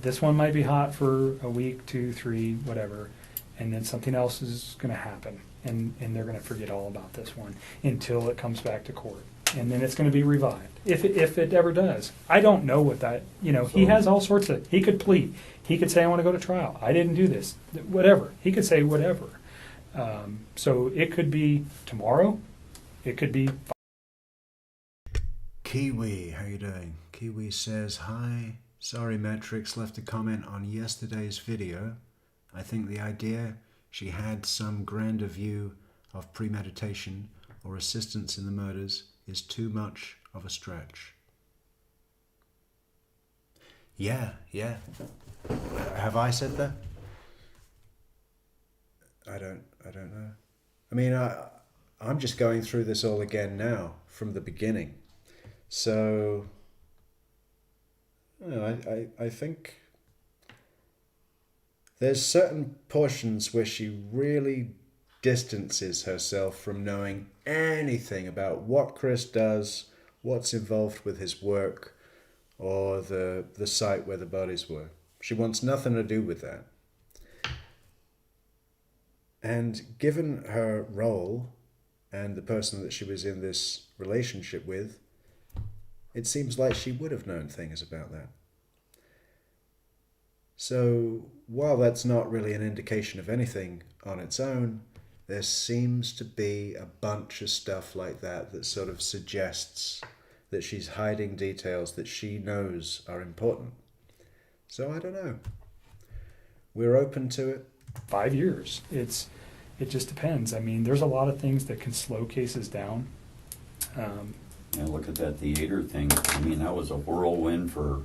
This one might be hot for a week, 2, 3, whatever, and then something else is going to happen, and they're going to forget all about this one until it comes back to court, and then it's going to be revived if it ever does. I don't know what that, you know, he So- has all sorts of, he could plead, he could say I want to go to trial, I didn't do this, whatever, he could say whatever. So it could be tomorrow, it could be Kiwi, how you doing? Kiwi says, hi, Sorry, Metrics left a comment on yesterday's video. I think the idea she had some grander view of premeditation or assistance in the murders is too much of a stretch. Yeah. Have I said that? I don't know. I mean, I'm just going through this all again now from the beginning. So, you know, I think there's certain portions where she really distances herself from knowing anything about what Chris does, what's involved with his work, or the site where the bodies were. She wants nothing to do with that. And given her role and the person that she was in this relationship with, it seems like she would have known things about that. So while that's not really an indication of anything on its own, there seems to be a bunch of stuff like that that sort of suggests that she's hiding details that she knows are important. So I don't know. We're open to it. 5 years. It just depends. I mean, there's a lot of things that can slow cases down. Yeah, look at that theater thing. I mean, that was a whirlwind for,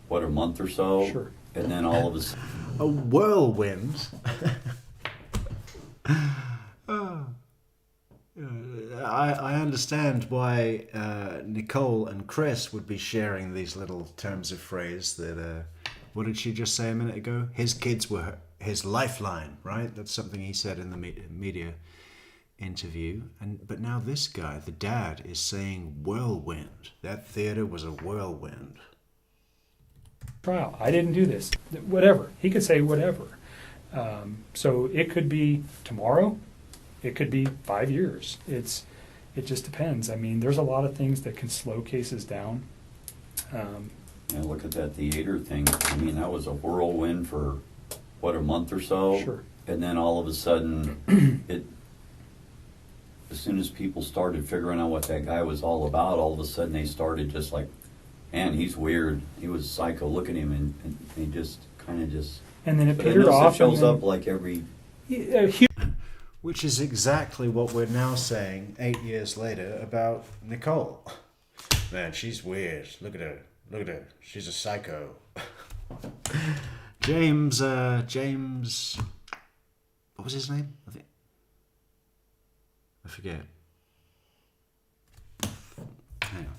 what, a month or so? Sure. And then all of a sudden... A whirlwind? Oh. I understand why Nichol and Chris would be sharing these little terms of phrase that, what did she just say a minute ago? His kids were his lifeline, right? That's something he said in the media interview. But now this guy, the dad, is saying whirlwind. That theater was a whirlwind. Trial. I didn't do this. Whatever. He could say whatever. So it could be tomorrow. It could be 5 years. It just depends. I mean, there's a lot of things that can slow cases down. Yeah, look at that theater thing. I mean, that was a whirlwind for, what, a month or so? Sure. And then all of a sudden, as soon as people started figuring out what that guy was all about, all of a sudden they started just like, man, he's weird. He was psycho. Look at him, and he just kind of just... And then it But I petered notice off. it shows and then, up like every... Which is exactly what we're now saying 8 years later about Nichol. Man, she's weird. Look at her. Look at her. She's a psycho. James, what was his name? I forget. Hang on.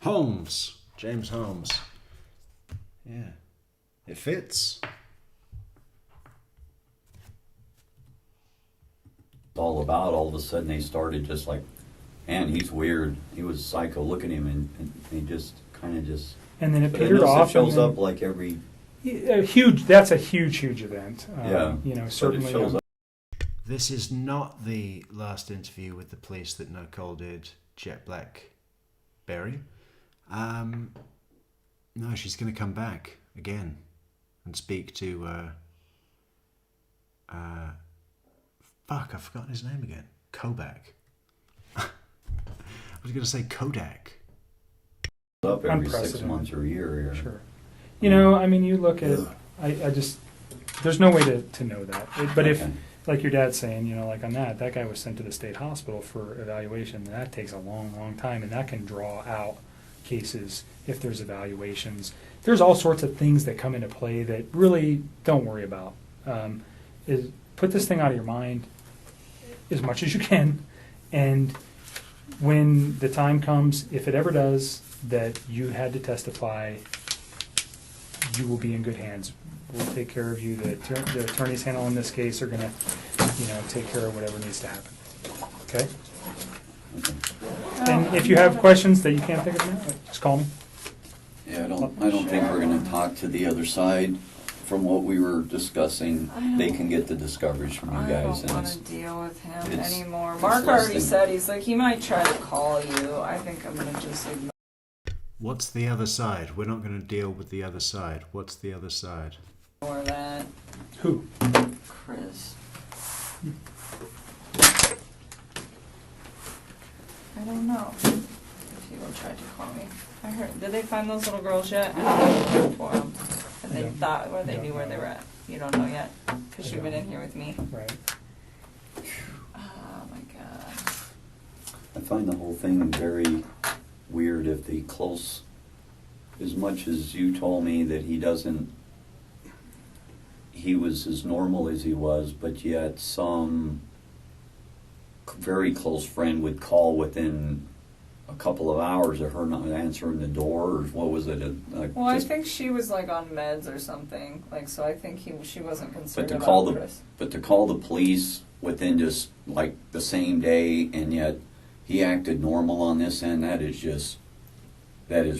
Holmes. James Holmes. Yeah. It fits. all about, all of a sudden they started just like, man, he's weird. He was psycho. Look at him, and he just kind of just... And then it But I petered notice off. it shows and then- up like every... A huge. That's a huge event. Yeah. You know, But certainly. it shows up. This is not the last interview with the police that Nichol did, Jet Blackberry. No, she's going to come back again and speak to... fuck, I've forgotten his name again. Kobach. I was going to say Kodak. Up every 6 Unprecedented. months or a year. Sure. You know, I mean, you look at. I just. There's no way to know that. But if, Okay. like your dad's saying, you know, like on that guy was sent to the state hospital for evaluation. And that takes a long, long time, and that can draw out cases if there's evaluations. There's all sorts of things that come into play that really don't worry about. Is put this thing out of your mind as much as you can, and when the time comes, if it ever does, that you had to testify, you will be in good hands. We'll take care of you. The attorneys handling this case are going to, take care of whatever needs to happen. Okay? And if you have questions that you can't think of now, just call me. Yeah, I don't think we're going to talk to the other side. From what we were discussing, they can get the discoveries from you I guys. don't And want it's, to deal with him it's- anymore. it's Mark less already than- said, he's like, he might try to call you. I think I'm going to just ignore. What's the other side? We're not going to deal with the other side. What's the other side? Or that Who? Chris. I don't know if he will try to call me. I heard. Did they find those little girls yet? I haven't looked for them. And they thought, or they knew where they were at. You don't know yet, because you've been in here with me. Right. Oh my God. I find the whole thing very weird if the close, as much as you told me that he was as normal as he was, but yet some very close friend would call within a couple of hours of her not answering the door, or what was it? Well, I think she was like on meds or something. Like, so I think she wasn't concerned But to about call Chris. but to call the police within just like the same day, and yet he acted normal on this end, that is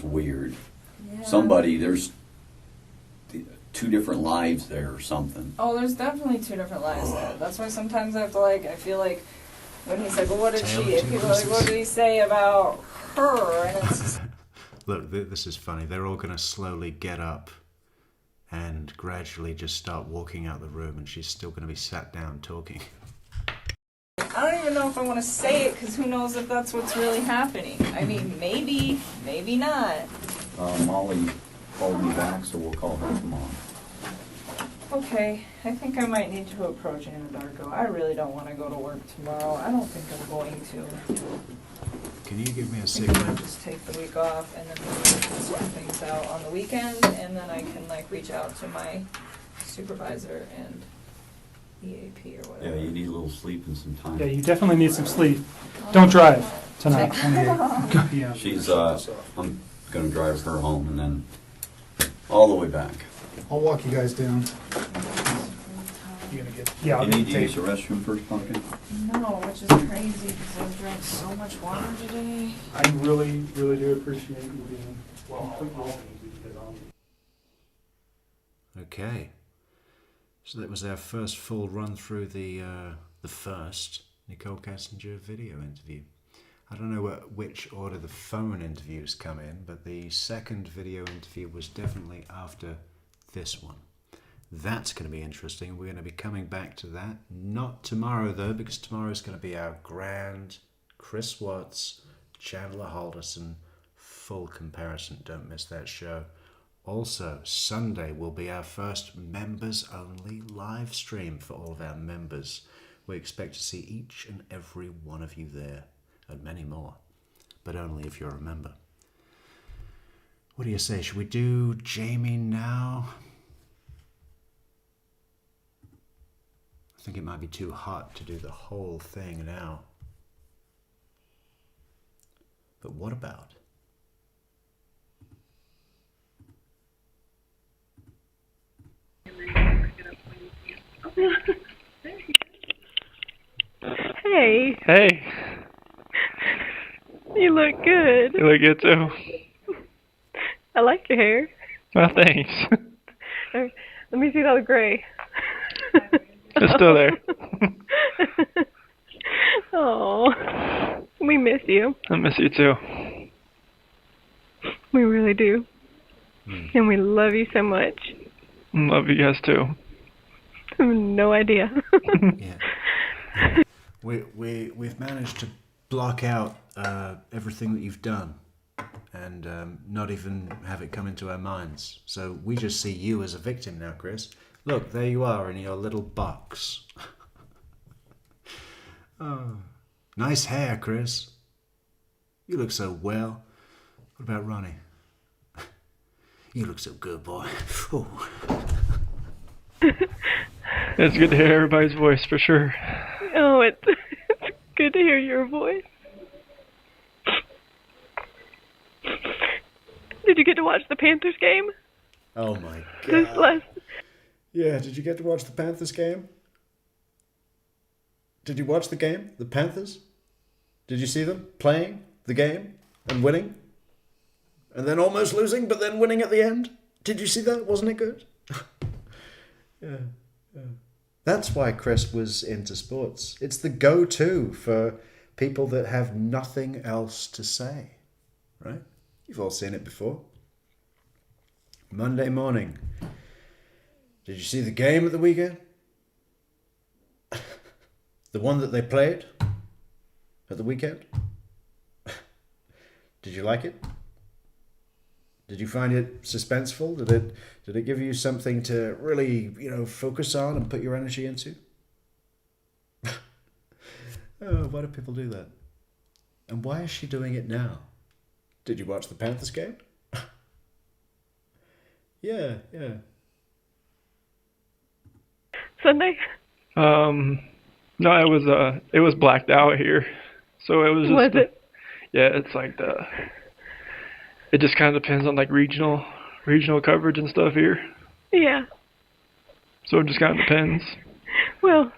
weird. Yeah. There's two different lives there or something. Oh, there's definitely two different lives there. That's why sometimes I have to I feel like when he's like, well, what did Tale she? of And two people are like, what voices. did he say about her? And it's just, Look, this is funny. They're all going to slowly get up and gradually just start walking out the room, and she's still going to be sat down talking. I don't even know if I want to say it, because who knows if that's what's really happening. I mean, maybe, maybe not. Molly called me back, so we'll call her tomorrow. Okay, I think I might need to approach Anadarko. I really don't want to go to work tomorrow. I don't think I'm going to. Can you give me a I think I'll cigarette? just take the week off, and then we can sort things out on the weekend, and then I can reach out to my supervisor and EAP or whatever. Yeah, you need a little sleep and some time. Yeah, you definitely need some sleep. Don't drive tonight. Yeah. She's, I'm gonna drive her home and then all the way back. I'll walk you guys down. You're gonna get. Yeah, I'll You get need the to use tape. the restroom first, Pumpkin? No, which is crazy because I've drank so much water today. I really, really do appreciate you being completely. Okay. So that was our first full run through the first Nichol Kessinger video interview. I don't know which order the phone interviews come in, but the second video interview was definitely after this one. That's going to be interesting. We're going to be coming back to that. Not tomorrow, though, because tomorrow is going to be our grand Chris Watts, Chandler Halderson full comparison. Don't miss that show. Also, Sunday will be our first members-only live stream for all of our members. We expect to see each and every one of you there, and many more, but only if you're a member. What do you say? Should we do Jamie now? I think it might be too hot to do the whole thing now. But what about? Hey, Hey, you look good. you look good too. I like your hair. Well, thanks. Let me see that gray. It's still there. Oh, we miss you. I miss you too. We really do. And we love you so much. Love you guys too. I have no idea. Yeah. We've managed to block out everything that you've done and not even have it come into our minds. So we just see you as a victim now, Chris. Look, there you are in your little box. Oh, nice hair, Chris. You look so well. What about Ronnie? You look so good, boy. Oh. It's good to hear everybody's voice for sure. Oh, it's good to hear your voice. Did you get to watch the Panthers game? Oh my This God. last Yeah, did you get to watch the Panthers game? Did you watch the game? The Panthers? Did you see them playing the game and winning? And then almost losing, but then winning at the end? Did you see that? Wasn't it good? Yeah. That's why Chris was into sports. It's the go-to for people that have nothing else to say, right? You've all seen it before. Monday morning. Did you see the game at the weekend? The one that they played at the weekend? Did you like it? Did you find it suspenseful? Did it give you something to really, focus on and put your energy into? Oh, why do people do that? And why is she doing it now? Did you watch the Panthers game? Yeah. Sunday? No, it was blacked out here, so it was just. Was it? Yeah, it's like it just kind of depends on like regional coverage and stuff here. Yeah. So it just kind of depends. Well,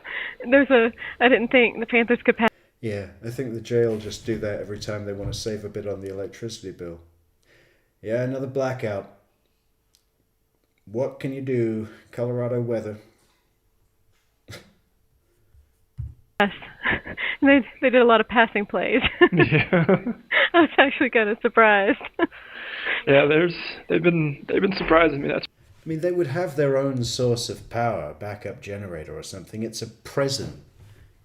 I didn't think the Panthers could pass. Yeah, I think the jail just do that every time they want to save a bit on the electricity bill. Yeah, another blackout. What can you do? Colorado weather. They did a lot of passing plays. Yeah. I was actually kind of surprised. Yeah, they've been surprising me. That's. I mean, they would have their own source of power, backup generator or something. It's a prison.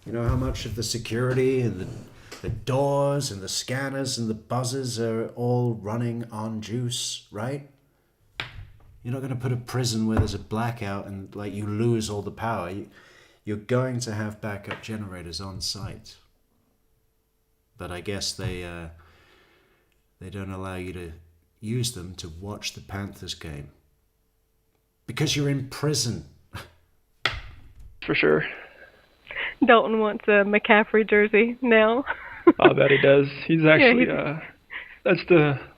You know how much of the security and the doors and the scanners and the buzzers are all running on juice, right? You're not going to put a prison where there's a blackout and like you lose all the power. You're going to have backup generators on site. But I guess they don't allow you to use them to watch the Panthers game. Because you're in prison. For sure. Dalton wants a McCaffrey jersey now. I bet he does. He's actually Yeah, that's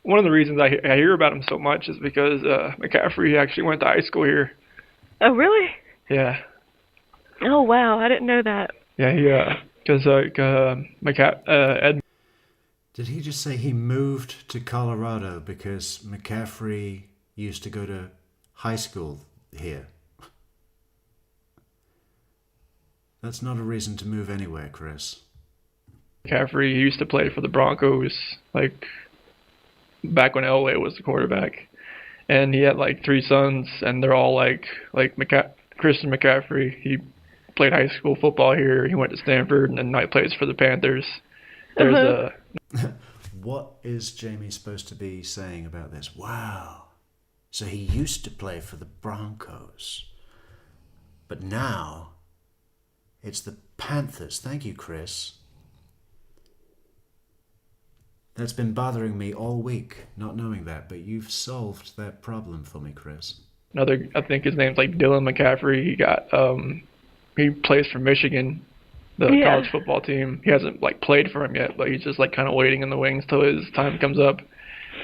one of the reasons I hear about him so much is because McCaffrey actually went to high school here. Oh, really? Yeah. Oh, wow. I didn't know that. Yeah, because Ed. Did he just say he moved to Colorado because McCaffrey used to go to high school here? That's not a reason to move anywhere, Chris. McCaffrey used to play for the Broncos, like back when Elway was the quarterback, and he had like 3 sons, and they're all like Christian McCaffrey. He played high school football here. He went to Stanford, and then now he plays for the Panthers. There's What is Jamie supposed to be saying about this? Wow. So he used to play for the Broncos. But now it's the Panthers. Thank you, Chris. That's been bothering me all week, not knowing that, but you've solved that problem for me, Chris. another. I think his name's like Dylan McCaffrey. He plays for Michigan, the college football team. He hasn't like played for him yet, but he's just like kind of waiting in the wings till his time comes up.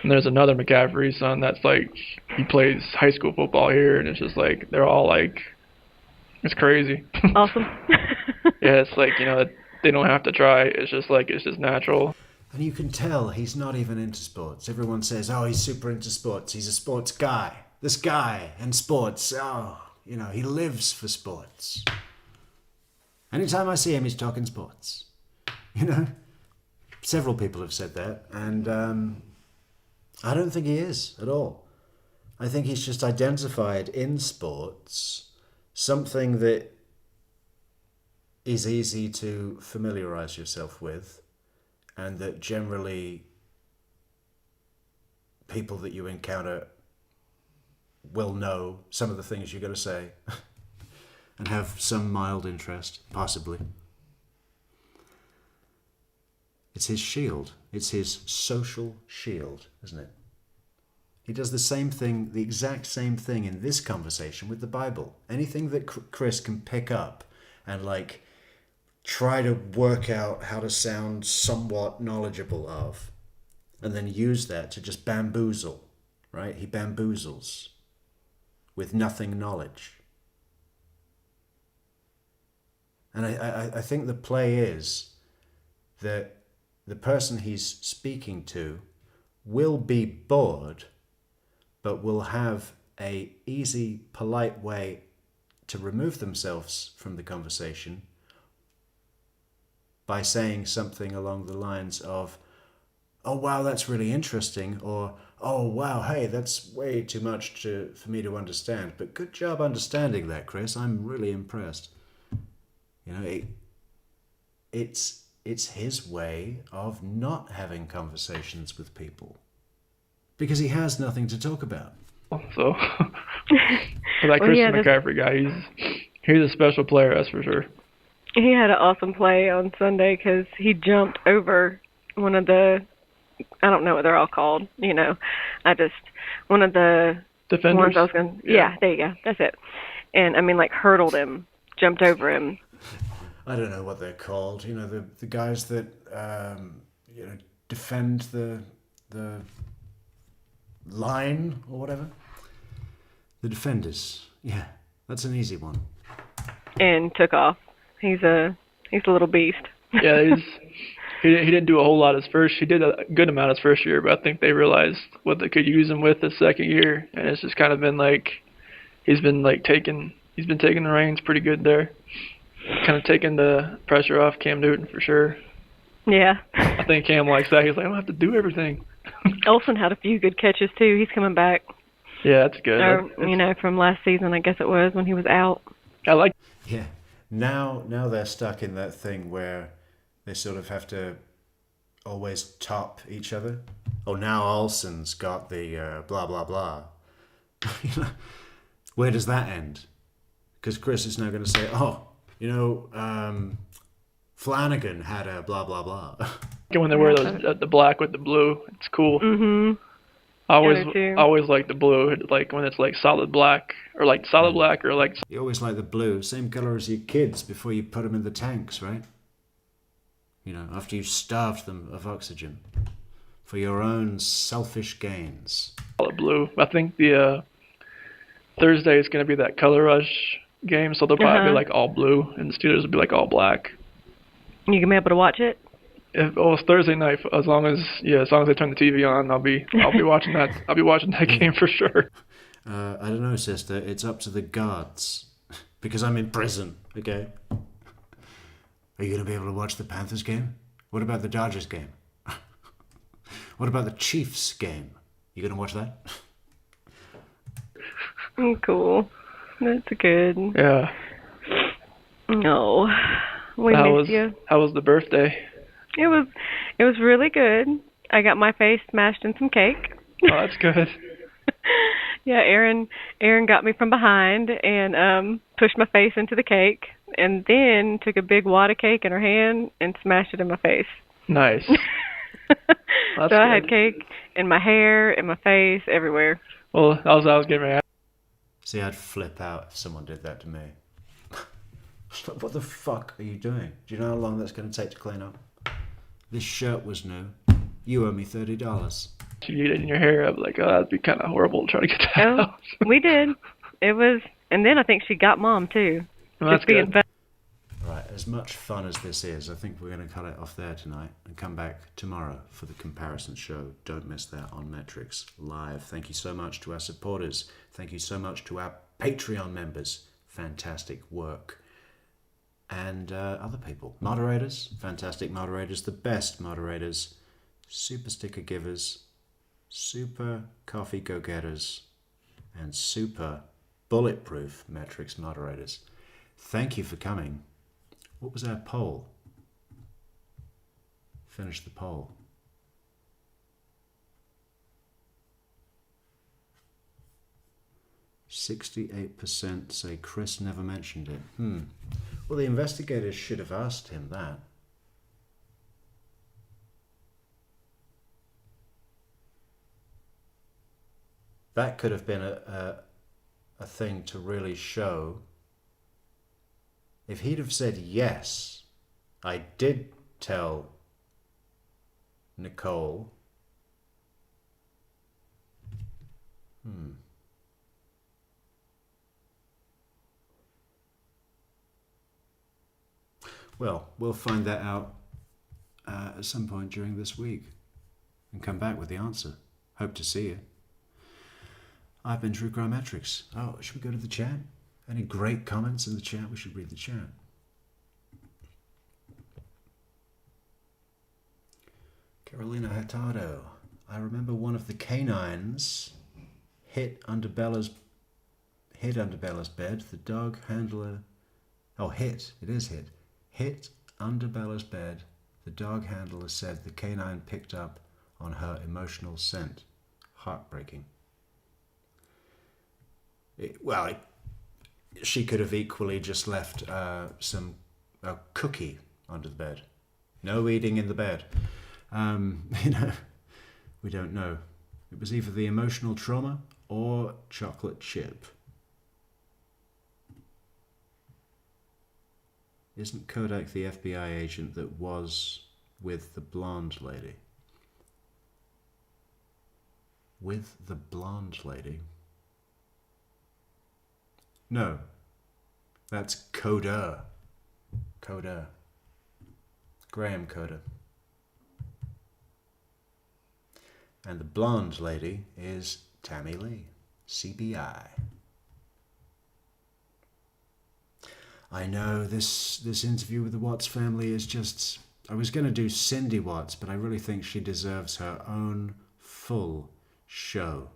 And there's another McCaffrey son that's like he plays high school football here, and it's just like they're all like, it's crazy. Awesome. Yeah, it's like they don't have to try. It's just natural. And you can tell he's not even into sports. Everyone says, oh, he's super into sports. He's a sports guy. This guy and sports, he lives for sports. Anytime I see him, he's talking sports. Several people have said that, and I don't think he is at all. I think he's just identified in sports something that is easy to familiarize yourself with, and that generally people that you encounter will know some of the things you're going to say and have some mild interest, possibly. It's his shield. It's his social shield, isn't it? He does the same thing, the exact same thing in this conversation with the Bible. Anything that Chris can pick up and try to work out how to sound somewhat knowledgeable of, and then use that to just bamboozle, right? He bamboozles with nothing knowledge. And I think the play is that the person he's speaking to will be bored, but will have a easy, polite way to remove themselves from the conversation by saying something along the lines of, oh wow, that's really interesting, or oh wow, hey, that's way too much for me to understand. But good job understanding that, Chris. I'm really impressed. You know, it's his way of not having conversations with people because he has nothing to talk about. So, but that Christian McCaffrey guy, he's a special player, that's for sure. He had an awesome play on Sunday because he jumped over one of the, I don't know what they're all called, one of the defenders. Ones I was gonna, yeah, there you go, that's it. And I mean, like, hurdled him, jumped over him. I don't know what they're called. You know, the guys that defend the line or whatever. The defenders. Yeah, that's an easy one. And took off. He's a little beast. Yeah, he didn't do a whole lot his first. He did a good amount his first year, but I think they realized what they could use him with his second year, and it's just kind of been like he's been taking the reins pretty good there. Kind of taking the pressure off Cam Newton for sure. Yeah. I think Cam likes that. He's like, I don't have to do everything. Olsen had a few good catches too. He's coming back. Yeah, that's good. From last season, I guess it was when he was out. I like. Yeah. Now they're stuck in that thing where they sort of have to always top each other. Oh, now Olsen's got the blah blah blah. Where does that end? Because Chris is now going to say, oh, Flanagan had a blah blah blah. When they wear the black with the blue, it's cool. Mm-hmm. I always like the blue, like when it's like solid black or like solid black or like. You always like the blue, same color as your kids before you put them in the tanks, right? After you've starved them of oxygen for your own selfish gains. Solid blue. I think the Thursday is going to be that color rush game, so they'll probably be like all blue, and the Steelers will be like all black. You can be able to watch it. It's Thursday night. As long as they turn the TV on, I'll be watching that. I'll be watching that game for sure. I don't know, sister. It's up to the guards because I'm in prison. Okay. Are you going to be able to watch the Panthers game? What about the Dodgers game? What about the Chiefs game? You going to watch that? Cool. That's good. Yeah. No, we missed you. How was the birthday? It was really good. I got my face smashed in some cake. Oh, that's good. Yeah, Erin got me from behind and pushed my face into the cake, and then took a big wad of cake in her hand and smashed it in my face. Nice. So I had cake in my hair, in my face, everywhere. Well, I was getting ready. See, I'd flip out if someone did that to me. Like, what the fuck are you doing? Do you know how long that's going to take to clean up? This shirt was new. You owe me $30. You get it in your hair. I'm like, oh, that'd be kind of horrible to try to get that out. We did. It was, and then I think she got Mom too. Well, that's good. Right, as much fun as this is, I think we're going to cut it off there tonight and come back tomorrow for the comparison show. Don't miss that on Metrics Live. Thank you so much to our supporters. Thank you so much to our Patreon members. Fantastic work. And other people. Moderators, fantastic moderators, the best moderators, super sticker givers, super coffee go-getters, and super bulletproof Metrics moderators. Thank you for coming. What was our poll? Finish the poll. 68% say Chris never mentioned it. Well, the investigators should have asked him that. That could have been a thing to really show. If he'd have said, yes, I did tell Nichol. Well, we'll find that out at some point during this week and come back with the answer. Hope to see you. I've been True Crime Metrics. Oh, should we go to the chat? Any great comments in the chat? We should read the chat. Carolina Hurtado. I remember one of the canines hid under Bella's bed. The dog handler... Oh, hit. It is hit. Hit under Bella's bed. The dog handler said the canine picked up on her emotional scent. Heartbreaking. She could have equally just left a cookie under the bed. No eating in the bed. We don't know. It was either the emotional trauma or chocolate chip. Isn't Kodak the FBI agent that was with the blonde lady? With the blonde lady? No. That's Coder. Coder. Graham Coder. And the blonde lady is Tammy Lee, CBI. I know this interview with the Watts family is just... I was going to do Cindy Watts, but I really think she deserves her own full show.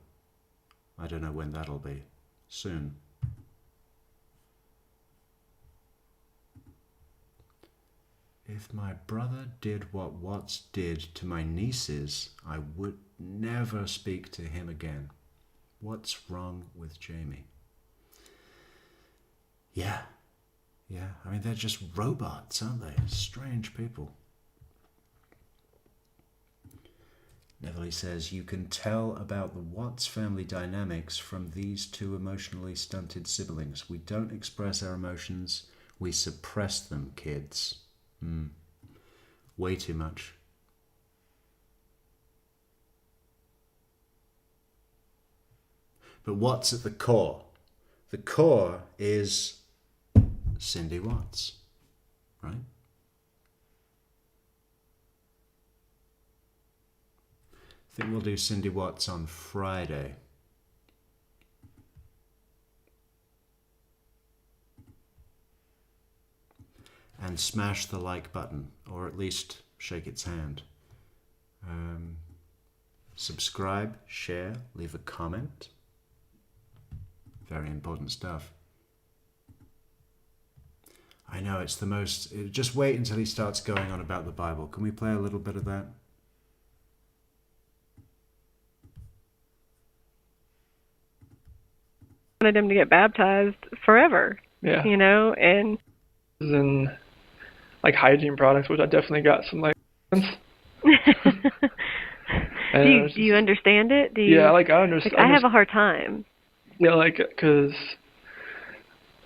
I don't know when that'll be. Soon. If my brother did what Watts did to my nieces, I would never speak to him again. What's wrong with Jamie? Yeah. I mean, they're just robots, aren't they? Strange people. Neville says, you can tell about the Watts family dynamics from these two emotionally stunted siblings. We don't express our emotions, we suppress them, kids. Way too much. But what's at the core? The core is Cindy Watts, right? I think we'll do Cindy Watts on Friday. And smash the like button, or at least shake its hand. Subscribe, share, leave a comment. Very important stuff. I know, it's the most... Just wait until he starts going on about the Bible. Can we play a little bit of that? Wanted him to get baptized forever. Yeah. And... And like hygiene products, which I definitely got some like. do you understand it? Yeah, I understand. I have a hard time. Yeah, because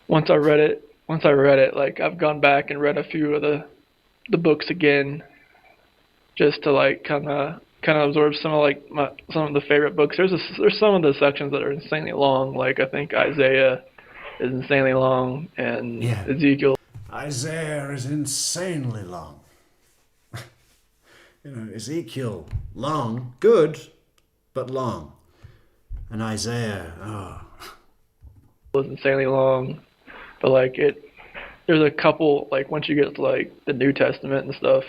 once I read it, like I've gone back and read a few of the books again, just to like kind of absorb some of the favorite books. There's some of the sections that are insanely long. Like I think Isaiah is insanely long, and Ezekiel. Isaiah is insanely long. Ezekiel, long, good, but long. And Isaiah, was insanely long. But like there's a couple, like once you get to like the New Testament and stuff,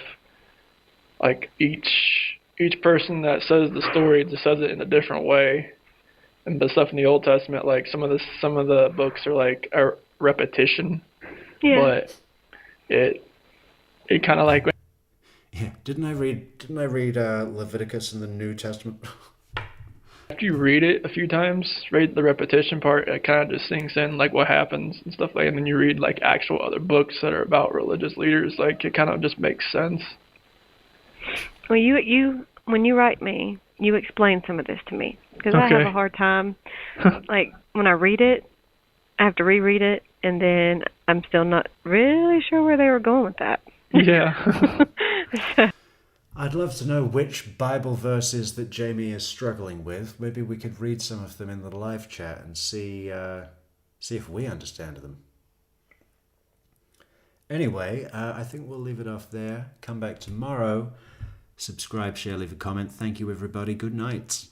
like each person that says the story just says it in a different way. And the stuff in the Old Testament, like some of the books are like a repetition. Yeah. But it kind of like... Yeah, didn't I read Leviticus in the New Testament? After you read it a few times, read the repetition part, it kind of just sinks in like what happens and stuff like that. And then you read like actual other books that are about religious leaders, like it kind of just makes sense. Well, you when you write me, you explain some of this to me, because I have a hard time. Like when I read it, I have to reread it, and then I'm still not really sure where they were going with that. Yeah. I'd love to know which Bible verses that Jamie is struggling with. Maybe we could read some of them in the live chat and see if we understand them. Anyway, I think we'll leave it off there. Come back tomorrow. Subscribe, share, leave a comment. Thank you, everybody. Good night.